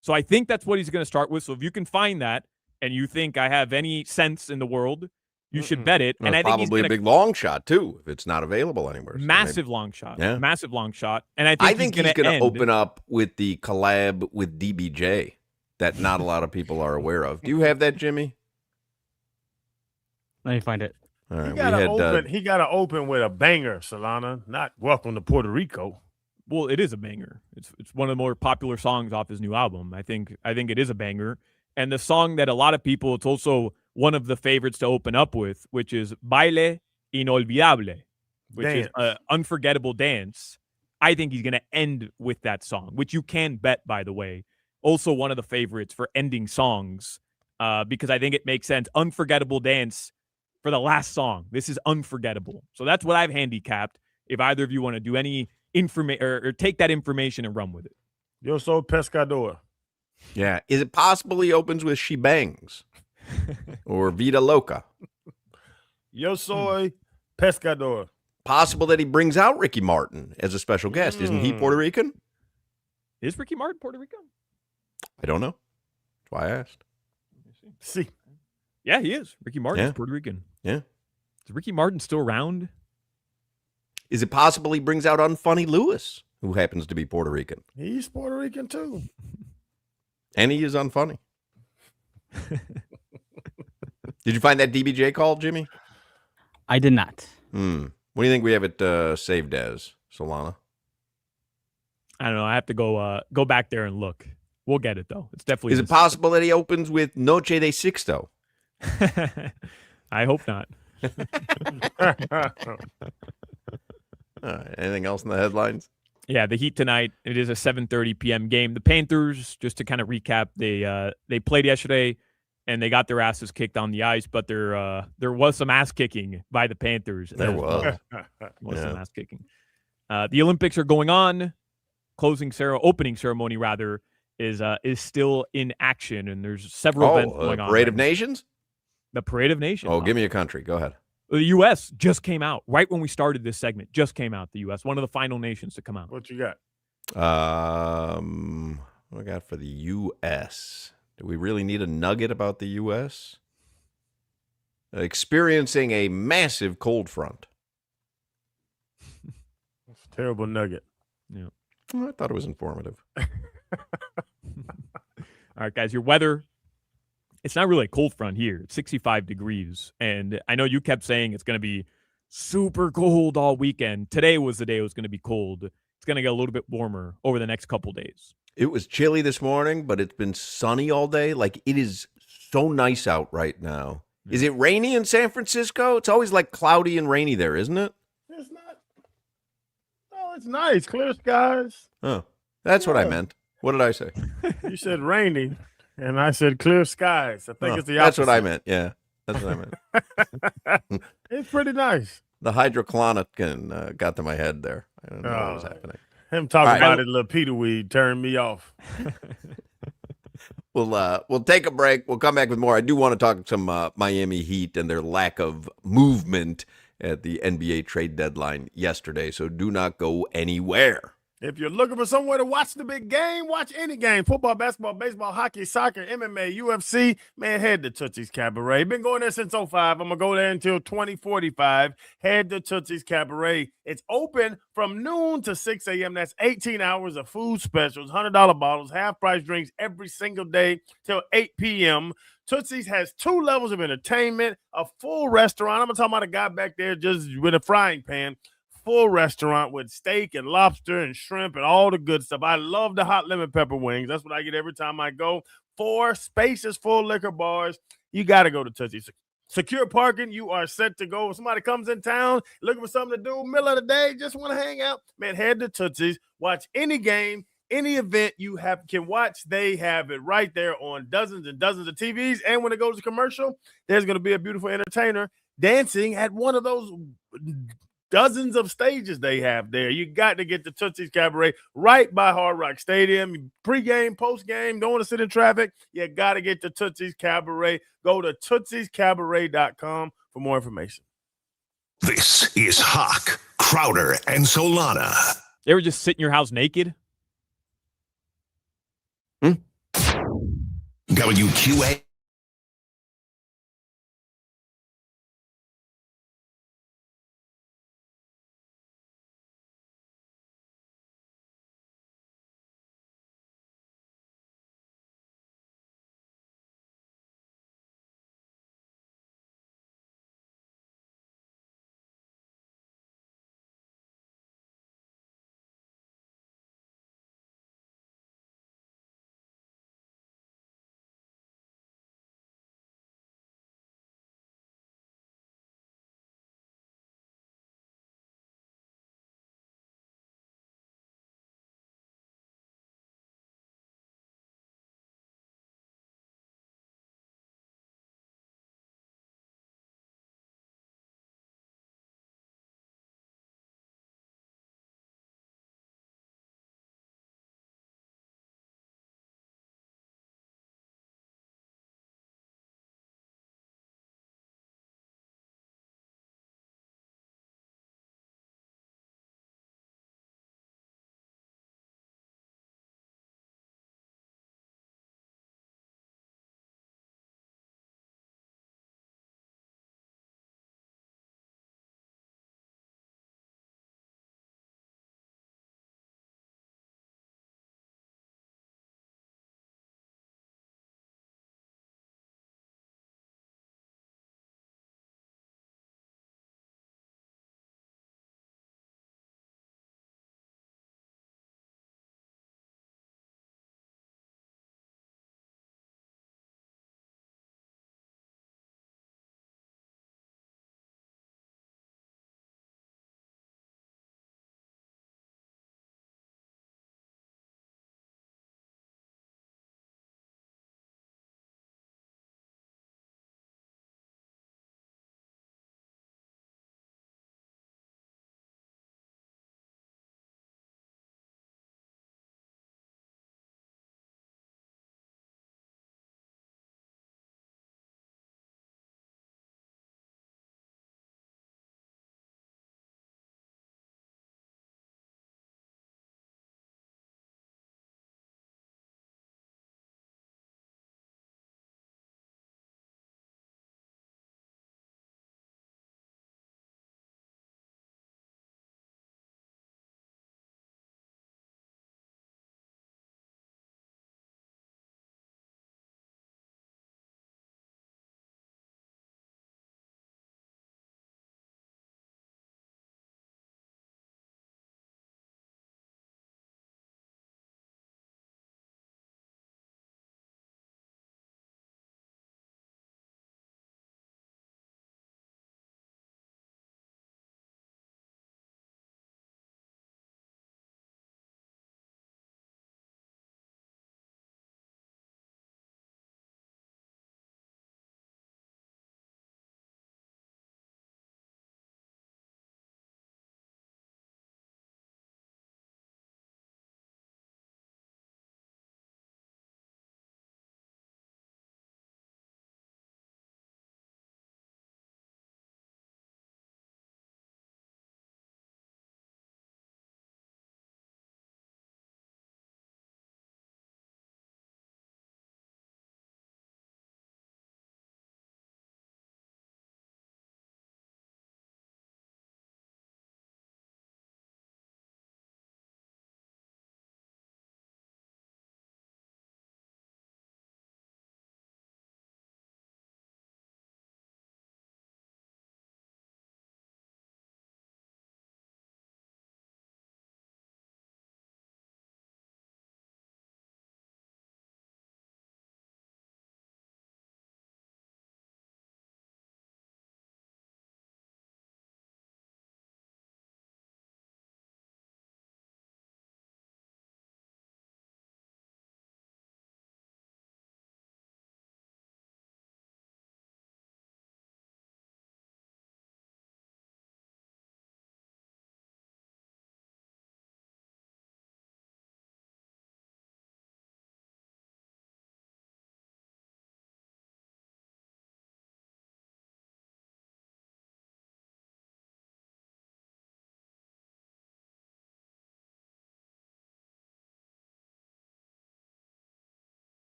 So I think that's what he's going to start with. So if you can find that, and you think I have any sense in the world, you should bet it. And I think probably a big long shot too, if it's not available anywhere. So massive long shot. Yeah. Massive long shot. And I think he's going to open up with the collab with DBJ that not a lot of people are aware of. Do you have that, Jimmy? Let me find it. All right. He got to open with a banger, Solana, not Welcome to Puerto Rico. Well, it is a banger. It's one of the more popular songs off his new album. I think it is a banger. And the song that a lot of people, it's also one of the favorites to open up with, which is Baile Inolvidable, which is an unforgettable dance. I think he's going to end with that song, which you can bet, by the way. Also one of the favorites for ending songs, because I think it makes sense. Unforgettable dance for the last song. This is unforgettable. So that's what I've handicapped. If either of you want to do any information or take that information and run with it. Yo soy pescador. Yeah. Is it possible he opens with She Bangs or Vida Loca? Yo soy pescador. Possible that he brings out Ricky Martin as a special guest. Isn't he Puerto Rican? Is Ricky Martin Puerto Rican? I don't know. That's why I asked. See. Yeah, he is. Ricky Martin is Puerto Rican. Yeah. Is Ricky Martin still around? Is it possible he brings out Unfunny Lewis, who happens to be Puerto Rican? He's Puerto Rican too. And he is unfunny. Did you find that DBJ call, Jimmy? I did not. What do you think we have it saved as, Solana? I don't know. I have to go back there and look. We'll get it, though. It's definitely. Is it possible that he opens with Noche de Sixto? I hope not. All right. Anything else in the headlines? Yeah, the Heat tonight. It is a 7:30 p.m. game. The Panthers, just to kind of recap, they played yesterday and they got their asses kicked on the ice, but there was some ass kicking by the Panthers. There was. Some ass kicking. The Olympics are going on. Opening ceremony rather is still in action, and there's several events going on. Parade of Nations? The Parade of Nations. Oh, give me a country. Go ahead. The U.S. just came out right when we started this segment. Just came out. The U.S. one of the final nations to come out. What you got? What I got for the U.S. Do we really need a nugget about the U.S.? Experiencing a massive cold front. That's a terrible nugget. Yeah. I thought it was informative. All right, guys, your weather. It's not really a cold front here. It's 65 degrees. And I know you kept saying it's going to be super cold all weekend. Today was the day it was going to be cold. It's going to get a little bit warmer over the next couple days. It was chilly this morning, but it's been sunny all day. Like, it is so nice out right now. Is it rainy in San Francisco? It's always like cloudy and rainy there, isn't it? It's not. Oh, it's nice. Clear skies. Oh, that's what I meant. What did I say? You said rainy, and I said clear skies. I think it's the opposite. That's what I meant. Yeah, that's what I meant. It's pretty nice. The hydrochlonic got to my head there. I don't know what was happening. Him talking All right. about his little Peter weed turned me off. We'll take a break. We'll come back with more. I do want to talk some Miami Heat and their lack of movement at the NBA trade deadline yesterday. So do not go anywhere. If you're looking for somewhere to watch the big game, watch any game. Football, basketball, baseball, hockey, soccer, MMA, UFC. Man, head to Tootsie's Cabaret. Been going there since 05. I'm going to go there until 2045. Head to Tootsie's Cabaret. It's open from noon to 6 a.m. That's 18 hours of food specials, $100 bottles, half-price drinks every single day till 8 p.m. Tootsie's has 2 levels of entertainment, a full restaurant. I'm talking about a guy back there just with a frying pan. Full restaurant with steak and lobster and shrimp and all the good stuff. I love the hot lemon pepper wings. That's what I get every time I go. 4 spacious full liquor bars. You got to go to Tootsie's. Secure parking. You are set to go. If somebody comes in town looking for something to do, middle of the day, just want to hang out, man, head to Tootsie's. Watch any game, any event you can watch. They have it right there on dozens and dozens of TVs. And when it goes to commercial, there's going to be a beautiful entertainer dancing at one of those dozens of stages they have there. You got to get to Tootsie's Cabaret right by Hard Rock Stadium. Pre-game, post-game, don't want to sit in traffic. You got to get to Tootsie's Cabaret. Go to tootsiescabaret.com for more information. This is Hoch, Crowder, and Solana. You ever just sit in your house naked? WQA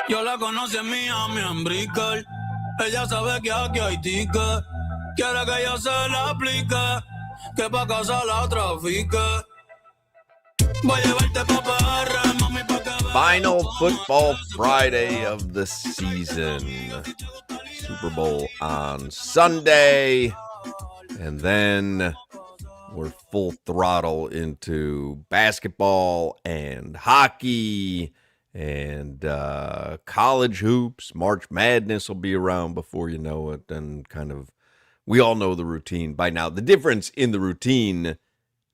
Yo la conocí en Miami, en Brickell. Ella sabe que aquí hay ticket. Quiere que yo se la aplique. Que pa' casa la trafique. Voy a llevarte pa' PR, mami, pa' que veas. Final football Friday of the season. Super Bowl on Sunday. And then we're full throttle into basketball and hockey and college hoops. March Madness will be around before you know it. And kind of, we all know the routine by now. The difference in the routine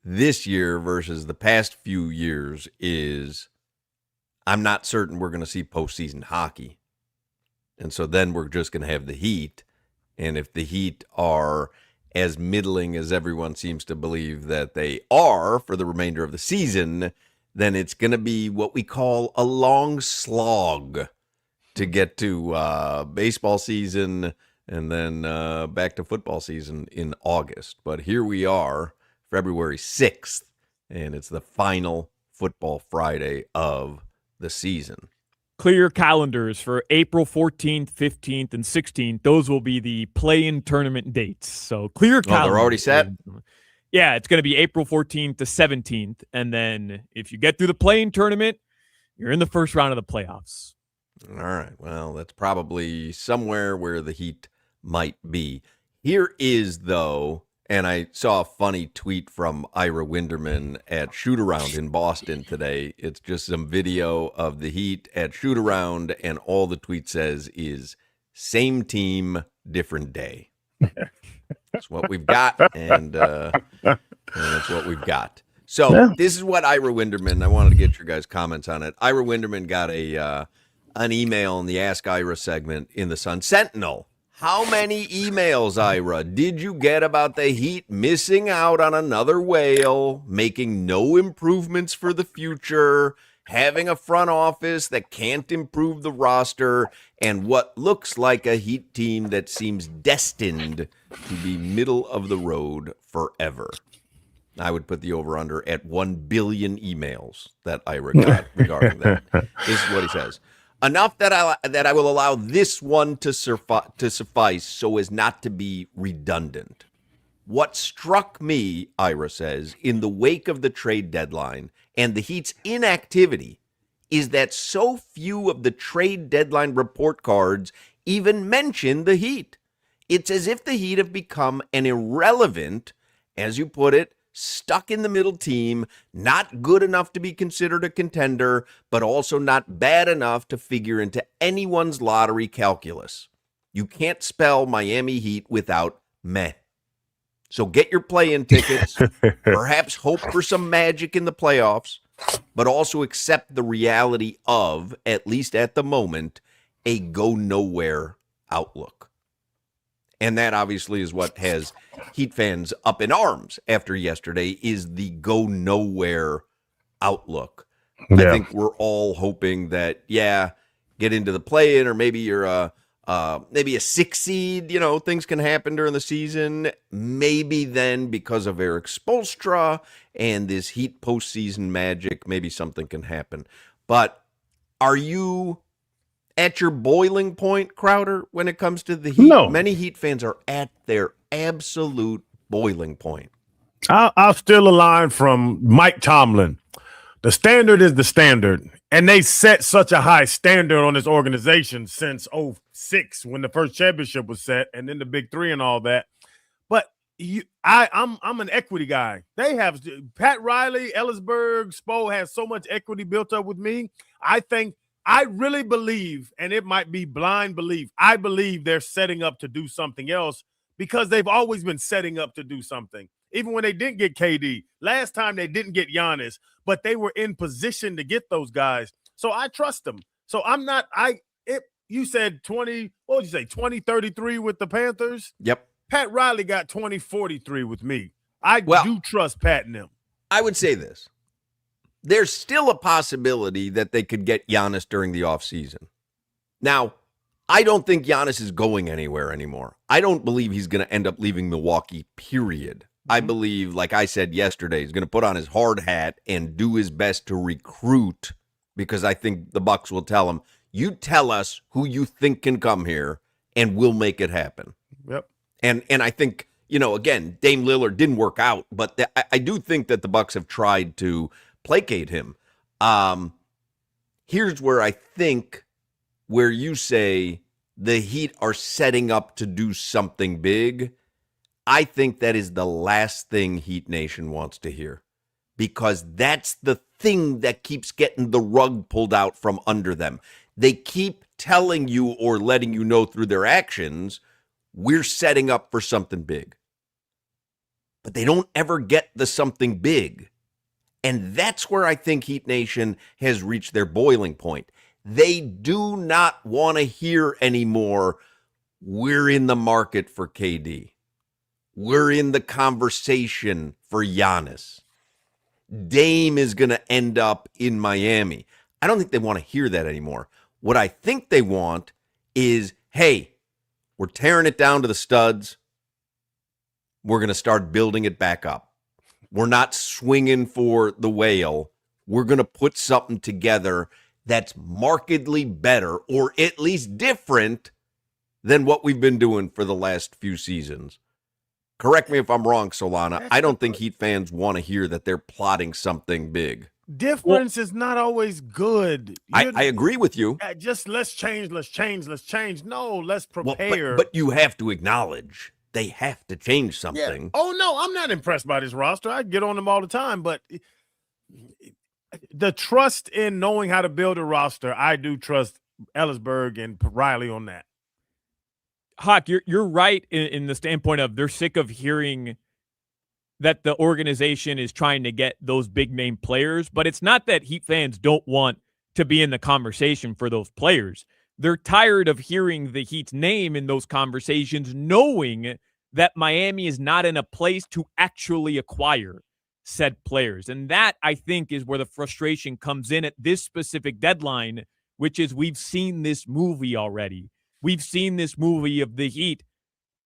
this year versus the past few years is I'm not certain we're going to see postseason hockey. And so then we're just going to have the Heat. And if the Heat are as middling as everyone seems to believe that they are for the remainder of the season, then it's going to be what we call a long slog to get to baseball season and then back to football season in August. But here we are, February 6th, and it's the final football Friday of the season. Clear calendars for April 14th, 15th, and 16th. Those will be the play-in tournament dates. So clear calendars. Oh, they're already set? Yeah, it's going to be April 14th to 17th. And then if you get through the play-in tournament, you're in the first round of the playoffs. All right. Well, that's probably somewhere where the Heat might be. Here is, though, and I saw a funny tweet from Ira Winderman at Shoot-Around in Boston today. It's just some video of the Heat at Shoot-Around, and all the tweet says is, same team, different day. That's what we've got, and that's what we've got. So this is what Ira Winderman, I wanted to get your guys' comments on it. Ira Winderman got an email in the Ask Ira segment in the Sun Sentinel. How many emails, Ira, did you get about the Heat missing out on another whale, making no improvements for the future, having a front office that can't improve the roster, and what looks like a Heat team that seems destined to be middle of the road forever? I would put the over-under at 1 billion emails that Ira got regarding that. This is what he says. Enough that I will allow this one to suffice so as not to be redundant. What struck me, Ira says, in the wake of the trade deadline and the Heat's inactivity is that so few of the trade deadline report cards even mention the Heat. It's as if the Heat have become an irrelevant, as you put it, stuck in the middle team, not good enough to be considered a contender, but also not bad enough to figure into anyone's lottery calculus. You can't spell Miami Heat without meh. So get your play-in tickets, perhaps hope for some magic in the playoffs, but also accept the reality of, at least at the moment, a go-nowhere outlook. And that obviously is what has Heat fans up in arms after yesterday, is the go-nowhere outlook. Yeah. I think we're all hoping that, get into the play-in, or maybe you're maybe a 6 seed, things can happen during the season. Maybe then, because of Eric Spoelstra and this Heat postseason magic, maybe something can happen. But are you at your boiling point, Crowder, when it comes to the Heat? No. Many Heat fans are at their absolute boiling point. I'll steal a line from Mike Tomlin. The standard is the standard. And they set such a high standard on this organization since 2006, when the first championship was set, and then the Big Three and all that. But I'm an equity guy. They have Pat Riley, Ellisberg, Spo has so much equity built up with me. I really believe, and it might be blind belief, I believe they're setting up to do something else, because they've always been setting up to do something. Even when they didn't get KD, last time they didn't get Giannis, but they were in position to get those guys. So I trust them. So I'm not, you said 20, what would you say, 20-33 with the Panthers? Yep. Pat Riley got 20-43 with me. I do trust Pat and them. I would say this. There's still a possibility that they could get Giannis during the offseason. Now, I don't think Giannis is going anywhere anymore. I don't believe he's going to end up leaving Milwaukee, period. I believe, like I said yesterday, he's going to put on his hard hat and do his best to recruit, because I think the Bucks will tell him, you tell us who you think can come here and we'll make it happen. Yep. And I think, again, Dame Lillard didn't work out, but I do think that the Bucks have tried to placate him. Here's where I think where you say the Heat are setting up to do something big. I think that is the last thing Heat Nation wants to hear, because that's the thing that keeps getting the rug pulled out from under them. They keep telling you or letting you know through their actions, we're setting up for something big. But they don't ever get the something big. And that's where I think Heat Nation has reached their boiling point. They do not want to hear anymore, we're in the market for KD. We're in the conversation for Giannis. Dame is going to end up in Miami. I don't think they want to hear that anymore. What I think they want is, hey, we're tearing it down to the studs. We're going to start building it back up. We're not swinging for the whale. We're going to put something together that's markedly better, or at least different than what we've been doing for the last few seasons. Correct me if I'm wrong, Solana. I don't think Heat fans want to hear that they're plotting something big. Difference is not always good. I agree with you. Just let's change. No, let's prepare. But you have to acknowledge they have to change something. Yeah. Oh, no, I'm not impressed by this roster. I get on them all the time, but the trust in knowing how to build a roster, I do trust Ellisberg and Riley on that. Hoch, you're right in the standpoint of they're sick of hearing that the organization is trying to get those big name players, but it's not that Heat fans don't want to be in the conversation for those players. They're tired of hearing the Heat's name in those conversations, knowing that Miami is not in a place to actually acquire said players. And that, I think, is where the frustration comes in at this specific deadline, which is we've seen this movie already. We've seen this movie of the Heat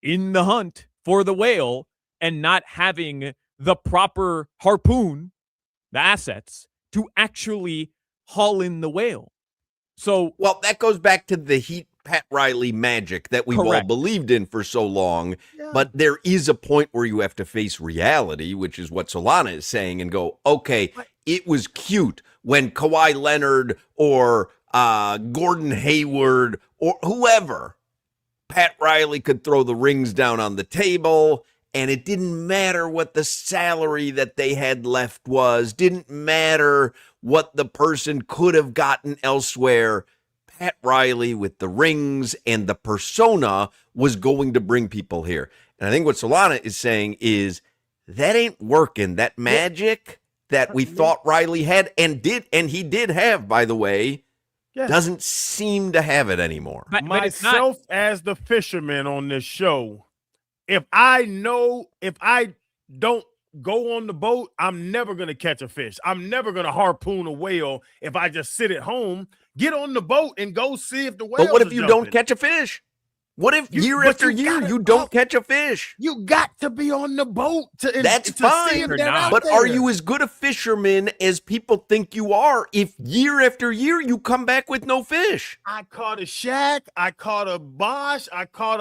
in the hunt for the whale and not having the proper harpoon, the assets, to actually haul in the whale. So, well, that goes back to the Heat Pat Riley magic that we've all believed in for so long. Yeah. But there is a point where you have to face reality, which is what Solana is saying, and go, okay, it was cute when Kawhi Leonard or Gordon Hayward or whoever, Pat Riley could throw the rings down on the table, and it didn't matter what the salary that they had left was, didn't matter what the person could have gotten elsewhere. Pat Riley with the rings and the persona was going to bring people here. And I think what Solana is saying is that ain't working. That magic that we thought Riley had and he did have, by the way, doesn't seem to have it anymore. But myself as the fisherman on this show, if I don't go on the boat, I'm never going to catch a fish. I'm never going to harpoon a whale if I just sit at home. Get on the boat and go see if the whale. But what if you don't catch a fish? What if year after year you don't catch a fish? You got to be on the boat That's fine. But are you as good a fisherman as people think you are if year after year you come back with no fish? I caught a Shaq. I caught a Bosch.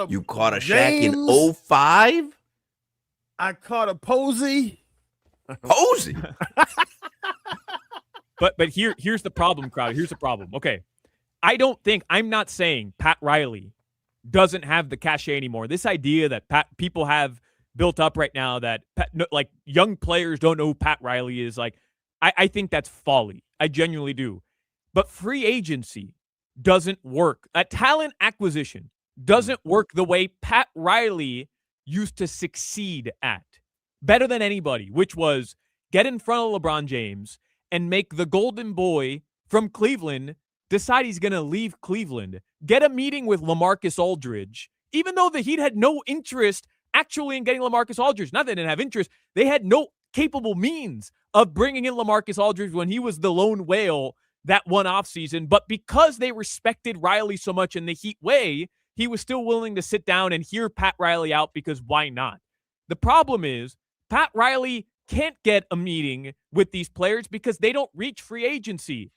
You caught a Shaq in 05? I caught a Posey. Posey? But here's the problem, Crowder. Here's the problem. Okay. I'm not saying Pat Riley doesn't have the cachet anymore. This idea that people have built up right now that young players don't know who Pat Riley is, I think that's folly. I genuinely do. But free agency doesn't work. Talent acquisition doesn't work the way Pat Riley used to succeed at. Better than anybody, which was get in front of LeBron James and make the golden boy from Cleveland decide he's going to leave Cleveland, get a meeting with LaMarcus Aldridge, even though the Heat had no interest actually in getting LaMarcus Aldridge. Not that they didn't have interest. They had no capable means of bringing in LaMarcus Aldridge when he was the lone whale that one offseason. But because they respected Riley so much in the Heat way, he was still willing to sit down and hear Pat Riley out because why not? The problem is Pat Riley can't get a meeting with these players because they don't reach free agency.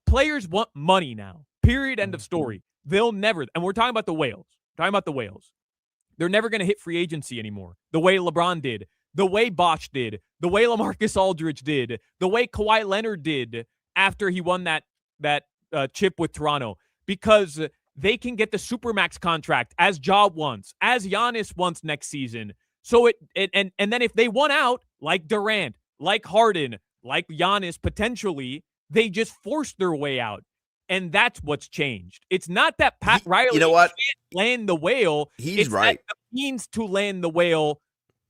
Players want money now. Period. End of story. They'll never, and we're talking about the Whales. They're never going to hit free agency anymore. The way LeBron did, the way Bosch did, the way LaMarcus Aldridge did, the way Kawhi Leonard did after he won that chip with Toronto, because they can get the Supermax contract as Ja wants, as Giannis wants next season. So and then if they won out, like Durant, like Harden, like Giannis potentially, they just forced their way out. And that's what's changed. It's not that Pat Riley can't land the whale. He's right. That the means to land the whale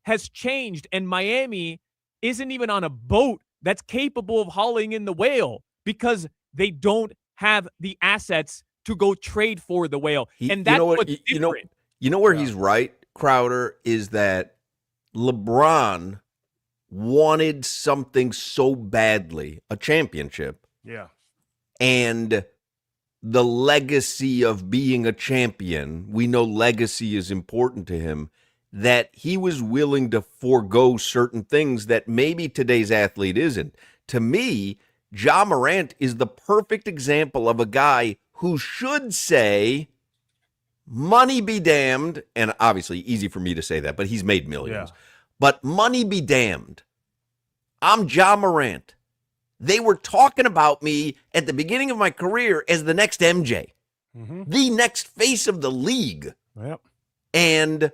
has changed, and Miami isn't even on a boat that's capable of hauling in the whale because they don't have the assets to go trade for the whale. And that's what's different. You know where he's right, Crowder, is that LeBron wanted something so badly, a championship. Yeah. And the legacy of being a champion, we know legacy is important to him, that he was willing to forego certain things that maybe today's athlete isn't. To me, Ja Morant is the perfect example of a guy who should say, money be damned, and obviously easy for me to say that, but he's made millions. Yeah. But money be damned. I'm Ja Morant. They were talking about me at the beginning of my career as the next MJ, the next face of the league. Yep. And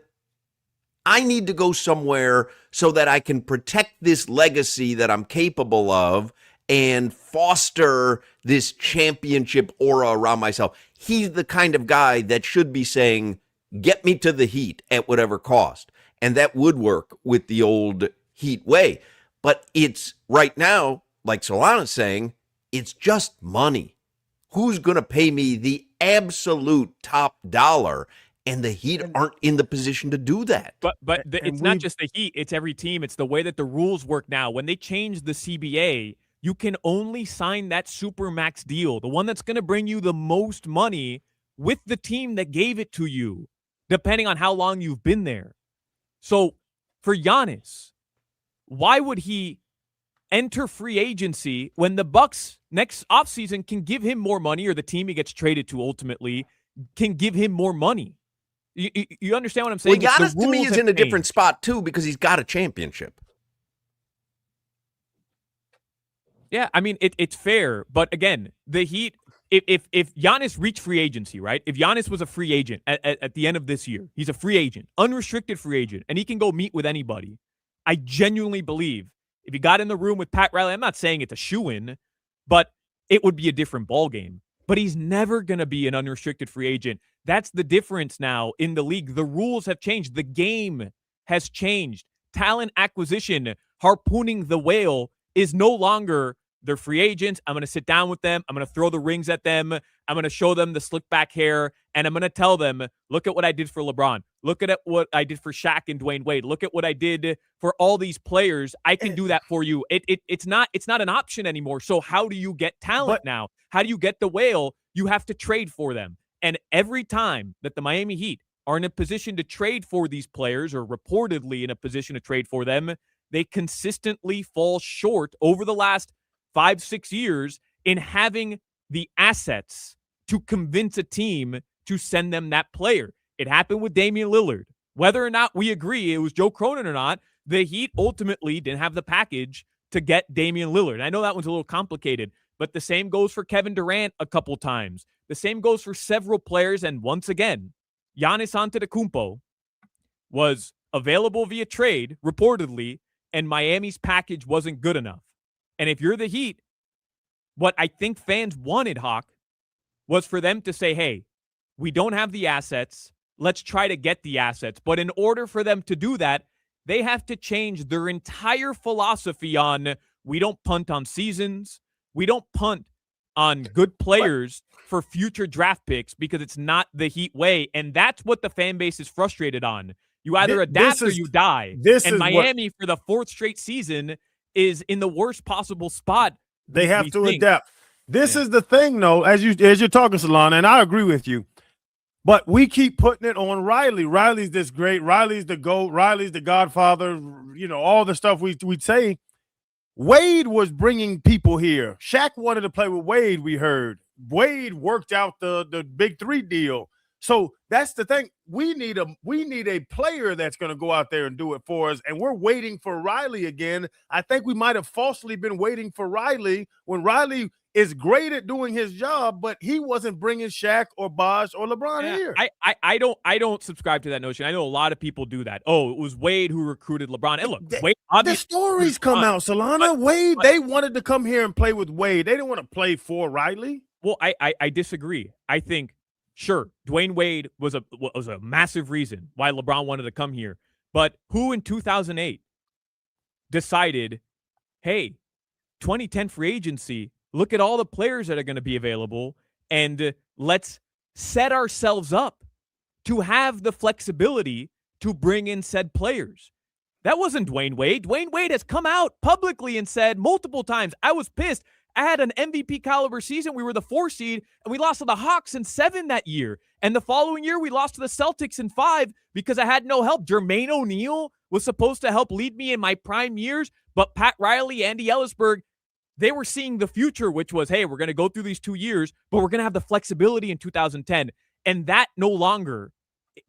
I need to go somewhere so that I can protect this legacy that I'm capable of and foster this championship aura around myself. He's the kind of guy that should be saying, get me to the Heat at whatever cost. And that would work with the old Heat way. But it's right now, like Solana's saying, it's just money. Who's going to pay me the absolute top dollar? And the Heat aren't in the position to do that. But it's not just the Heat. It's every team. It's the way that the rules work now. When they changed the CBA, you can only sign that Supermax deal, the one that's going to bring you the most money with the team that gave it to you, depending on how long you've been there. So for Giannis, why would he enter free agency when the Bucks next offseason can give him more money, or the team he gets traded to ultimately can give him more money? You understand what I'm saying? Well, Giannis to me is in a different spot too because he's got a championship. Yeah, I mean it's fair, but again, the Heat. If Giannis reached free agency, right? If Giannis was a free agent at the end of this year, he's a free agent, unrestricted free agent, and he can go meet with anybody. I genuinely believe if he got in the room with Pat Riley, I'm not saying it's a shoo-in, but it would be a different ballgame. But he's never going to be an unrestricted free agent. That's the difference now in the league. The rules have changed. The game has changed. Talent acquisition, harpooning the whale, is no longer they're free agents. I'm going to sit down with them. I'm going to throw the rings at them. I'm going to show them the slick back hair. And I'm going to tell them, look at what I did for LeBron. Look at what I did for Shaq and Dwayne Wade. Look at what I did for all these players. I can do that for you. It's not an option anymore. So how do you get talent now? How do you get the whale? You have to trade for them. And every time that the Miami Heat are in a position to trade for these players, or reportedly in a position to trade for them, they consistently fall short over the last 5-6 years in having the assets to convince a team to send them that player. It happened with Damian Lillard. Whether or not we agree it was Joe Cronin or not, the Heat ultimately didn't have the package to get Damian Lillard. I know that one's a little complicated, but the same goes for Kevin Durant a couple times. The same goes for several players. And once again, Giannis Antetokounmpo was available via trade, reportedly, and Miami's package wasn't good enough. And if you're the Heat, what I think fans wanted, Hawk, was for them to say, hey, we don't have the assets. Let's try to get the assets. But in order for them to do that, they have to change their entire philosophy on we don't punt on seasons. We don't punt on good players for future draft picks because it's not the Heat way. And that's what the fan base is frustrated on. You either adapt or you die. And Miami, for the 4th straight season, is in the worst possible spot. They have to adapt. This is the thing, though, as you're talking, Solana, and I agree with you. But we keep putting it on Riley. Riley's this great. Riley's the GOAT. Riley's the Godfather. All the stuff we'd say. Wade was bringing people here. Shaq wanted to play with Wade, we heard. Wade worked out the Big Three deal. So that's the thing. We need a player that's going to go out there and do it for us, and we're waiting for Riley again. I think we might have falsely been waiting for Riley when Riley is great at doing his job, but he wasn't bringing Shaq or Bosh or LeBron here. I don't subscribe to that notion. I know a lot of people do that. Oh, it was Wade who recruited LeBron. And look, Wade, the stories come out, Solana. Wade, they wanted to come here and play with Wade. They didn't want to play for Riley. Well, I disagree. I think, sure, Dwayne Wade was a massive reason why LeBron wanted to come here. But who in 2008 decided, hey, 2010 free agency, look at all the players that are going to be available, and let's set ourselves up to have the flexibility to bring in said players. That wasn't Dwayne Wade. Dwayne Wade has come out publicly and said multiple times, I was pissed. I had an MVP caliber season. We were the 4 seed, and we lost to the Hawks in 7 that year. And the following year, we lost to the Celtics in 5 because I had no help. Jermaine O'Neal was supposed to help lead me in my prime years, but Pat Riley, Andy Ellisberg, they were seeing the future, which was, hey, we're going to go through these 2 years, but we're going to have the flexibility in 2010. And that no longer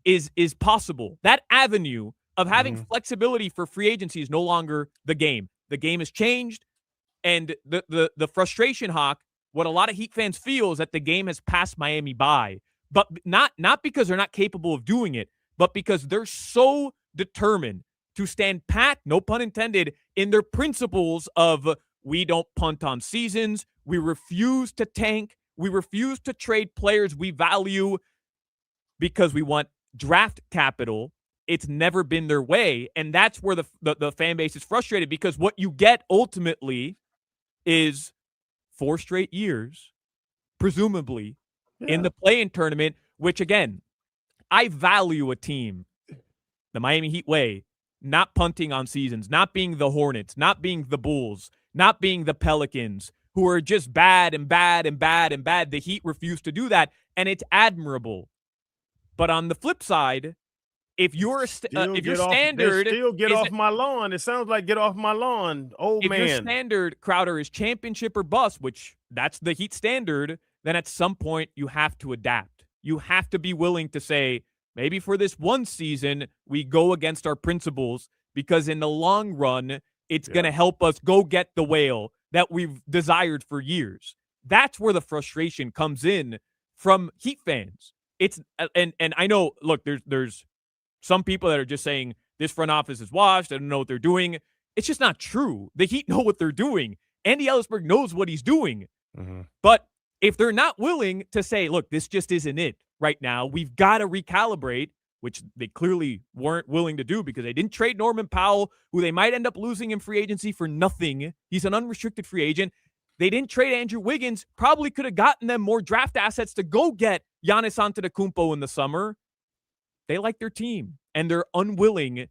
is possible. That avenue of having flexibility for free agency is no longer the game. The game has changed. And the frustration, Hawk, what a lot of Heat fans feel is that the game has passed Miami by. But not because they're not capable of doing it, but because they're so determined to stand pat, no pun intended, in their principles of we don't punt on seasons, we refuse to tank, we refuse to trade players we value because we want draft capital. It's never been their way, and that's where the fan base is frustrated, because what you get ultimately is 4 straight years, presumably, in the play-in tournament, which, again, I value a team, the Miami Heat way, not punting on seasons, not being the Hornets, not being the Bulls, not being the Pelicans, who are just bad and bad and bad and bad. The Heat refuse to do that, and it's admirable. But on the flip side, if your standard still get off my lawn. It sounds like get off my lawn, old man. If your standard, Crowder, is championship or bust, which that's the Heat standard, then at some point you have to adapt. You have to be willing to say, maybe for this one season we go against our principles, because in the long run it's going to help us go get the whale that we've desired for years. That's where the frustration comes in from Heat fans. It's and I know, look, there's some people that are just saying this front office is washed. I don't know what they're doing. It's just not true. The Heat know what they're doing. Andy Ellisberg knows what he's doing. But if they're not willing to say, look, this just isn't it right now, we've got to recalibrate, which they clearly weren't willing to do because they didn't trade Norman Powell, who they might end up losing in free agency for nothing. He's an unrestricted free agent. They didn't trade Andrew Wiggins, probably could have gotten them more draft assets to go get Giannis Antetokounmpo in the summer. They like their team, and they're unwilling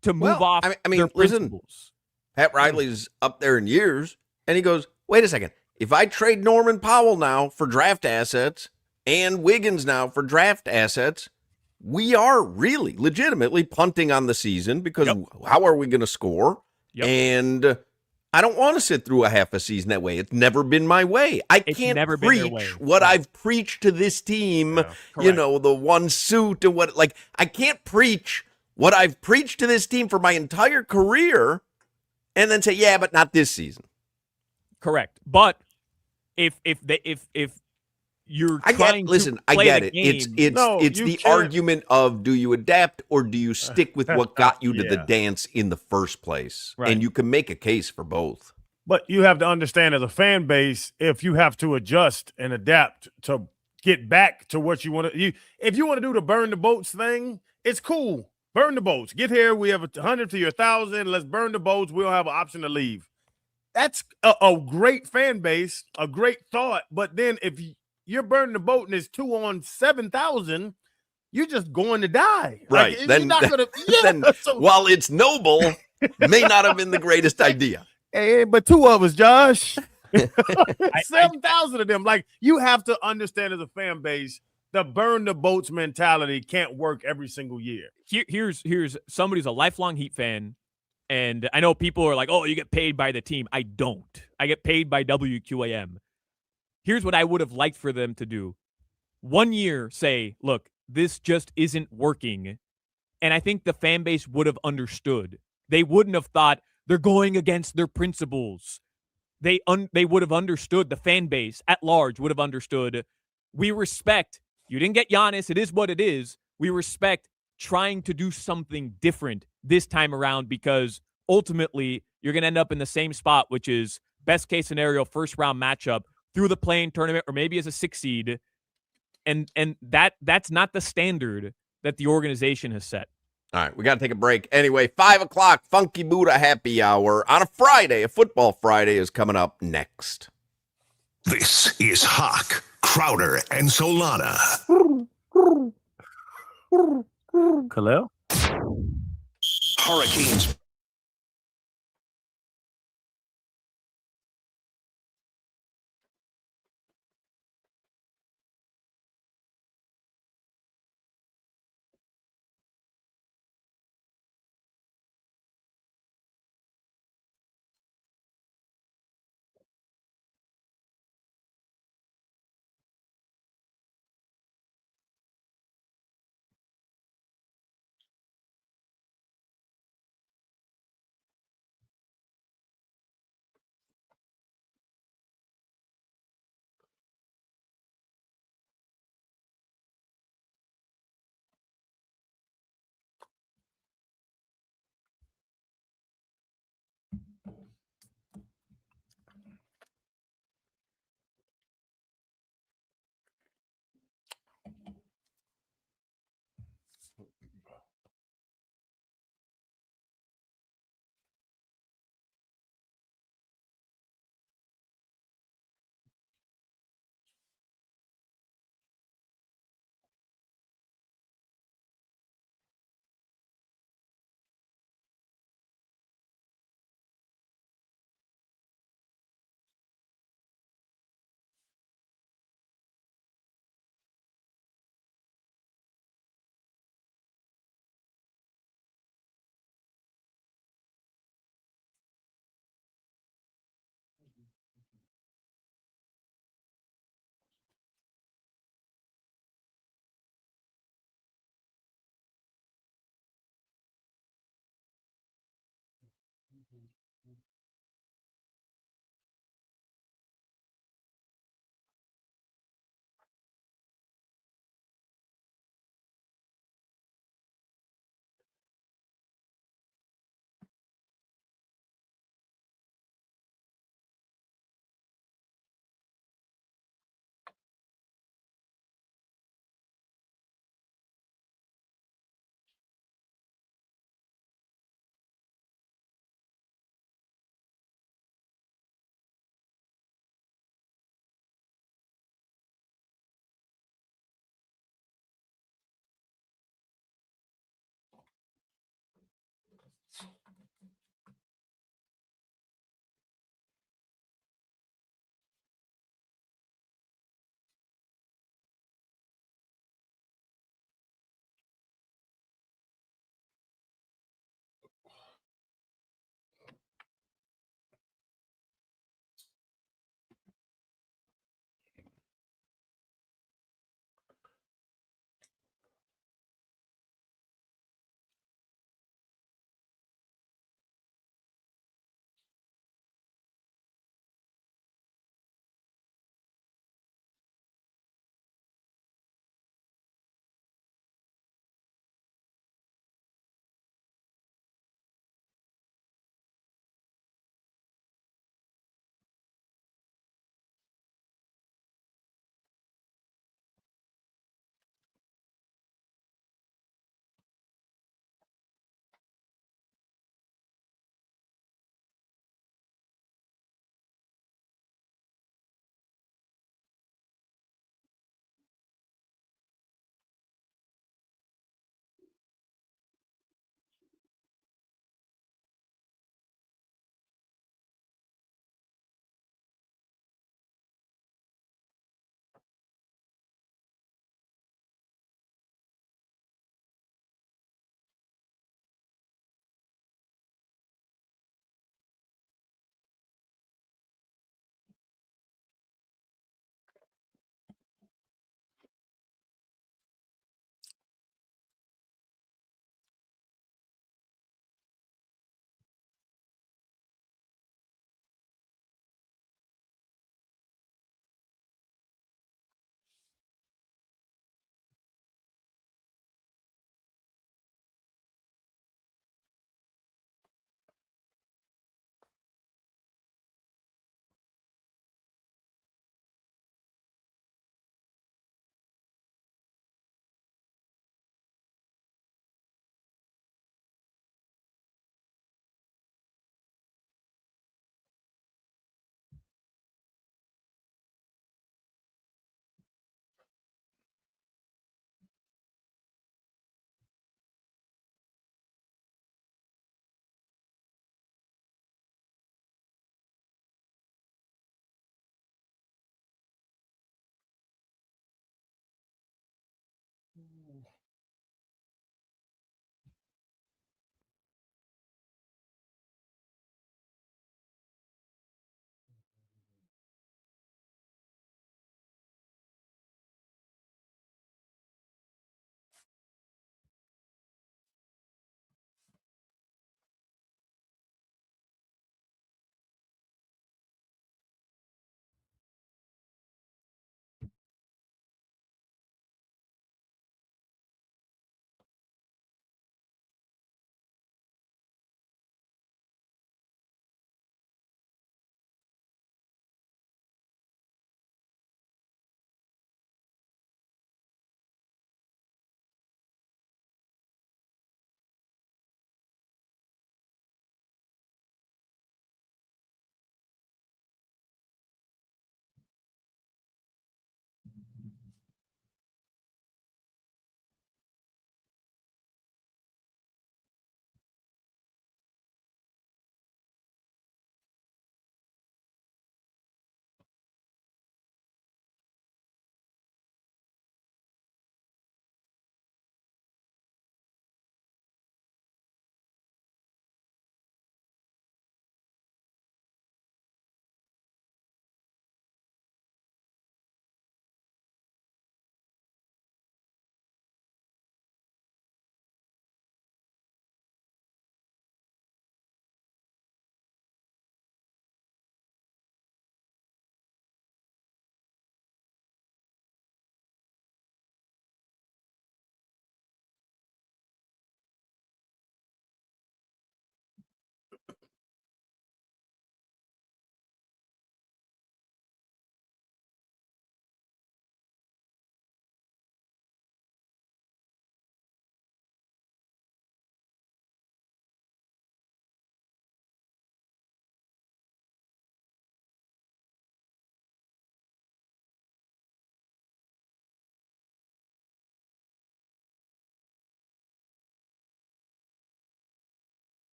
to move off their principles. Pat Riley's up there in years, and he goes, wait a second. If I trade Norman Powell now for draft assets and Wiggins now for draft assets, we are really legitimately punting on the season, because how are we going to score? And I don't want to sit through a half a season that way. It's never been my way. It's can't never preach what I've preached to this team, the one suit and what, I can't preach what I've preached to this team for my entire career and then say, yeah, but not this season. Correct. But if you're trying to play the game, it's the argument of, do you adapt or do you stick with what got you to the dance in the first place? Right. And you can make a case for both. But you have to understand, as a fan base, if you have to adjust and adapt to get back to what you want to, if you want to do the burn the boats thing, it's cool. Burn the boats. Get here. We have 100 to your 1,000. Let's burn the boats. We'll have an option to leave. That's a great fan base, a great thought. But then if you're burning the boat and it's 2 on 7,000, you're just going to die. Right. Then while it's noble, may not have been the greatest idea. Hey, but 2 of us, Josh. 7,000 of them. Like, you have to understand as a fan base, the burn the boats mentality can't work every single year. Here's somebody who's a lifelong Heat fan, and I know people are like, "Oh, you get paid by the team." I don't. I get paid by WQAM. Here's what I would have liked for them to do. 1 year, say, look, this just isn't working. And I think the fan base would have understood. They wouldn't have thought they're going against their principles. They would have understood. The fan base at large would have understood. We respect. You didn't get Giannis. It is what it is. We respect trying to do something different this time around, because ultimately you're going to end up in the same spot, which is best case scenario, first round matchup through the play-in tournament, or maybe as a 6 seed. And that's not the standard that the organization has set. All right, we got to take a break. Anyway, 5 o'clock, Funky Buddha Happy Hour on a Friday. A football Friday is coming up next. This is Hoch, Crowder, and Solana. Khalil? Hurricanes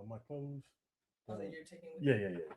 My clothes. Yeah, yeah, yeah.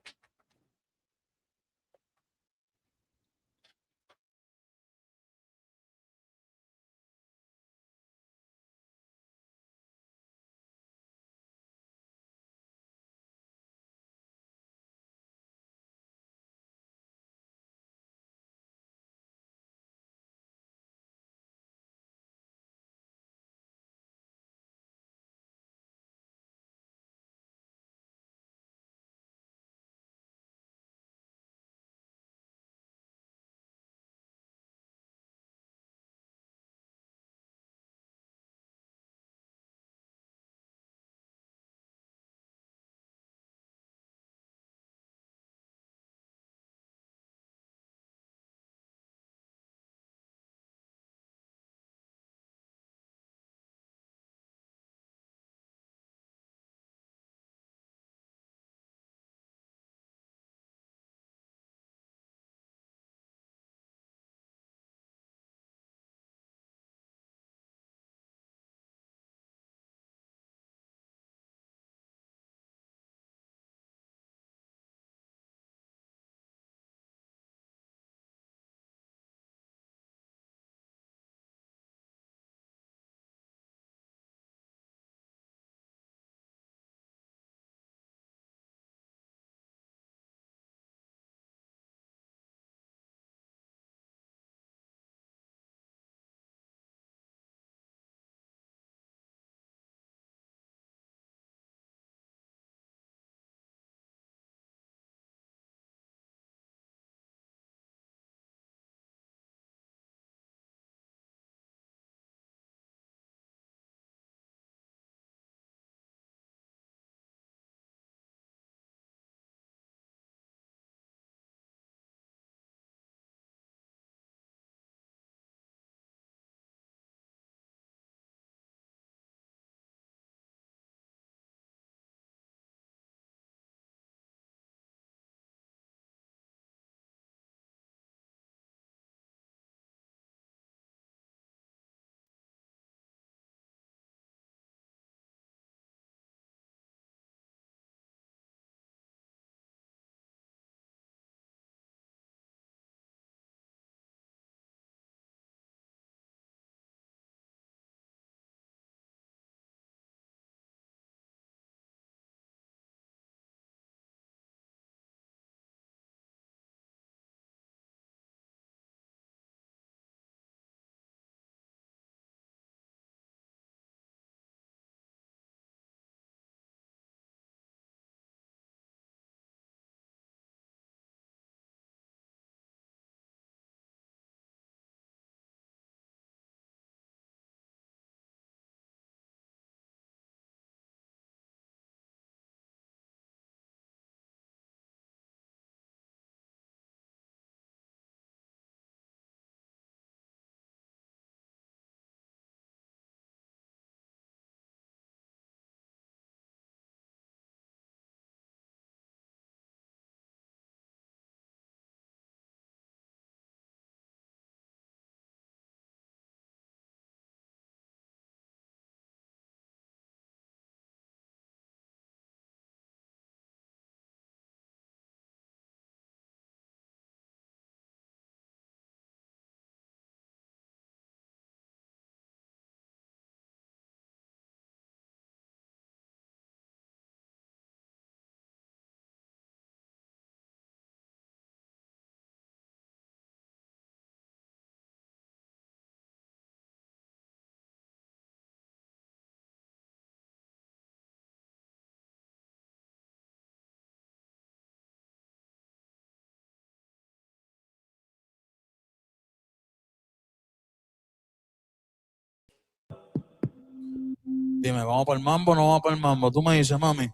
Dime, ¿vamos para el mambo o no vamos para el mambo? Tú me dices, mami.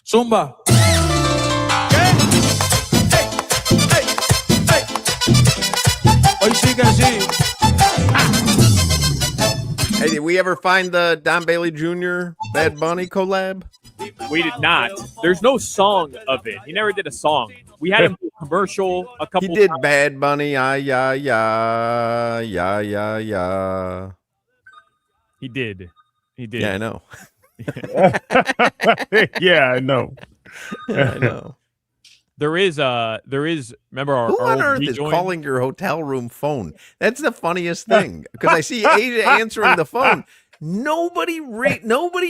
Zumba. Hoy sí que sí. Hey, did we ever find the Don Bailey Jr. Bad Bunny collab? We did not. There's no song of it. He never did a song. We had him do a commercial a couple He did times. Bad Bunny, yeah. He did. Yeah, I know. Yeah, I know. Yeah, I know. There is remember our Who our on old earth is rejoin? calling your hotel room phone? That's the funniest thing because I see Asia answering the phone. Nobody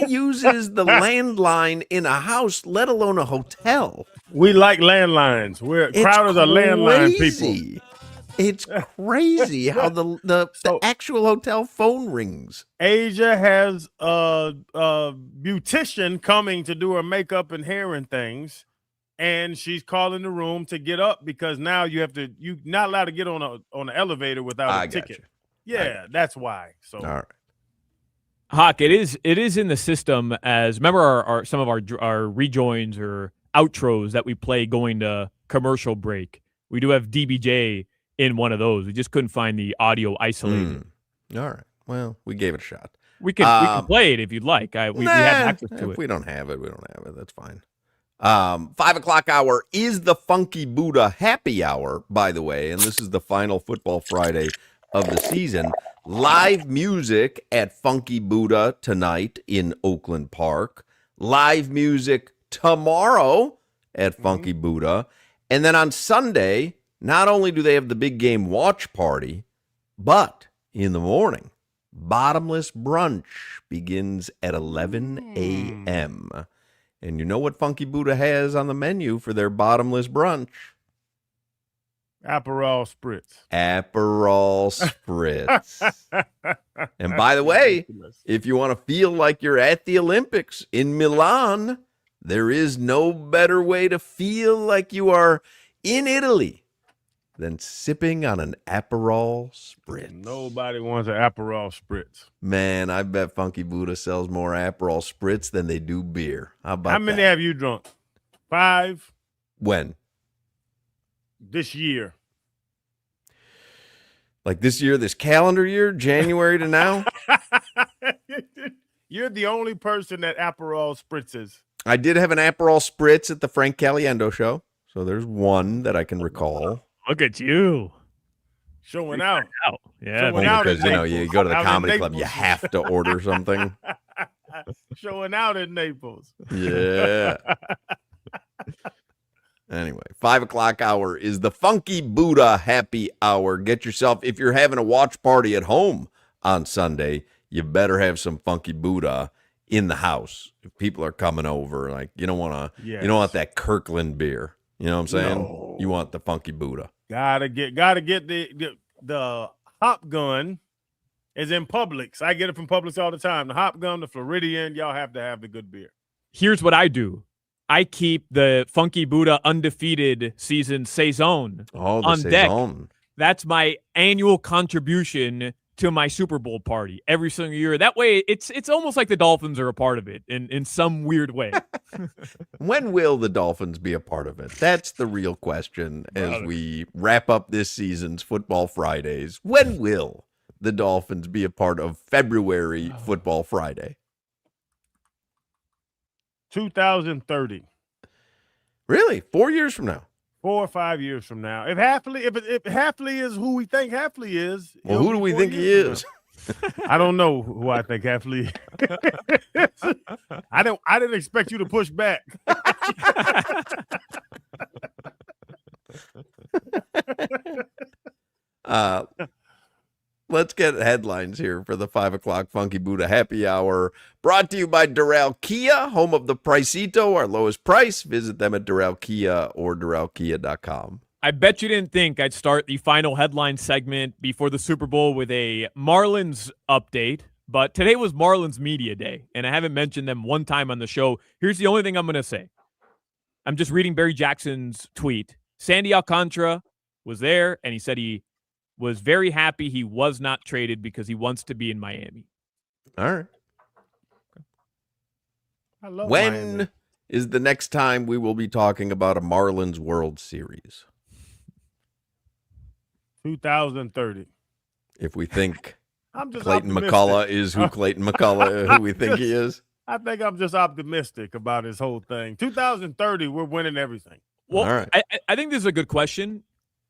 uses the landline in a house, let alone a hotel. We like landlines. We're Crowders are landline people. It's crazy how the actual hotel phone rings. Asia has a beautician coming to do her makeup and hair and things, and she's calling the room to get up because now you're not allowed to get on an elevator without a ticket. Yeah, that's why. So all right. Hoch, it is in the system as remember our some of our rejoins or outros that we play going to commercial break. We do have DBJ in one of those. We just couldn't find the audio isolated. All right. Well, we gave it a shot. We can play it if you'd like. We have access to if it. we don't have it, we don't have it. That's fine. 5 o'clock hour is the Funky Buddha happy hour, by the way, and this is the final Football Friday of the season. Live music at Funky Buddha tonight in Oakland Park. Live music tomorrow at Funky Buddha. And then on Sunday, not only do they have the big game watch party, but in the morning, bottomless brunch begins at 11 a.m. And you know what Funky Buddha has on the menu for their bottomless brunch? Aperol Spritz. Aperol Spritz. And by the way, if you want to feel like you're at the Olympics in Milan, there is no better way to feel like you are in Italy than sipping on an Aperol Spritz. Nobody wants an Aperol Spritz. Man, I bet Funky Buddha sells more Aperol Spritz than they do beer. How about How many that? have you drunk? 5? When? This year. Like this year, this calendar year, January to now? You're the only person that Aperol Spritzes. I did have an Aperol Spritz at the Frank Caliendo show. So there's one that I can recall. Look at you. Showing out. Yeah, Showing out because, in you Naples. go to the Out in comedy club, you Naples. have to order something. Showing out in Naples. Yeah. Anyway, 5 o'clock hour is the Funky Buddha happy hour. Get yourself, if you're having a watch party at home on Sunday, you better have some Funky Buddha in the house. If people are coming over, like you don't want that Kirkland beer. You know what I'm saying? No. You want the Funky Buddha. Gotta get the hop gun is in Publix. I get it from Publix all the time. The hop gun, the Floridian, y'all have to have the good beer. Here's what I do. I keep the Funky Buddha undefeated season saison on deck. That's my annual contribution to my Super Bowl party every single year. That way, it's almost like the Dolphins are a part of it in some weird way. When will the Dolphins be a part of it? That's the real question as we wrap up this season's Football Fridays. When will the Dolphins be a part of February Football Friday? 2030. Really? 4 years from now? 4 or 5 years from now. If Hafley is who we think Hafley is. Well, who do we think he is? I don't know who I think Hafley is. I didn't expect you to push back. Let's get headlines here for the 5 o'clock Funky Buddha happy hour. Brought to you by Doral Kia, home of the Pricito, our lowest price. Visit them at Doral Kia or DoralKia.com. I bet you didn't think I'd start the final headline segment before the Super Bowl with a Marlins update, but today was Marlins Media Day, and I haven't mentioned them one time on the show. Here's the only thing I'm going to say. I'm just reading Barry Jackson's tweet. Sandy Alcantara was there, and he said he was very happy he was not traded because he wants to be in Miami. All right. I love When Miami. is the next time we will be talking about a Marlins World Series? 2030. If we think I'm just Clayton optimistic. McCullough is who Clayton McCullough, who we think he is. I think I'm just optimistic about this whole thing. 2030, we're winning everything. Well, All right. I think this is a good question.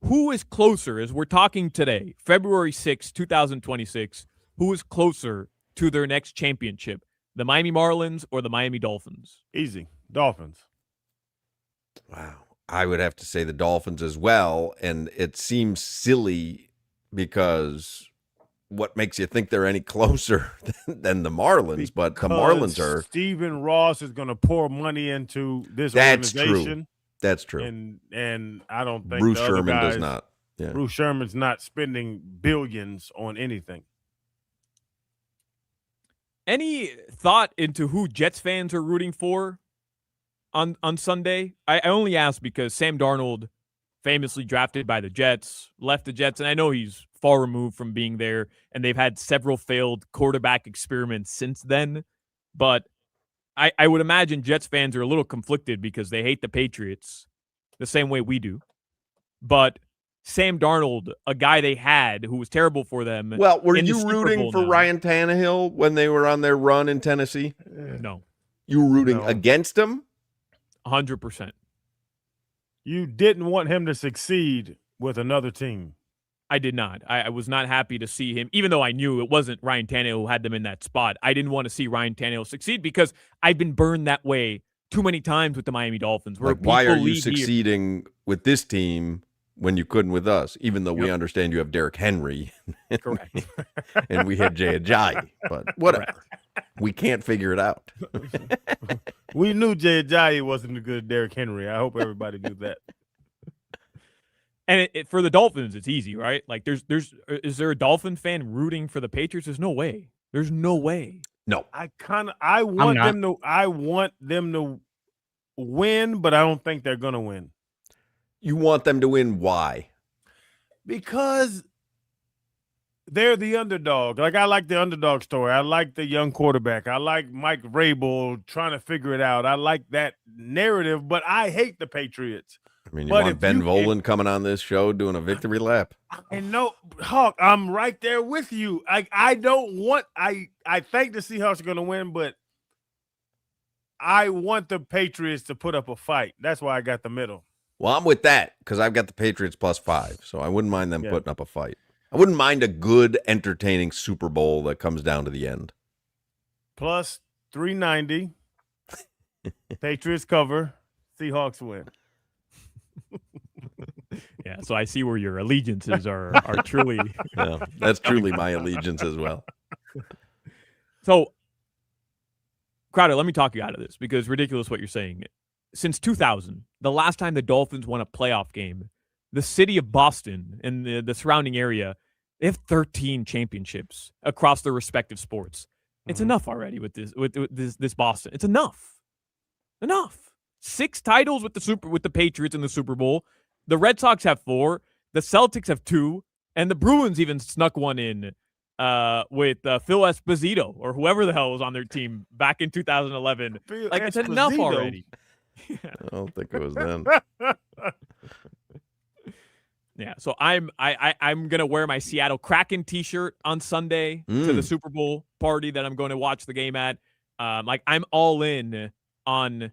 Who is closer, as we're talking today, February 6, 2026, who is closer to their next championship, the Miami Marlins or the Miami Dolphins? Easy. Dolphins. Wow. I would have to say the Dolphins as well, and it seems silly because what makes you think they're any closer than the Marlins? But the Marlins are. Stephen Ross is going to pour money into this That's organization. true. That's true. And I don't think Bruce the other Sherman guys, does not. Yeah. Bruce Sherman's not spending billions on anything. Any thought into who Jets fans are rooting for on Sunday? I only ask because Sam Darnold, famously drafted by the Jets, left the Jets, and I know he's far removed from being there, and they've had several failed quarterback experiments since then. But I would imagine Jets fans are a little conflicted because they hate the Patriots the same way we do. But Sam Darnold, a guy they had who was terrible for them. Well, were in the you Super rooting Bowl for now. Ryan Tannehill when they were on their run in Tennessee? No. You were rooting No. against him? 100%. You didn't want him to succeed with another team. I did not. I was not happy to see him, even though I knew it wasn't Ryan Tannehill who had them in that spot. I didn't want to see Ryan Tannehill succeed because I've been burned that way too many times with the Miami Dolphins. Where Like, why are people you leave here- succeeding with this team when you couldn't with us? Even though we Yep. understand you have Derrick Henry. Correct. And we had Jay Ajayi. But whatever. We can't figure it out. We knew Jay Ajayi wasn't a good Derrick Henry. I hope everybody knew that. And for the Dolphins, it's easy, right? Like, is there a Dolphin fan rooting for the Patriots? There's no way. There's no way. No. I want them to win, but I don't think they're gonna win. You want them to win. Why? Because they're the underdog. Like, I like the underdog story. I like the young quarterback. I like Mike Vrabel trying to figure it out. I like that narrative, but I hate the Patriots. I mean, you But want if Ben you- Volen coming on this show doing a victory lap? And no, Hawk, I'm right there with you. I don't want I think the Seahawks are going to win, but I want the Patriots to put up a fight. That's why I got the middle. Well, I'm with that because I've got the Patriots +5, so I wouldn't mind them Yeah. putting up a fight. I wouldn't mind a good, entertaining Super Bowl that comes down to the end. Plus 390. Patriots cover. Seahawks win. Yeah, so I see where your allegiances are truly. Yeah, that's truly my allegiance as well. So, Crowder, let me talk you out of this because it's ridiculous what you're saying. Since 2000, the last time the Dolphins won a playoff game, the city of Boston and the surrounding area, they have 13 championships across their respective sports. It's enough already with this Boston. It's enough. 6 titles with the Patriots in the Super Bowl. The Red Sox have 4. The Celtics have 2, and the Bruins even snuck one in with Phil Esposito or whoever the hell was on their team back in 2011. Like, it's enough Esposito. already. I don't think it was then. Yeah, so I'm gonna wear my Seattle Kraken T-shirt on Sunday to the Super Bowl party that I'm going to watch the game at. Like, I'm all in on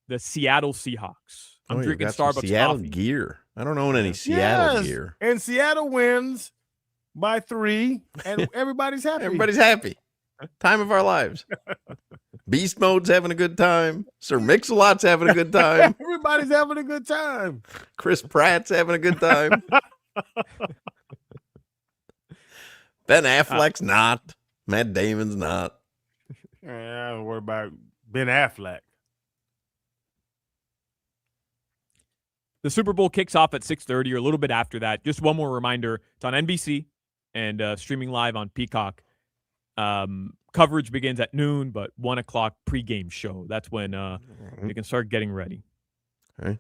the Seattle Seahawks. I'm Oh, you drinking got some Starbucks Seattle coffee. gear. I don't own any Seattle Yes. gear. And Seattle wins by 3, and everybody's happy. Everybody's happy. Time of our lives. Beast Mode's having a good time. Sir Mix-a-Lot's having a good time. Everybody's having a good time. Chris Pratt's having a good time. Ben Affleck's not. Matt Damon's not. Yeah, I don't worry about Ben Affleck. The Super Bowl kicks off at 6:30 or a little bit after that. Just one more reminder: it's on NBC and streaming live on Peacock. Coverage begins at noon, but 1:00 pregame show. That's when you can start getting ready. Okay.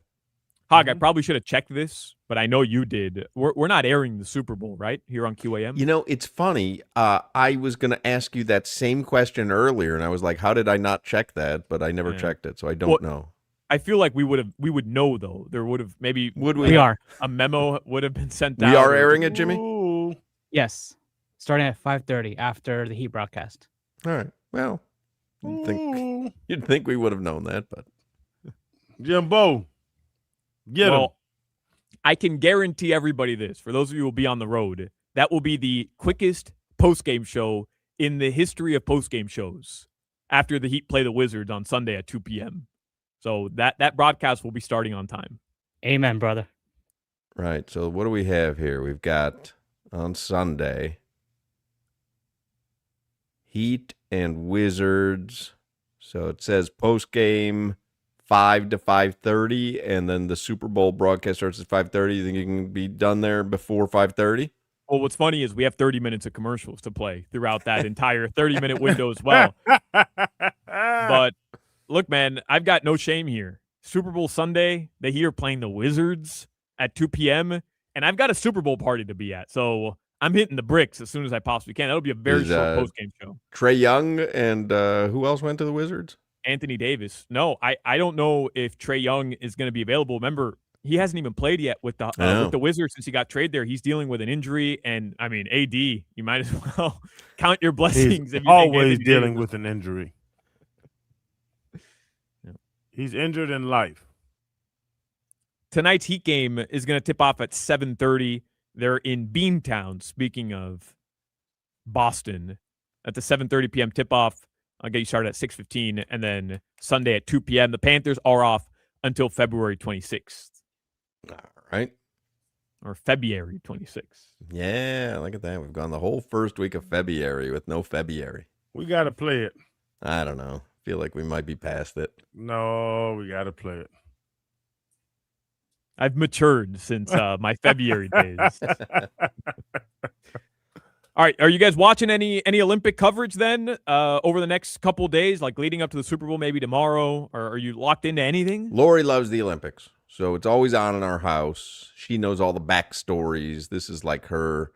Hog, I probably should have checked this, but I know you did. We're not airing the Super Bowl, right? Here on QAM? You know, it's funny. I was going to ask you that same question earlier, and I was like, how did I not check that? But I never checked it, so I don't know. I feel like we would know, though. There would have maybe We are. a memo would have been sent out. We are airing it, Jimmy? Ooh. Yes. Starting at 5:30 after the Heat broadcast. All right. Well, you'd think we would have known that, but Jimbo, get him. I can guarantee everybody this. For those of you who will be on the road, that will be the quickest postgame show in the history of postgame shows after the Heat play the Wizards on Sunday at 2 p.m. So that broadcast will be starting on time. Amen, brother. right. So what do we have here? We've got on Sunday Heat and Wizards. So it says post game 5 to 5:30, and then the Super Bowl broadcast starts at 5:30. You think you can be done there before 5:30? Well, what's funny is we have 30 minutes of commercials to play throughout that entire 30-minute window as well. But look, man, I've got no shame here. Super Bowl Sunday, the Heat are playing the Wizards at 2 p.m., and I've got a Super Bowl party to be at. So I'm hitting the bricks as soon as I possibly can. That'll be a very short post-game show. Trae Young and who else went to the Wizards? Anthony Davis. No, I don't know if Trae Young is going to be available. Remember, he hasn't even played yet with the Wizards since he got traded there. He's dealing with an injury, and I mean, AD, you might as well count your blessings. He's always dealing with an injury. He's injured in life. Tonight's Heat game is going to tip off at 7:30. They're in Beantown. Speaking of Boston, at the 7:30 p.m. tip-off. I'll get you started at 6:15, and then Sunday at 2 p.m. The Panthers are off until February 26th. All right. Or February 26th. Yeah, look at that. We've gone the whole first week of February with no February. We got to play it. I don't know. Feel like we might be past it. No, we got to play it. I've matured since my February days. All right, are you guys watching any Olympic coverage then over the next couple of days, like leading up to the Super Bowl, maybe tomorrow? Or are you locked into anything? Lori loves the Olympics, so it's always on in our house. She knows all the backstories. This is like her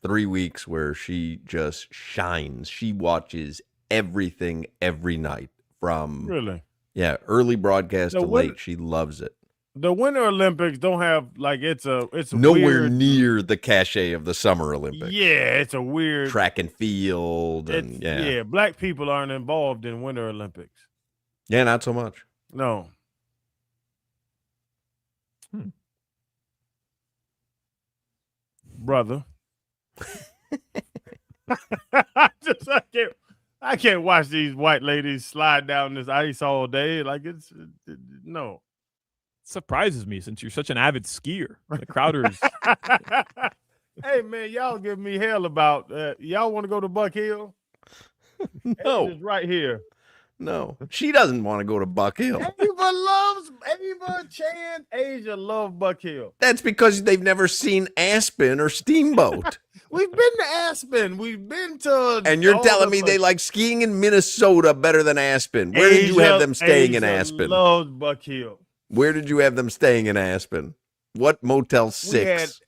3 weeks where she just shines. She watches everything every night from early broadcast to late. She loves it. The Winter Olympics don't have it's nowhere weird, near the cachet of the Summer Olympics. Yeah, it's a weird track and field, and black people aren't involved in Winter Olympics. Yeah, not so much. No. Brother. I can't watch these white ladies slide down this ice all day. No. Surprises me since you're such an avid skier. The Crowders. Hey man, y'all give me hell about y'all want to go to Buck Hill? No, it's right here. No, she doesn't want to go to Buck Hill. Ava, Chan, Asia love Buck Hill. That's because they've never seen Aspen or Steamboat. We've been to Aspen. We've been to. And you're telling me they like skiing in Minnesota better than Aspen? Where did you have them staying in Aspen? Loves Buck Hill. Where did you have them staying in Aspen? What Motel 6?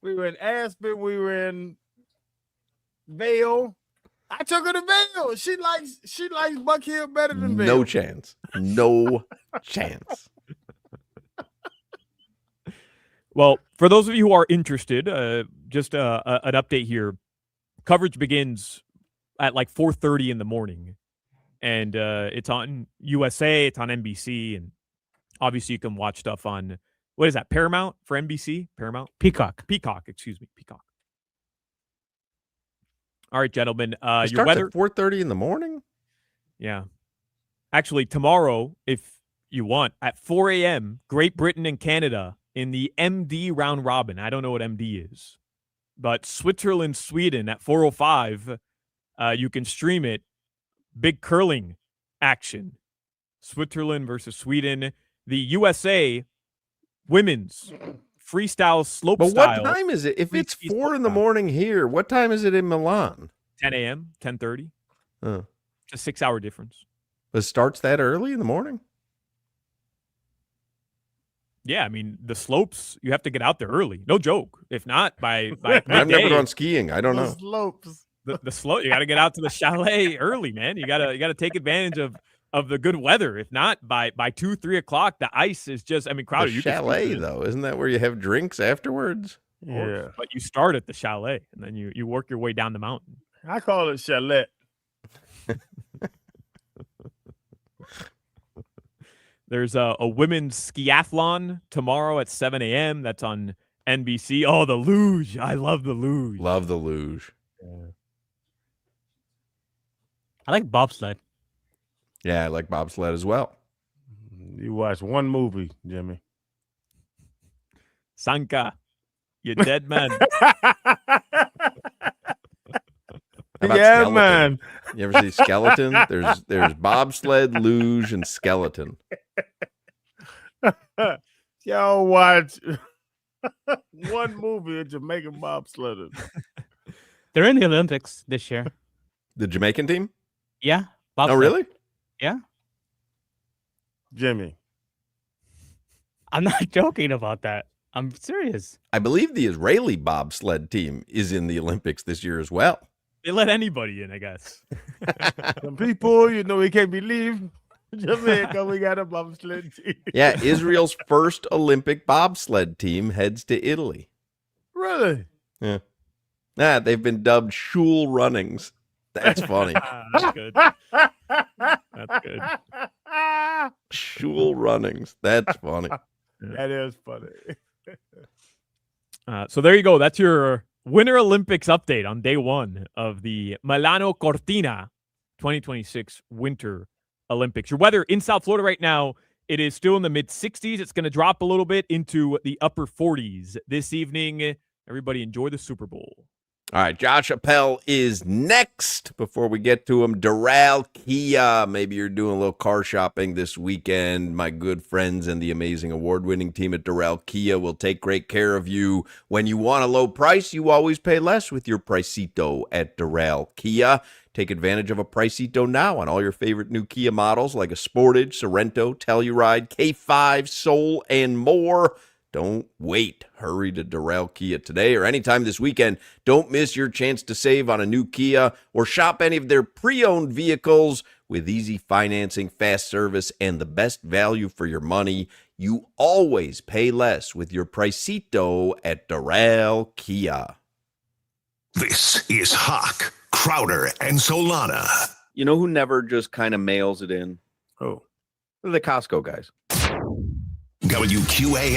We were in Aspen. We were in Vail. I took her to Vail. She likes Buck Hill better than Vail. No chance. No chance. Well, for those of you who are interested, just an update here. Coverage begins at like 4:30 in the morning. And it's on USA, it's on NBC, and obviously you can watch stuff on, what is that, Paramount for NBC? Paramount? Peacock, excuse me, Peacock. All right, gentlemen. Your weather at 4:30 in the morning? Yeah. Actually, tomorrow, if you want, at 4 a.m., Great Britain and Canada in the MD round robin. I don't know what MD is. But Switzerland, Sweden at 4:05, you can stream it. Big curling action. Switzerland versus Sweden. The USA women's freestyle slope but style. What time is it? If it's 4 in the morning here, what time is it in Milan? 10 a.m., 10:30. It's a 6-hour difference. It starts that early in the morning? Yeah, I mean, the slopes, you have to get out there early. No joke. If not, by I've never midday, gone skiing. I don't know. Slopes. the slope, you got to get out to the chalet early, man. You gotta take advantage of the good weather. If not, by 2-3 o'clock, the ice is just. I mean, Crowder, The you can chalet, speak to this. though, isn't that where you have drinks afterwards? Yeah. But you start at the chalet and then you work your way down the mountain. I call it chalet. There's a women's skiathlon tomorrow at 7 a.m. That's on NBC. Oh, the luge. I love the luge. Love the luge. I like bobsled. Yeah, I like bobsled as well. You watch one movie, Jimmy. Sanka, you dead man. How about Yeah, skeleton? man. You ever see Skeleton? There's bobsled, luge, and skeleton. Y'all watch one movie of Jamaican bobsledders. They're in the Olympics this year. The Jamaican team? Yeah. Oh, Bobsled. really? Yeah. Jimmy. I'm not joking about that. I'm serious. I believe the Israeli bobsled team is in the Olympics this year as well. They let anybody in, I guess. Some people, we can't believe Jamaica, we got a bobsled team. Yeah, Israel's first Olympic bobsled team heads to Italy. Really? Yeah. They've been dubbed Shul Runnings. That's funny. That's good. That's good. Shul Runnings. That's funny. That is funny. So there you go. That's your Winter Olympics update on day one of the Milano Cortina 2026 Winter Olympics. Your weather in South Florida right now, it is still in the mid-60s. It's going to drop a little bit into the upper 40s this evening. Everybody enjoy the Super Bowl. All right, Josh Appel is next. Before we get to him, Doral Kia. Maybe you're doing a little car shopping this weekend. My good friends and the amazing award-winning team at Doral Kia will take great care of you. When you want a low price, you always pay less with your Pricito at Doral Kia. Take advantage of a Pricito now on all your favorite new Kia models like a Sportage, Sorento, Telluride, K5, Soul, and more. Don't wait. Hurry to Doral Kia today or anytime this weekend. Don't miss your chance to save on a new Kia or shop any of their pre-owned vehicles with easy financing, fast service, and the best value for your money. You always pay less with your Pricito at Doral Kia. This is Hoch, Crowder, and Solana. You know who never just kind of mails it in? Oh. The Costco guys. WQAM.